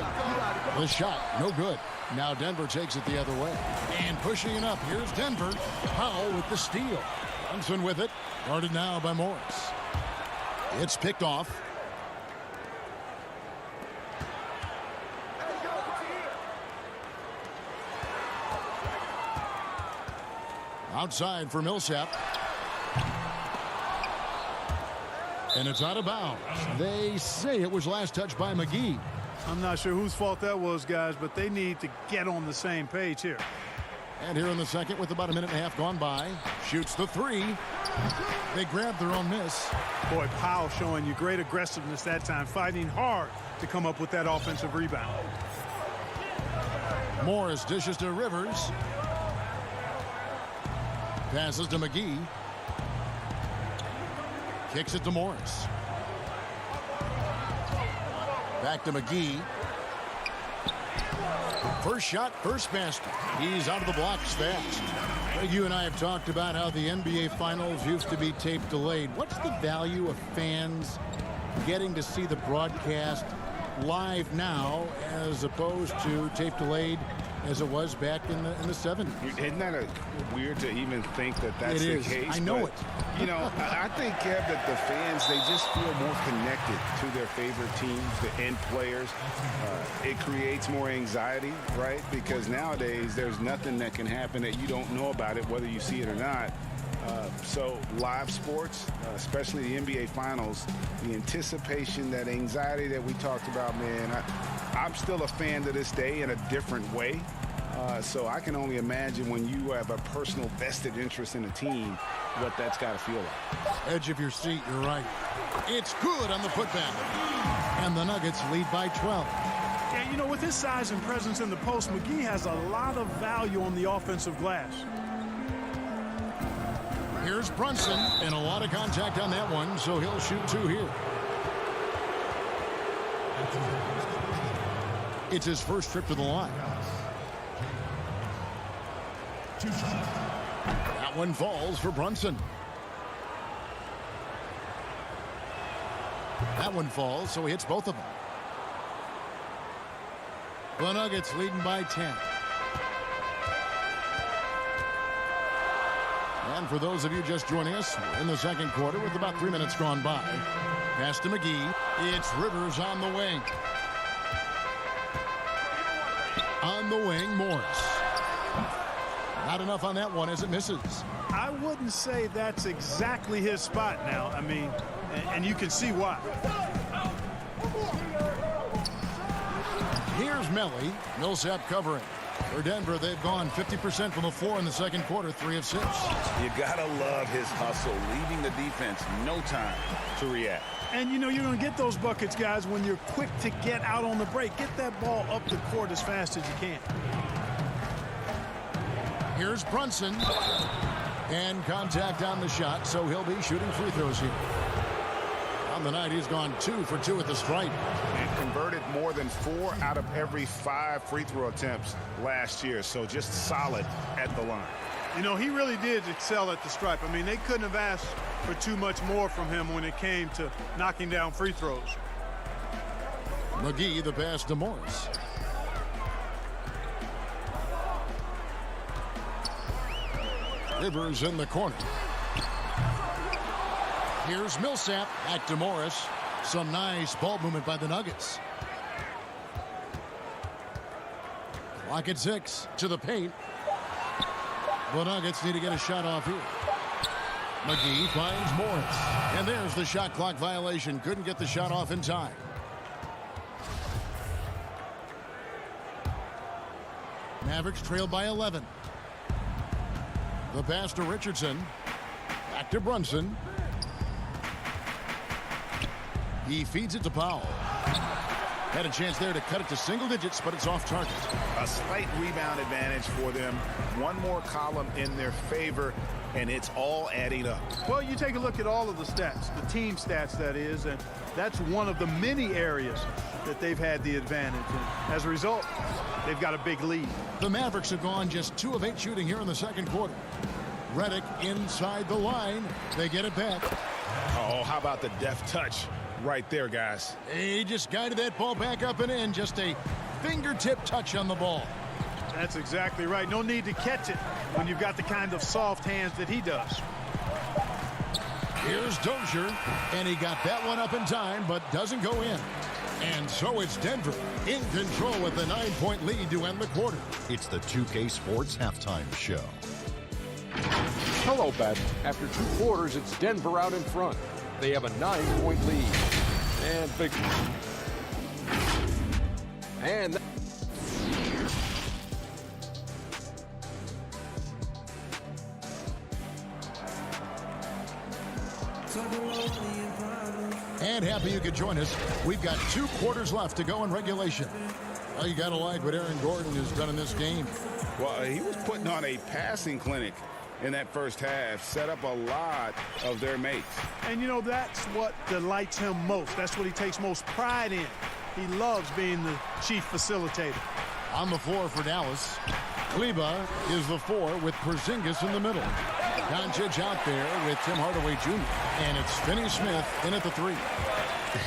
the shot, no good. Now Denver takes it the other way. And pushing it up, here's Denver. Powell with the steal. Brunson with it, guarded now by Morris. It's picked off. Outside for Millsap. And it's out of bounds. They say it was last touched by McGee. I'm not sure whose fault that was, guys, but they need to get on the same page here. And here in the second, with about a minute and a half gone by, shoots the three. They grab their own miss. Boy, Powell showing you great aggressiveness that time, fighting hard to come up with that offensive rebound. Morris dishes to Rivers. Passes to McGee. Kicks it to Morris. Back to McGee. First shot, first basket. He's out of the blocks fast. You and I have talked about how the NBA Finals used to be tape delayed. What's the value of fans getting to see the broadcast live now as opposed to tape delayed as it was back in the 70s? Isn't that weird to even think that that's the case? I know it. You know, I think, Kev, that the fans, they just feel more connected to their favorite teams, the end players. It creates more anxiety, right? Because nowadays there's nothing that can happen that you don't know about it, whether you see it or not. So live sports, especially the NBA Finals, the anticipation, that anxiety that we talked about, man, I'm still a fan to this day in a different way. So I can only imagine when you have a personal vested interest in a team, what that's got to feel like. Edge of your seat, you're right. It's good on the putback. And the Nuggets lead by 12. Yeah, you know, with his size and presence in the post, McGee has a lot of value on the offensive glass. Here's Brunson, and a lot of contact on that one, so he'll shoot two here. It's his first trip to the line. That one falls for Brunson. That one falls, so he hits both of them. The Nuggets leading by 10. And for those of you just joining us, we're in the second quarter with about 3 minutes gone by. Pass to McGee. It's Rivers on the wing. On the wing, Morris. Not enough on that one as it misses. I wouldn't say that's exactly his spot now. I mean, and you can see why. Here's Melly. Millsap covering. For Denver, they've gone 50% from the floor in the second quarter, 3 of 6. You gotta love his hustle, leaving the defense no time to react. And, you know, you're going to get those buckets, guys, when you're quick to get out on the break. Get that ball up the court as fast as you can. Here's Brunson. And contact on the shot, so he'll be shooting free throws here. On the night, he's gone 2 for 2 at the stripe. And converted more than 4 out of every 5 free throw attempts last year. So just solid at the line. You know, he really did excel at the stripe. I mean, they couldn't have asked for too much more from him when it came to knocking down free throws. McGee, the pass to Morris. Rivers in the corner. Here's Millsap. Back to Morris. Some nice ball movement by the Nuggets. Clock at 6. To the paint. The Nuggets need to get a shot off here. McGee finds Morris. And there's the shot clock violation. Couldn't get the shot off in time. Mavericks trail by 11. The pass to Richardson. Back to Brunson. He feeds it to Powell. Had a chance there to cut it to single digits, but it's off target. A slight rebound advantage for them. One more column in their favor, and it's all adding up. Well, you take a look at all of the stats, the team stats, that is, and that's one of the many areas that they've had the advantage. And as a result, they've got a big lead. The Mavericks have gone just 2 of 8 shooting here in the second quarter. Redick inside the line. They get it back. Oh, how about the deft touch right there, guys? He just guided that ball back up and in. Just a fingertip touch on the ball. That's exactly right. No need to catch it when you've got the kind of soft hands that he does. Here's Dozier, and he got that one up in time, but doesn't go in. And so it's Denver in control with a 9-point lead to end the quarter. It's the 2K Sports Halftime Show. Hello, Bet. After 2 quarters, it's Denver out in front. They have a 9-point lead. And big. And happy you could join us. We've got 2 quarters left to go in regulation. Well, you got to like what Aaron Gordon has done in this game. Well, he was putting on a passing clinic in that first half, set up a lot of their mates. And, you know, that's what delights him most. That's what he takes most pride in. He loves being the chief facilitator. On the floor for Dallas, Kleba is the 4 with Porzingis in the middle. Doncic out there with Tim Hardaway Jr. And it's Finney Smith in at the 3.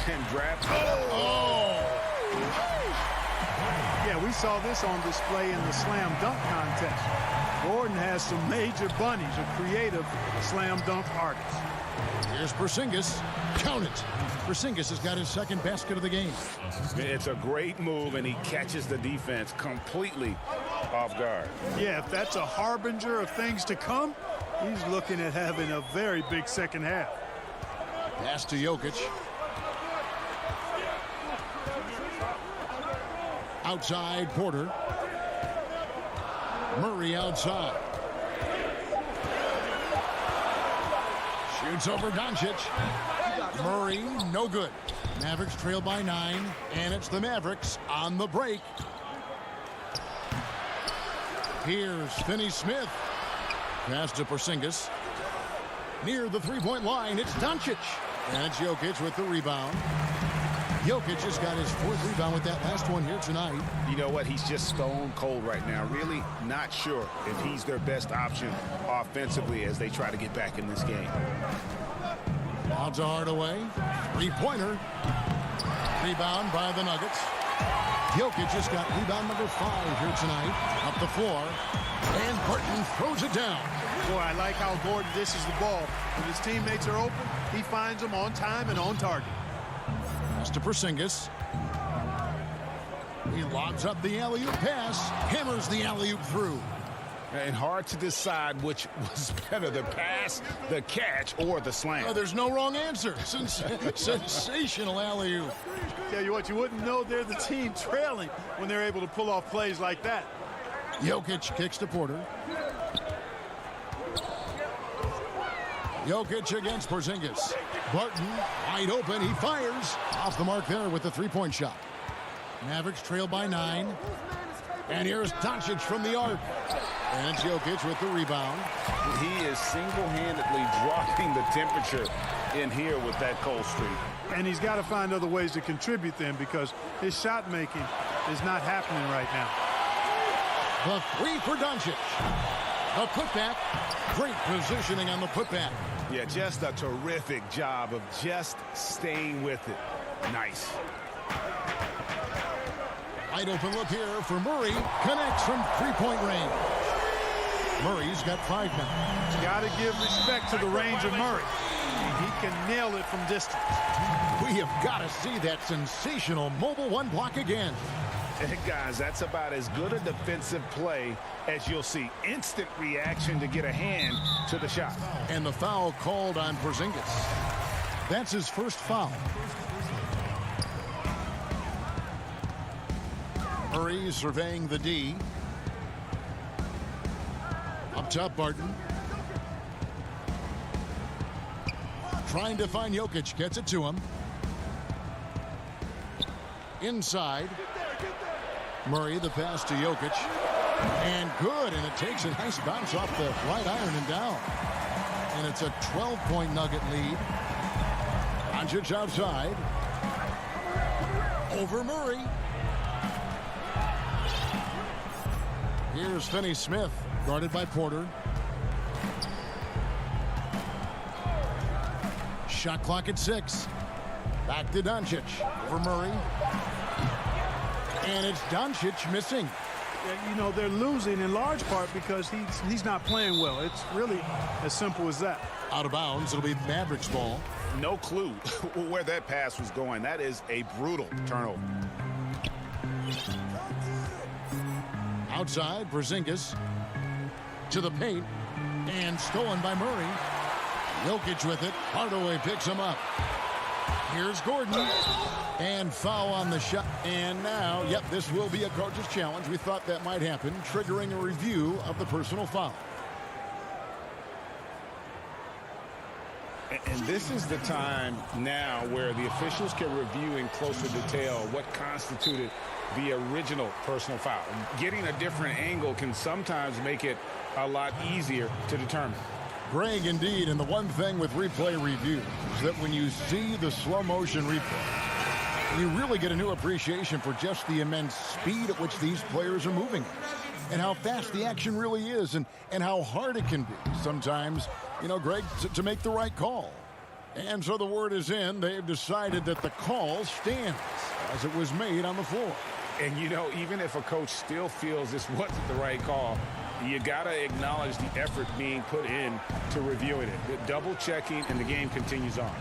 And draft. Yeah, we saw this on display in the slam dunk contest. Gordon has some major bunnies, a creative slam dunk artist. Here's Porzingis. Count it. Porzingis has got his second basket of the game. It's a great move, and he catches the defense completely off guard. Yeah, if that's a harbinger of things to come, he's looking at having a very big second half. Pass to Jokic. Outside, Porter. Murray outside. Shoots over Doncic. Murray, no good. Mavericks trail by 9, and it's the Mavericks on the break. Here's Finney Smith. Pass to Porzingis. Near the 3-point line, it's Doncic. And it's Jokic with the rebound. Jokic has got his 4th rebound with that last one here tonight. You know what? He's just stone cold right now. Really not sure if he's their best option offensively as they try to get back in this game. Out to Hardaway. 3-pointer. Rebound by the Nuggets. Jokic just got rebound number 5 here tonight. Up the floor. And Barton throws it down. Boy, I like how Gordon dishes the ball. When his teammates are open, he finds them on time and on target. Pass to Porzingis. He lobs up the alley-oop pass, hammers the alley-oop through. And hard to decide which was better, the pass, the catch, or the slam. Oh, there's no wrong answer. Sensational alley-oop. Tell you what, you wouldn't know they're the team trailing when they're able to pull off plays like that. Jokic kicks to Porter. Jokic against Porzingis. Barton wide open. He fires. Off the mark there with the three-point shot. Mavericks trail by 9. And here's Doncic from the arc. And Jokic with the rebound. He is single-handedly dropping the temperature in here with that cold streak. And he's got to find other ways to contribute then, because his shot making is not happening right now. The three for Doncic. The putback. Great positioning on the putback. Yeah, just a terrific job of just staying with it. Nice. Wide open look here for Murray. Connects from three-point range. Murray's got 5 now. Got to give respect to the range of Murray. He can nail it from distance. We have got to see that sensational mobile one block again. Guys, that's about as good a defensive play as you'll see. Instant reaction to get a hand to the shot. And the foul called on Porzingis. That's his first foul. Murray surveying the D. Up top, Barton. Trying to find Jokic. Gets it to him. Inside. Murray, the pass to Jokic. And good. And it takes a nice bounce off the right iron and down. And it's a 12-point Nugget lead. Doncic outside. Over Murray. Here's Finney-Smith, guarded by Porter. Shot clock at 6. Back to Doncic. Over Murray. And it's Doncic missing. You know, they're losing in large part because he's not playing well. It's really as simple as that. Out of bounds. It'll be Mavericks ball. No clue where that pass was going. That is a brutal turnover. Outside, Porzingis to the paint, and stolen by Murray. Jokic with it. Hardaway picks him up. Here's Gordon, and foul on the shot. And now, yep, this will be a coach's challenge. We thought that might happen, triggering a review of the personal foul. And this is the time now where the officials can review in closer detail what constituted the original personal foul. Getting a different angle can sometimes make it a lot easier to determine. Greg, indeed, and the one thing with replay review is that when you see the slow motion replay, you really get a new appreciation for just the immense speed at which these players are moving and how fast the action really is and how hard it can be sometimes, you know, Greg, to make the right call. And so the word is in. They've decided that the call stands as it was made on the floor. And, you know, even if a coach still feels this wasn't the right call, you got to acknowledge the effort being put in to reviewing it. The double checking, and the game continues on.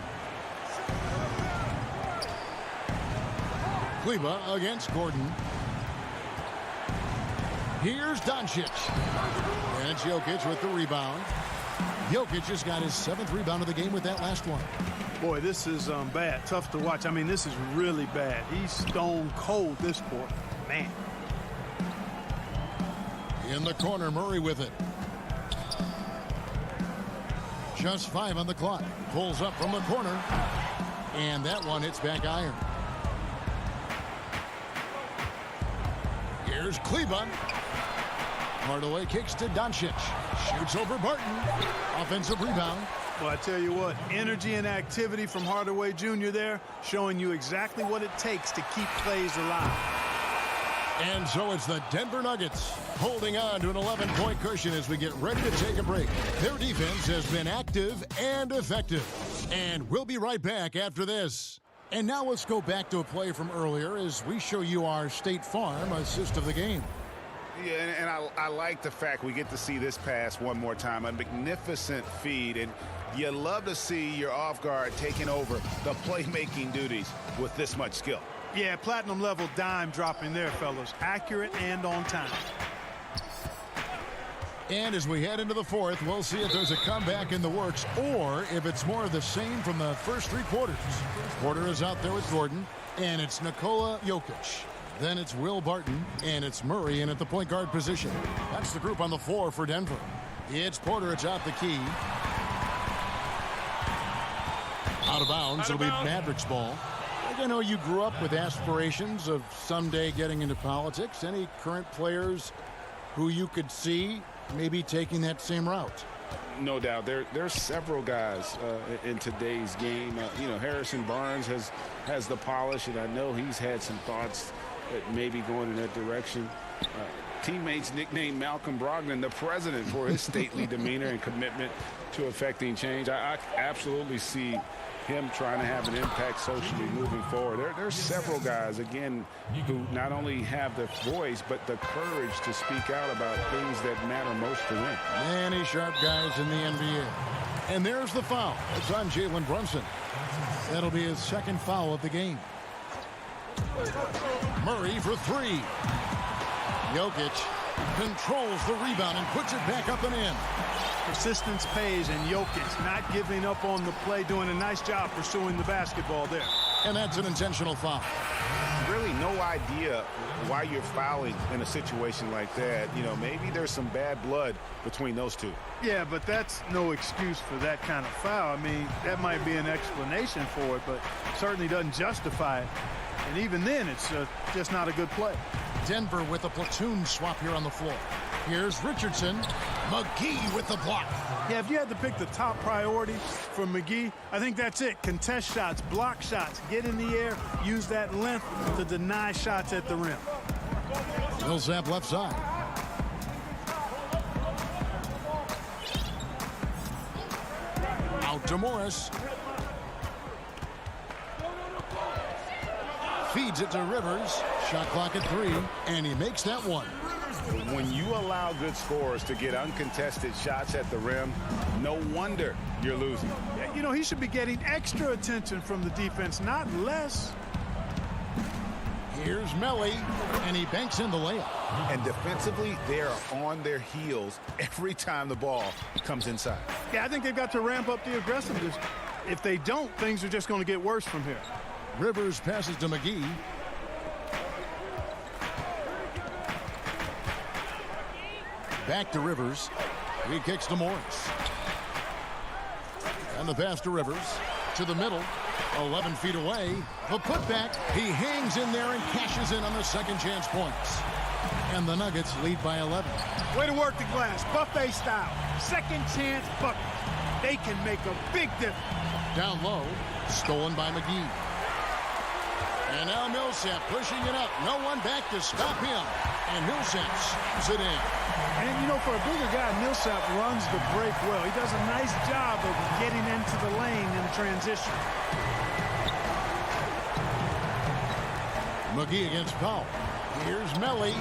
Kleba against Gordon. Here's Doncic. And it's Jokic with the rebound. Jokic just got his 7th rebound of the game with that last one. Boy, this is bad. Tough to watch. I mean, this is really bad. He's stone cold this quarter. Man. In the corner, Murray with it. Just 5 on the clock. Pulls up from the corner. And that one hits back iron. Here's Kleba. Hardaway kicks to Doncic. Shoots over Barton. Offensive rebound. Well, I tell you what, energy and activity from Hardaway Jr. there, showing you exactly what it takes to keep plays alive. And so it's the Denver Nuggets holding on to an 11-point cushion as we get ready to take a break. Their defense has been active and effective. And we'll be right back after this. And now let's go back to a play from earlier as we show you our State Farm assist of the game. Yeah, and I like the fact we get to see this pass one more time. A magnificent feed, and you love to see your off guard taking over the playmaking duties with this much skill. Yeah, platinum level dime dropping there, fellas. Accurate and on time. And as we head into the fourth, we'll see if there's a comeback in the works or if it's more of the same from the first three quarters. Porter is out there with Gordon, and it's Nikola Jokic. Then it's Will Barton, and it's Murray in at the point guard position. That's the group on the floor for Denver. It's Porter, it's out the key. Out of bounds, it'll be Mavericks ball. I know you grew up with aspirations of someday getting into politics. Any current players who you could see maybe taking that same route? No doubt. There's several guys in today's game. Harrison Barnes has the polish, and I know he's had some thoughts at maybe going in that direction. Teammates nicknamed Malcolm Brogdon the president for his stately demeanor and commitment to affecting change. I absolutely see him trying to have an impact socially moving forward. There's several guys, again, who not only have the voice, but the courage to speak out about things that matter most to them. Many sharp guys in the NBA. And there's the foul. It's on Jalen Brunson. That'll be his second foul of the game. Murray for three. Jokic controls the rebound and puts it back up and in. Persistence pays, and Jokic not giving up on the play, doing a nice job pursuing the basketball there. And that's an intentional foul. Really no idea why you're fouling in a situation like that. Maybe there's some bad blood between those two. Yeah, but that's no excuse for that kind of foul. I mean, that might be an explanation for it, but certainly doesn't justify it. And even then, it's just not a good play. Denver with a platoon swap here on the floor. Here's Richardson. McGee with the block. Yeah, if you had to pick the top priority for McGee, I think that's it. Contest shots, block shots, get in the air, use that length to deny shots at the rim. Millsap left side. Out to Morris. Feeds it to Rivers. Shot clock at 3, and he makes that one. When you allow good scorers to get uncontested shots at the rim, no wonder you're losing. Yeah, he should be getting extra attention from the defense, not less. Here's Melly, and he banks in the layup. And defensively, they are on their heels every time the ball comes inside. Yeah, I think they've got to ramp up the aggressiveness. If they don't, things are just going to get worse from here. Rivers passes to McGee. Back to Rivers. He kicks to Morris. And the pass to Rivers. To the middle. 11 feet away. The putback. He hangs in there and cashes in on the second chance points. And the Nuggets lead by 11. Way to work the glass. Buffet style. Second chance bucket. They can make a big difference. Down low. Stolen by McGee. And now Millsap pushing it up. No one back to stop him. And Millsap shoots it in. And, for a bigger guy, Millsap runs the break well. He does a nice job of getting into the lane in transition. McGee against Powell. Here's Melly.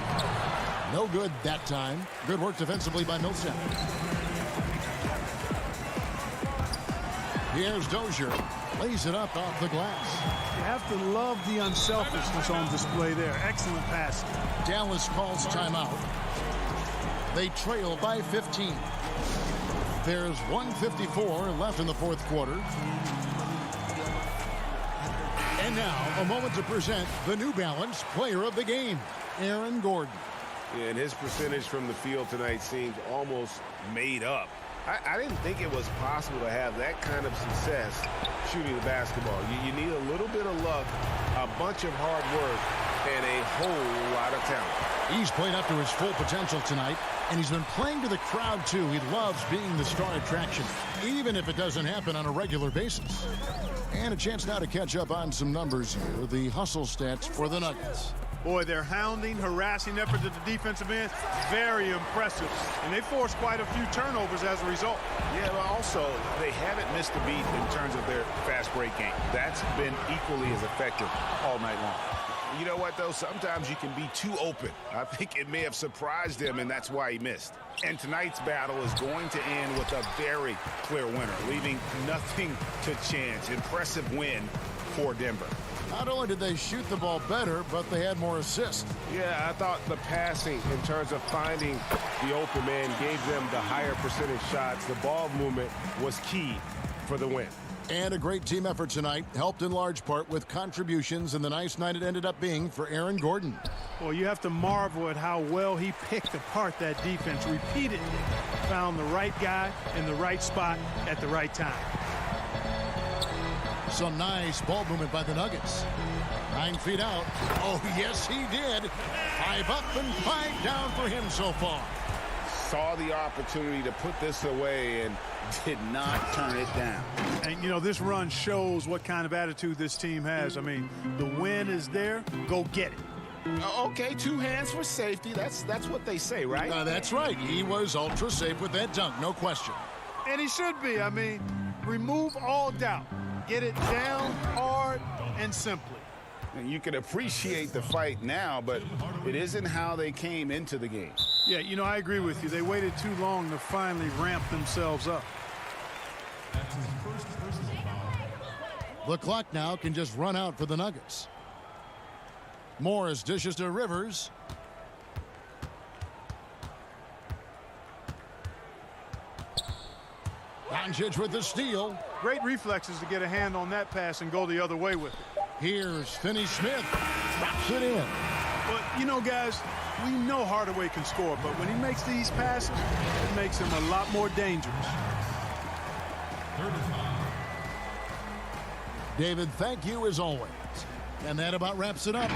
No good that time. Good work defensively by Millsap. Here's Dozier. Lays it up off the glass. You have to love the unselfishness on display there. Excellent pass. Dallas calls timeout. They trail by 15. There's 1:54 left in the fourth quarter. And now, a moment to present the New Balance Player of the Game, Aaron Gordon. Yeah, and his percentage from the field tonight seems almost made up. I didn't think it was possible to have that kind of success shooting the basketball. You need a little bit of luck, a bunch of hard work, and a whole lot of talent. He's played up to his full potential tonight, and he's been playing to the crowd, too. He loves being the star attraction, even if it doesn't happen on a regular basis. And a chance now to catch up on some numbers here. The hustle stats for the Nuggets. Boy, their hounding, harassing effort at the defensive end, very impressive. And they forced quite a few turnovers as a result. Yeah, but also, they haven't missed a beat in terms of their fast break game. That's been equally as effective all night long. You know what, though? Sometimes you can be too open. I think it may have surprised him, and that's why he missed. And tonight's battle is going to end with a very clear winner, leaving nothing to chance. Impressive win for Denver. Not only did they shoot the ball better, but they had more assists. Yeah, I thought the passing in terms of finding the open man gave them the higher percentage shots. The ball movement was key for the win. And a great team effort tonight, helped in large part with contributions, and the nice night it ended up being for Aaron Gordon. Well, you have to marvel at how well he picked apart that defense repeatedly. Found the right guy in the right spot at the right time. Some nice ball movement by the Nuggets. 9 feet out. Oh, yes, he did. 5 up and 5 down for him so far. Saw the opportunity to put this away and did not turn it down. And, you know, this run shows what kind of attitude this team has. I mean, the win is there. Go get it. Okay, 2 hands for safety. That's what they say, right? That's right. He was ultra safe with that dunk, no question. And he should be. I mean, remove all doubt. Get it down hard and simply. And you can appreciate the fight now, but it isn't how they came into the game. Yeah, you know, I agree with you. They waited too long to finally ramp themselves up. The clock now can just run out for the Nuggets. Morris dishes to Rivers. Doncic with the steal. Great reflexes to get a hand on that pass and go the other way with it. Here's Finney-Smith. Drops it in. But, you know, guys, we know Hardaway can score, but when he makes these passes, it makes him a lot more dangerous. David, thank you as always. And that about wraps it up.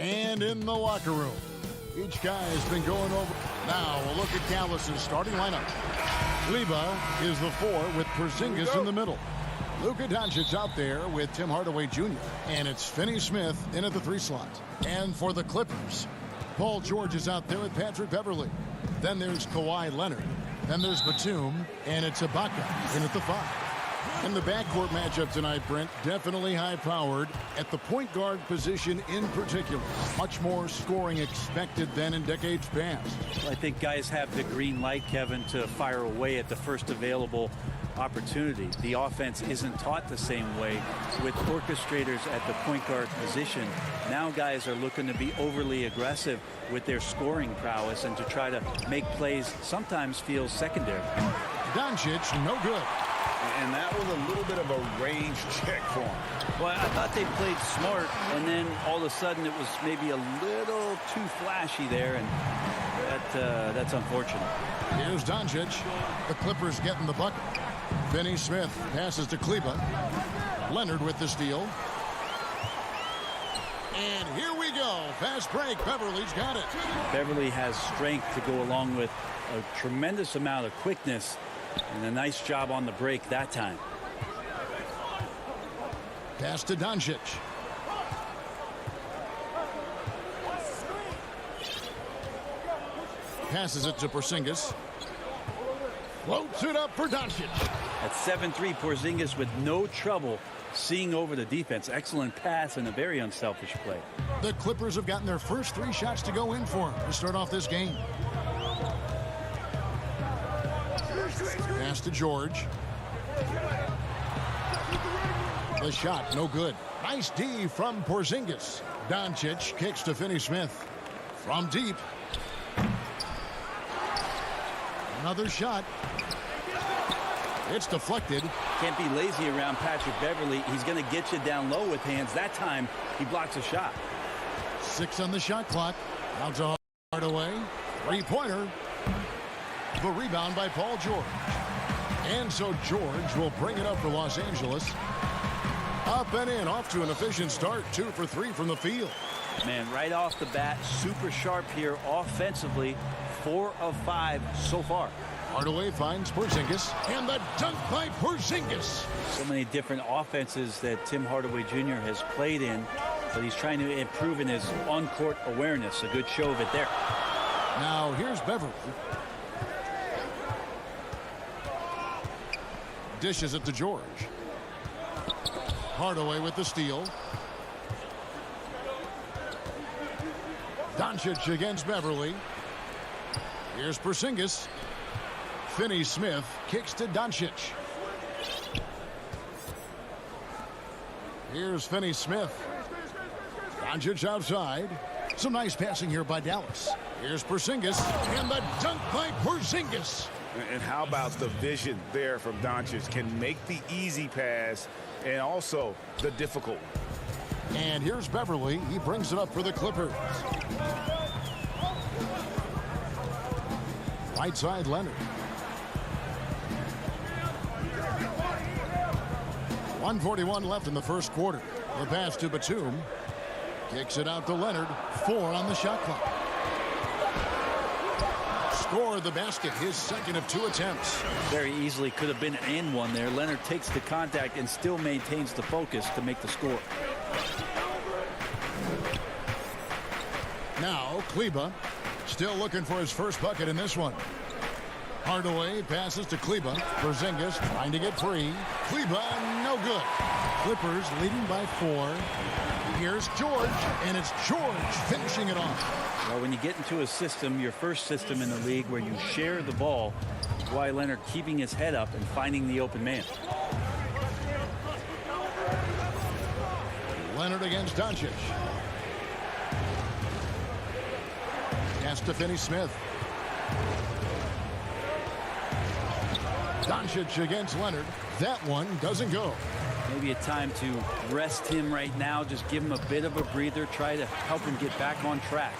And in the locker room, each guy has been going over. Now we'll look at Dallas's starting lineup. Kleba is the 4 with Porzingis in the middle. Luka Doncic out there with Tim Hardaway Jr. And it's Finney Smith in at the 3 slot. And for the Clippers, Paul George is out there with Patrick Beverley. Then there's Kawhi Leonard. Then there's Batum, and it's Ibaka in at the 5. And the backcourt matchup tonight, Brent, definitely high-powered. At the point guard position in particular, much more scoring expected than in decades past. I think guys have the green light, Kevin, to fire away at the first available opportunity. The offense isn't taught the same way with orchestrators at the point guard position. Now guys are looking to be overly aggressive with their scoring prowess and to try to make plays sometimes feels secondary. Doncic, no good. And that was a little bit of a range check for him. Well, I thought they played smart, and then all of a sudden it was maybe a little too flashy there, and that's unfortunate. Here's Doncic. The Clippers getting the bucket. Finney Smith passes to Kleba. Leonard with the steal. And here we go. Fast break. Beverly's got it. Beverly has strength to go along with a tremendous amount of quickness. And a nice job on the break that time. Pass to Doncic. Passes it to Porzingis. Floats it up for Doncic. At 7-3, Porzingis with no trouble seeing over the defense. Excellent pass and a very unselfish play. The Clippers have gotten their first 3 shots to go in for him to start off this game. Pass to George. The shot, no good. Nice D from Porzingis. Doncic kicks to Finney Smith. From deep. Another shot. It's deflected. Can't be lazy around Patrick Beverly. He's going to get you down low with hands. That time, he blocks a shot. 6 on the shot clock. Out to Hardaway. 3-pointer. The rebound by Paul George. And so George will bring it up for Los Angeles. Up and in, off to an efficient start. 2 for 3 from the field. Man, right off the bat, super sharp here offensively. 4 of 5 so far. Hardaway finds Porzingis, and the dunk by Porzingis. So many different offenses that Tim Hardaway Jr. has played in. but he's trying to improve in his on-court awareness. A good show of it there. Now here's Beverly. Dishes it to George. Hardaway with the steal. Doncic against Beverly. Here's Porzingis. Finney-Smith kicks to Doncic. Here's Finney-Smith. Doncic outside. Some nice passing here by Dallas. Here's Porzingis, and the dunk by Porzingis. And how about the vision there from Doncic? Can make the easy pass and also the difficult one. And here's Beverly. He brings it up for the Clippers. Right side, Leonard. 1:41 left in the first quarter. The pass to Batum. Kicks it out to Leonard. 4 on the shot clock. Scored the basket, his second of 2 attempts. Very easily could have been an and one there. Leonard takes the contact and still maintains the focus to make the score. Now Kleba still looking for his first bucket in this one. Hardaway passes to Kleba. Porzingis trying to get free. Kleba no good. Clippers leading by 4. Here's George, and it's George finishing it off. Well, when you get into a system, your first system in the league where you share the ball, Kawhi Leonard keeping his head up and finding the open man. Leonard against Doncic. Pass to Finney-Smith. Doncic against Leonard. That one doesn't go. Maybe a time to rest him right now. Just give him a bit of a breather. Try to help him get back on track.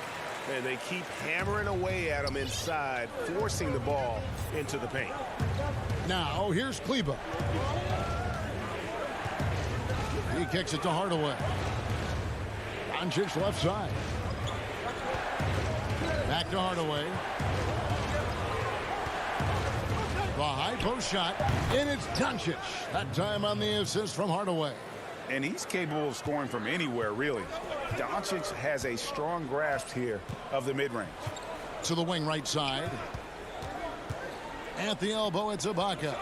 And they keep hammering away at him inside, forcing the ball into the paint. Now here's Kleba. He kicks it to Hardaway. Doncic left side. Back to Hardaway. The high post shot, and it's Doncic. That time on the assist from Hardaway. And he's capable of scoring from anywhere, really. Doncic has a strong grasp here of the mid-range. To the wing right side. At the elbow, it's Ibaka.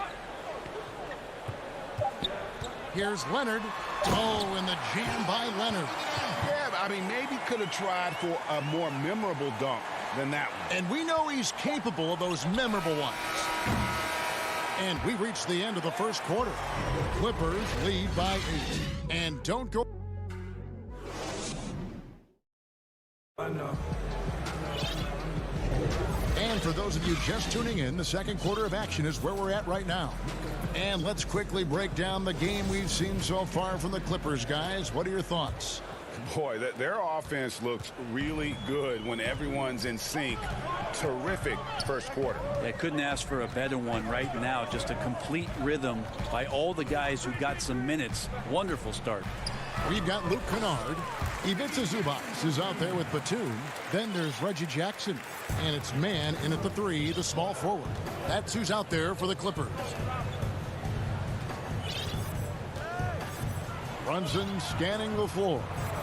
Here's Leonard. Oh, and the jam by Leonard. Yeah, I mean, maybe could have tried for a more memorable dunk than that one. And we know he's capable of those memorable ones. And we reached the end of the first quarter. Clippers lead by 8. And don't go. I know. And for those of you just tuning in, the second quarter of action is where we're at right now. And let's quickly break down the game we've seen so far from the Clippers, guys. What are your thoughts? Boy, their offense looks really good when everyone's in sync. Terrific first quarter. I couldn't ask for a better one right now. Just a complete rhythm by all the guys who got some minutes. Wonderful start. We've got Luke Kennard. Ivica Zubac is out there with Batum. Then there's Reggie Jackson. And it's man in at the 3, the small forward. That's who's out there for the Clippers. Brunson scanning the floor.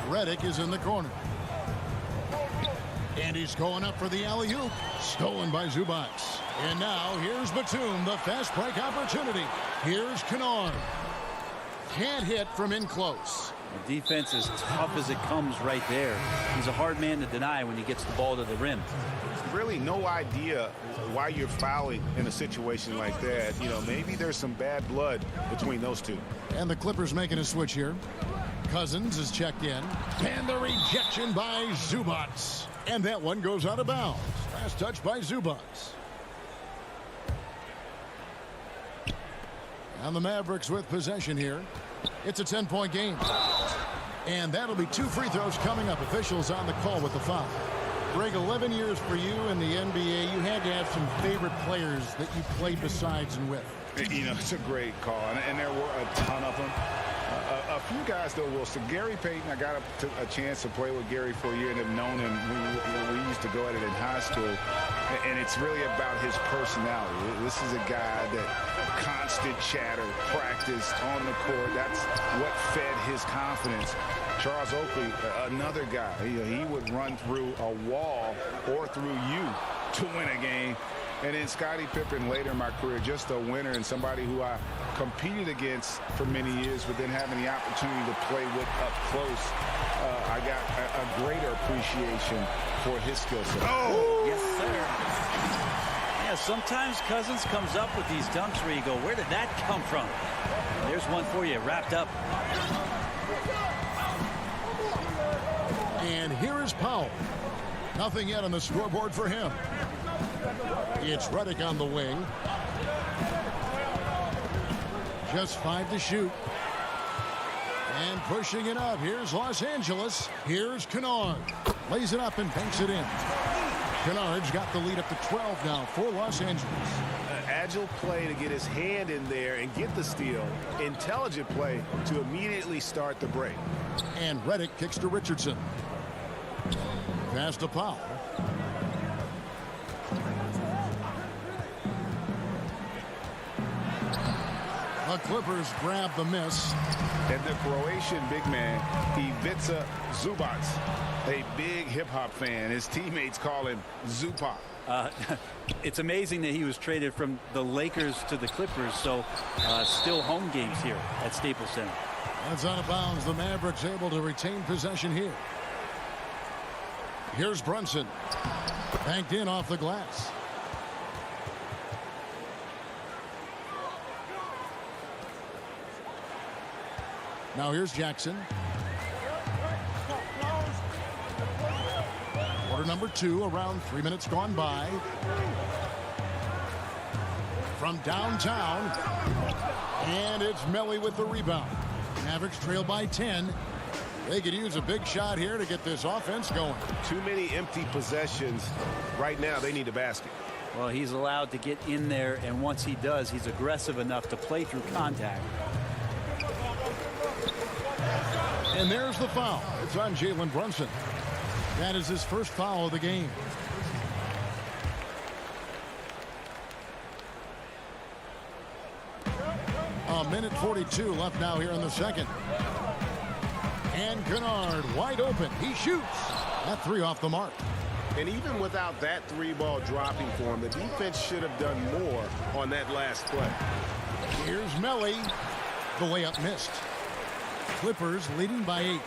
Redick is in the corner. And he's going up for the alley-oop. Stolen by Zubac. And now here's Batum, the fast break opportunity. Here's Kennard. Can't hit from in close. The defense is tough as it comes right there. He's a hard man to deny when he gets the ball to the rim. Really no idea why you're fouling in a situation like that. You know, maybe there's some bad blood between those two. And the Clippers making a switch here. Cousins is checked in. And the rejection by Zubac. And that one goes out of bounds. Last touch by Zubac. And the Mavericks with possession here. It's a 10-point game. And that'll be 2 free throws coming up. Officials on the call with the foul. Greg, 11 years for you in the NBA. You had to have some favorite players that you played besides and with. You know, it's a great call, and there were a ton of them. A few guys, though, Wilson. Gary Payton, I got a chance to play with Gary for a year and have known him. We used to go at it in high school. And it's really about his personality. This is a guy that constant chatter, practice on the court. That's what fed his confidence. Charles Oakley, another guy. He would run through a wall or through you to win a game. And then Scottie Pippen later in my career, just a winner and somebody who I competed against for many years, but then having the opportunity to play with up close, I got a greater appreciation for his skill set. Oh, yes, sir. Yeah, sometimes Cousins comes up with these dunks where you go, where did that come from? There's one for you, wrapped up. And here is Powell. Nothing yet on the scoreboard for him. It's Redick on the wing. Just 5 to shoot. And pushing it up. Here's Los Angeles. Here's Kennard. Lays it up and banks it in. Kennard's got the lead up to 12 now for Los Angeles. Agile play to get his hand in there and get the steal. Intelligent play to immediately start the break. And Redick kicks to Richardson. Pass to Powell. The Clippers grab the miss. And the Croatian big man, Ivica Zubac, a big hip-hop fan. His teammates call him Zupac. It's amazing that he was traded from the Lakers to the Clippers, so still home games here at Staples Center. That's out of bounds. The Mavericks able to retain possession here. Here's Brunson. Banked in off the glass. Now here's Jackson. Quarter number 2, around 3 minutes gone by. From downtown. And it's Melly with the rebound. Mavericks trail by 10. They could use a big shot here to get this offense going. Too many empty possessions. Right now, they need a basket. Well, he's allowed to get in there, and once he does, he's aggressive enough to play through contact. And there's the foul. It's on Jalen Brunson. That is his first foul of the game. A minute 42 left now here in the second. And Kennard wide open. He shoots. That 3 off the mark. And even without that 3-ball dropping for him, the defense should have done more on that last play. Here's Melly. The layup missed. Clippers leading by 8.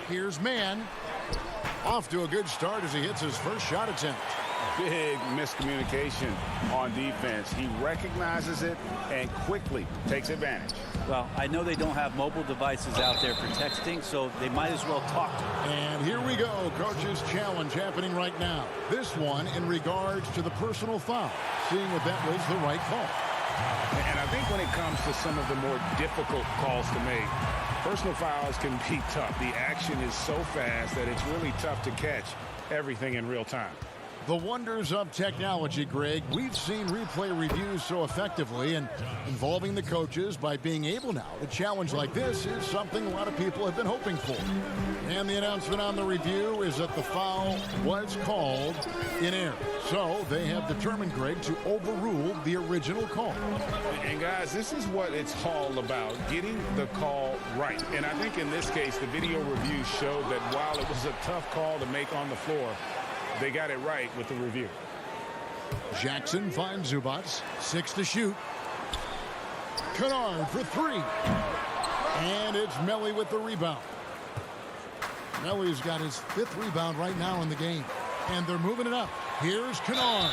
Here's Mann. Off to a good start as he hits his first shot attempt. Big miscommunication on defense. He recognizes it and quickly takes advantage. Well, I know they don't have mobile devices out there for texting, so they might as well talk to him. And here we go. Coach's challenge happening right now. This one in regards to the personal foul. Seeing if that was the right call. And I think when it comes to some of the more difficult calls to make, personal fouls can be tough. The action is so fast that it's really tough to catch everything in real time. The wonders of technology, Greg. We've seen replay reviews so effectively and involving the coaches by being able now. A challenge like this is something a lot of people have been hoping for. And the announcement on the review is that the foul was called in error. So they have determined, Greg, to overrule the original call. And guys, this is what it's all about, getting the call right. And I think in this case, the video review showed that while it was a tough call to make on the floor, they got it right with the review. Jackson finds Zubac. 6 to shoot. Kennard for 3. And it's Melly with the rebound. Melly's got his 5th rebound right now in the game. And they're moving it up. Here's Kennard.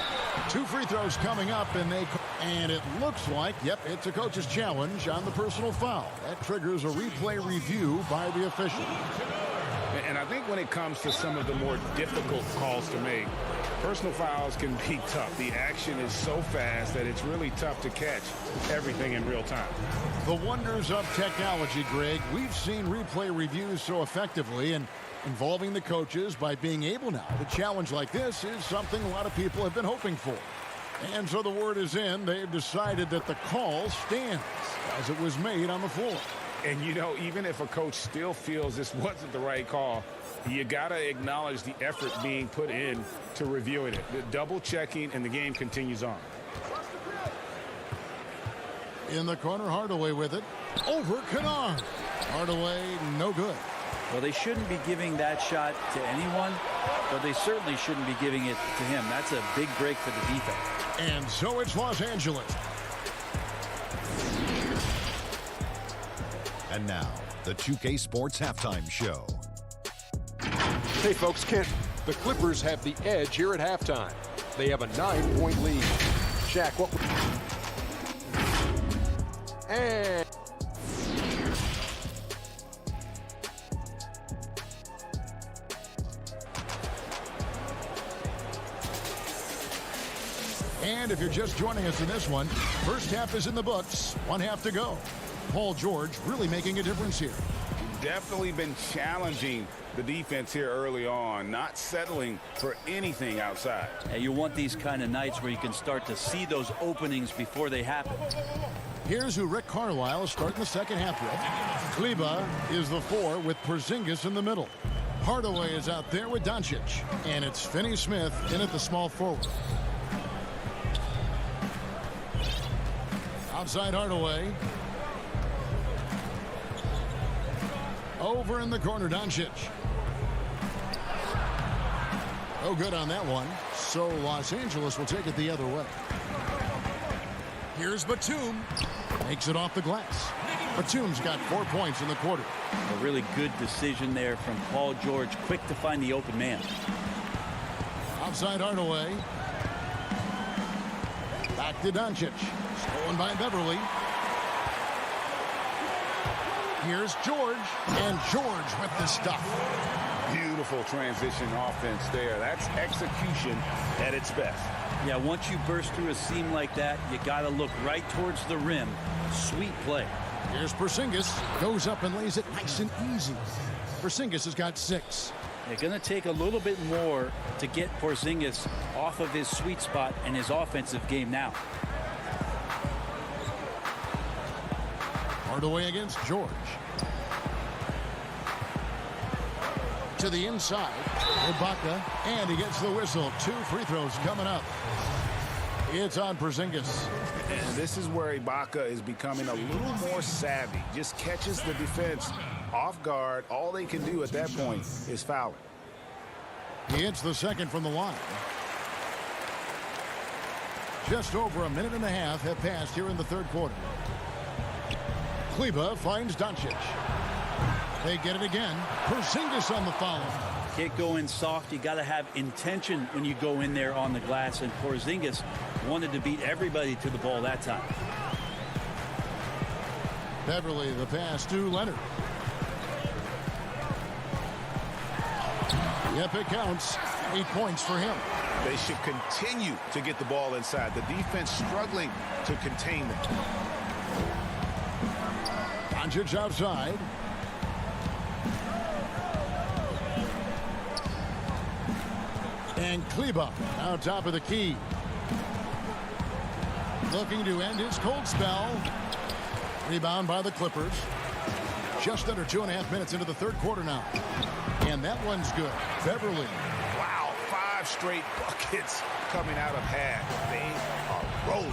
2 free throws coming up, and it looks like, yep, it's a coach's challenge on the personal foul. That triggers a replay review by the official. And I think when it comes to some of the more difficult calls to make, personal fouls can be tough. The action is so fast that it's really tough to catch everything in real time. The wonders of technology, Greg. We've seen replay reviews so effectively and involving the coaches by being able now. The challenge like this is something a lot of people have been hoping for. And so the word is in. They've decided that the call stands as it was made on the floor. And, you know, even if a coach still feels this wasn't the right call, you got to acknowledge the effort being put in to reviewing it. The double checking, and the game continues on. In the corner, Hardaway with it. Over Kennard. Hardaway, no good. Well, they shouldn't be giving that shot to anyone, but they certainly shouldn't be giving it to him. That's a big break for the defense. And so it's Los Angeles. And now, the 2K Sports Halftime Show. Hey, folks, Kent, the Clippers have the edge here at halftime. They have a 9-point lead. Shaq, what... And... And if you're just joining us in this one, first half is in the books. 1 half to go. Paul George really making a difference here. Definitely been challenging the defense here early on, not settling for anything outside. And you want these kind of nights where you can start to see those openings before they happen. Here's who Rick Carlisle is starting the second half with. Kleber is the 4 with Porzingis in the middle. Hardaway is out there with Doncic. And it's Finney-Smith in at the small forward. Outside Hardaway. Over in the corner, Doncic. Oh, good on that one. So Los Angeles will take it the other way. Here's Batum. Makes it off the glass. Batum's got 4 points in the quarter. A really good decision there from Paul George. Quick to find the open man. Outside Hardaway. Back to Doncic. Stolen by Beverly. Here's George. And George with the stuff. Beautiful transition offense there. That's execution at its best. Yeah, once you burst through a seam like that, you got to look right towards the rim. Sweet play. Here's Porzingis. Goes up and lays it nice and easy. Porzingis has got 6. They're going to take a little bit more to get Porzingis off of his sweet spot in his offensive game now. Hardaway against George. To the inside. Ibaka. And he gets the whistle. 2 free throws coming up. It's on Porzingis. And this is where Ibaka is becoming a little more savvy. Just catches the defense off guard. All they can do at that point is foul it. He hits the second from the line. Just over a minute and a half have passed here in the third quarter. Kleber finds Doncic. They get it again. Porzingis on the foul. Can't go in soft. You got to have intention when you go in there on the glass. And Porzingis wanted to beat everybody to the ball that time. Beverly, the pass to Leonard. Yep, it counts. 8 points for him. They should continue to get the ball inside. The defense struggling to contain them. Doncic outside. And Kleber out top of the key. Looking to end his cold spell. Rebound by the Clippers. Just under 2.5 minutes into the third quarter now. And that one's good. Beverly. Wow, 5 straight buckets coming out of half. They are rolling.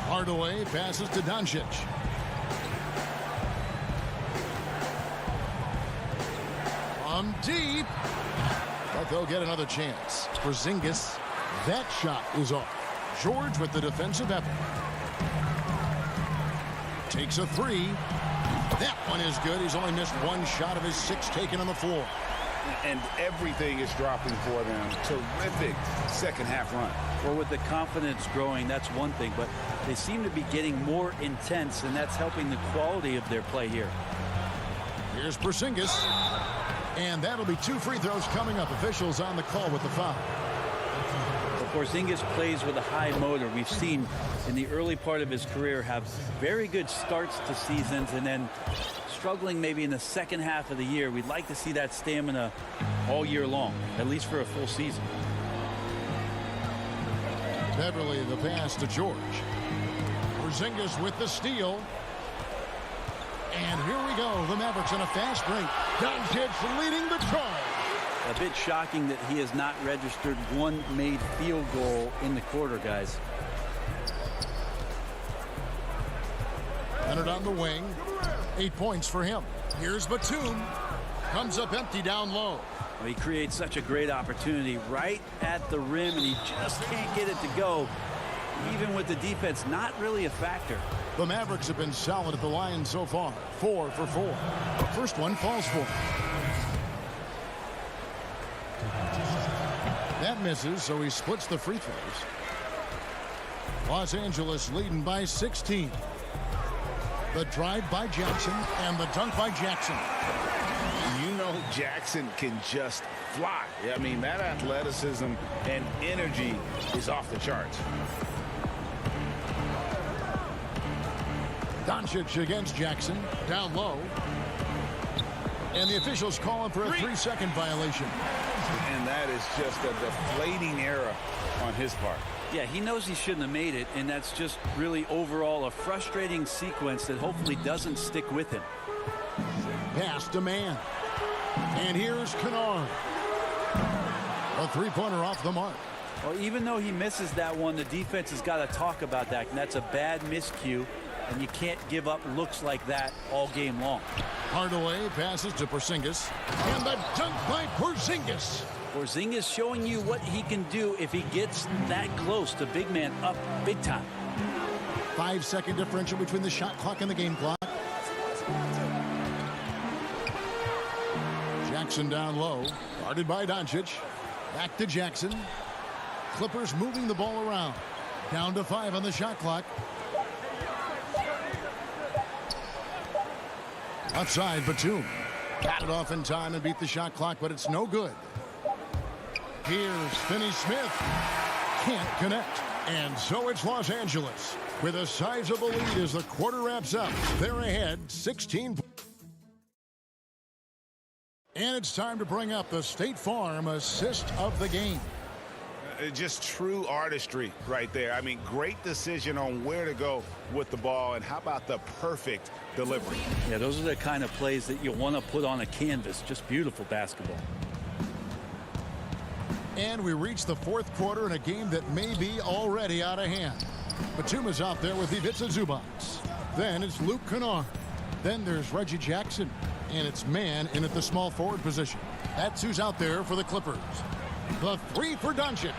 Hardaway passes to Doncic. From deep. But they'll get another chance. Porzingis. That shot is off. George with the defensive effort. Takes a 3. That one is good. He's only missed 1 shot of his 6 taken on the floor. And everything is dropping for them. Terrific second half run. Well, with the confidence growing, that's one thing, but they seem to be getting more intense, and that's helping the quality of their play here. Here's Porzingis. And that'll be 2 free throws coming up. Officials on the call with the foul. Porzingis plays with a high motor. We've seen in the early part of his career have very good starts to seasons and then struggling maybe in the second half of the year. We'd like to see that stamina all year long, at least for a full season. Beverly the pass to George. Porzingis with the steal. And here we go. The Mavericks on a fast break. Doncic leading the charge. A bit shocking that he has not registered one made field goal in the quarter, guys. Leonard on the wing. 8 points for him. Here's Batum. Comes up empty down low. Well, he creates such a great opportunity right at the rim, and he just can't get it to go. Even with the defense not really a factor. The Mavericks have been solid at the line so far. 4 for 4. The first one falls for him. That misses, so he splits the free throws. Los Angeles leading by 16. The drive by Jackson and the dunk by Jackson. You know Jackson can just fly. I mean, that athleticism and energy is off the charts. Doncic against Jackson. Down low. And the officials calling for a 3-second violation. And that is just a deflating error on his part. Yeah, he knows he shouldn't have made it, and that's just really overall a frustrating sequence that hopefully doesn't stick with him. Pass to man. And here's Kennard. A three-pointer off the mark. Well, even though he misses that one, the defense has got to talk about that, and that's a bad miscue, and you can't give up looks like that all game long. Hardaway passes to Porzingis. And the dunk by Porzingis. Porzingis showing you what he can do if he gets that close to big man up big time. 5-second differential between the shot clock and the game clock. Jackson down low. Guarded by Doncic. Back to Jackson. Clippers moving the ball around. Down to 5 on the shot clock. Outside, Batum. Got it off in time and beat the shot clock, but it's no good. Here's Finney-Smith. Can't connect. And so it's Los Angeles with a sizable lead as the quarter wraps up. They're ahead 16. And it's time to bring up the State Farm assist of the game. Just true artistry right there. I mean, great decision on where to go with the ball, and how about the perfect delivery? Yeah, those are the kind of plays that you want to put on a canvas. Just beautiful basketball. And we reach the fourth quarter in a game that may be already out of hand. Batum is out there with Ivica Zubac. Then it's Luke Kennard. Then there's Reggie Jackson. And it's man in at the small forward position. That's who's out there for the Clippers. The three for Doncic.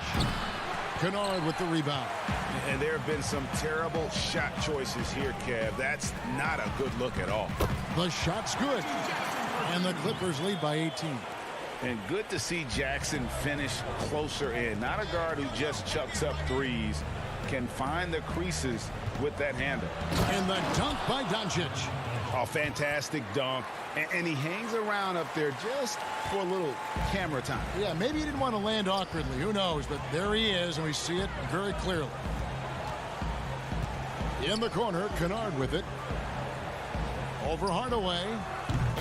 Kennard with the rebound. And there have been some terrible shot choices here, Kev. That's not a good look at all. The shot's good. And the Clippers lead by 18. And good to see Jackson finish closer in. Not a guard who just chucks up threes. Can find the creases with that handle. And the dunk by Doncic. A fantastic dunk. And he hangs around up there just for a little camera time. Yeah, maybe he didn't want to land awkwardly. Who knows? But there he is, and we see it very clearly. In the corner, Kennard with it. Over Hardaway.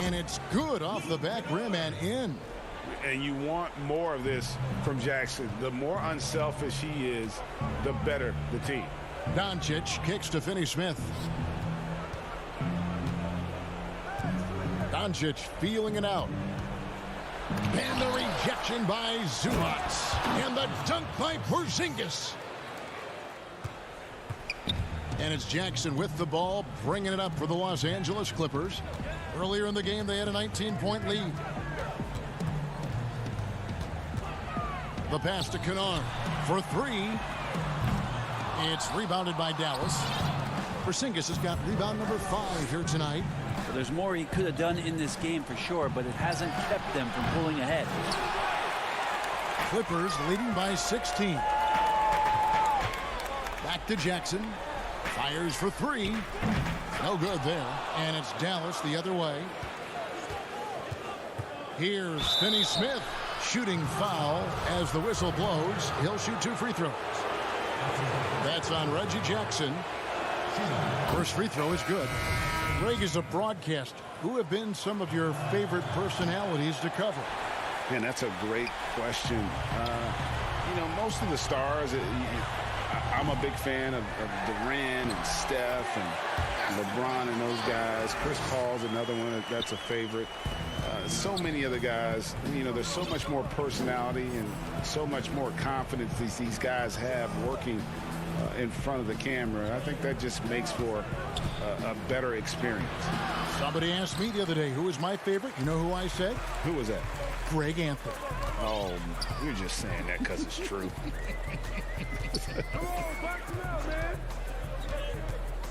And it's good off the back rim and in. And you want more of this from Jackson. The more unselfish he is, the better the team. Doncic kicks to Finney-Smith. Doncic feeling it out. And the rejection by Zubac. And the dunk by Porzingis. And it's Jackson with the ball, bringing it up for the Los Angeles Clippers. Earlier in the game, they had a 19-point lead. The pass to Kennard for three. It's rebounded by Dallas. Porzingis has got rebound number 5 here tonight. Well, there's more he could have done in this game for sure, but it hasn't kept them from pulling ahead. Clippers leading by 16. Back to Jackson. Fires for 3. No good there. And it's Dallas the other way. Here's Finney-Smith. Shooting foul as the whistle blows. He'll shoot 2 free throws. That's on Reggie Jackson. First free throw is good. Greg is a broadcaster. Who have been some of your favorite personalities to cover? And that's a great question. You know, most of the stars, I'm a big fan of Durant and Steph and LeBron and those guys. Chris Paul's another one that's a favorite. So many other guys, there's so much more personality and so much more confidence these guys have working in front of the camera. I think that just makes for a better experience. Somebody asked me the other day, who is my favorite? You know who I said? Who was that? Greg Anthony. Oh, you're just saying that because it's true. Come on, back it up, man.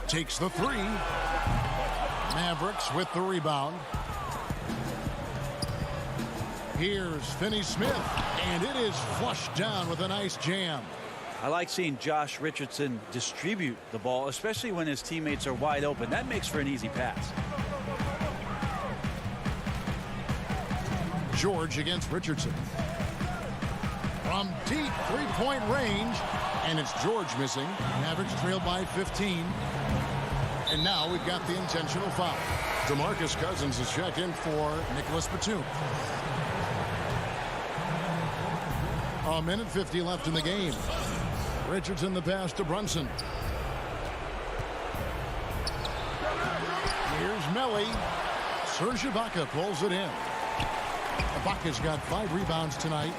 Takes the three. Mavericks with the rebound. Here's Finney-Smith, and it is flushed down with a nice jam. I like seeing Josh Richardson distribute the ball, especially when his teammates are wide open. That makes for an easy pass. George against Richardson. From deep three-point range, and it's George missing. Mavericks trailed by 15. And now we've got the intentional foul. DeMarcus Cousins is checked in for Nicholas Batum. A minute 50 left in the game. Richardson the pass to Brunson. Here's Melly. Serge Ibaka pulls it in. Ibaka's got 5 rebounds tonight.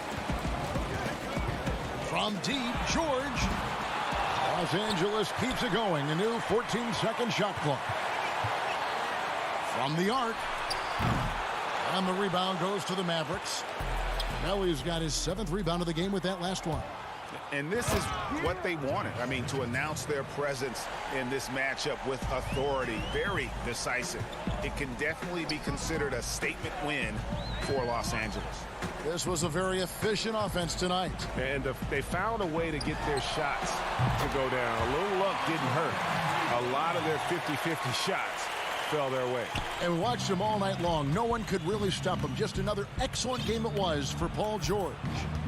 From deep, George. Los Angeles keeps it going. A new 14-second shot clock. From the arc. And the rebound goes to the Mavericks. Melly's got his 7th rebound of the game with that last one. And this is what they wanted. I mean, to announce their presence in this matchup with authority, very decisive. It can definitely be considered a statement win for Los Angeles. This was a very efficient offense tonight. And they found a way to get their shots to go down. A little luck didn't hurt. A lot of their 50-50 shots fell their way. And we watched them all night long. No one could really stop them. Just another excellent game it was for Paul George.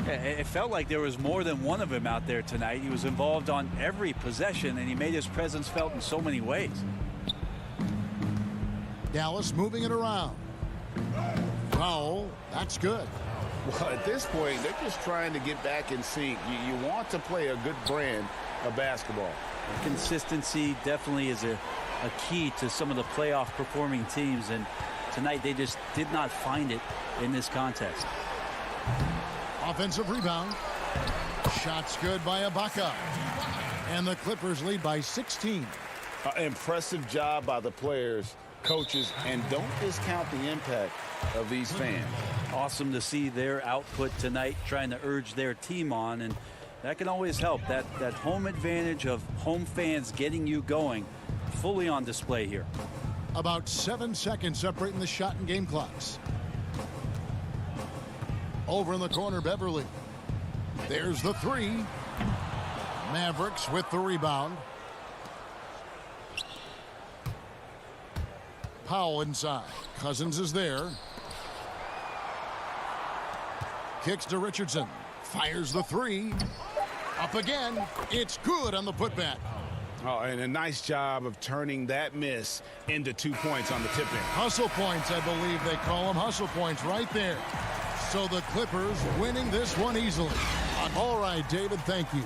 It felt like there was more than one of him out there tonight. He was involved on every possession, and he made his presence felt in so many ways. Dallas moving it around. Foul. That's good. Well, at this point, they're just trying to get back in sync. You want to play a good brand of basketball. Consistency definitely is a key to some of the playoff performing teams, and tonight they just did not find it in this contest. Offensive rebound. Shots good by Ibaka. And the Clippers lead by 16. Impressive job by the players, coaches, and don't discount the impact of these fans. Awesome to see their output tonight, trying to urge their team on, and that can always help. That home advantage of home fans getting you going, fully on display here. About 7 seconds separating the shot and game clocks. Over in the corner, Beverly. There's the three. Mavericks with the rebound. Powell inside. Cousins is there. Kicks to Richardson. Fires the three. Up again. It's good on the putback. Oh, and a nice job of turning that miss into 2 points on the tip-in. Hustle points, I believe they call them. Hustle points right there. So the Clippers winning this one easily. All right, David, thank you.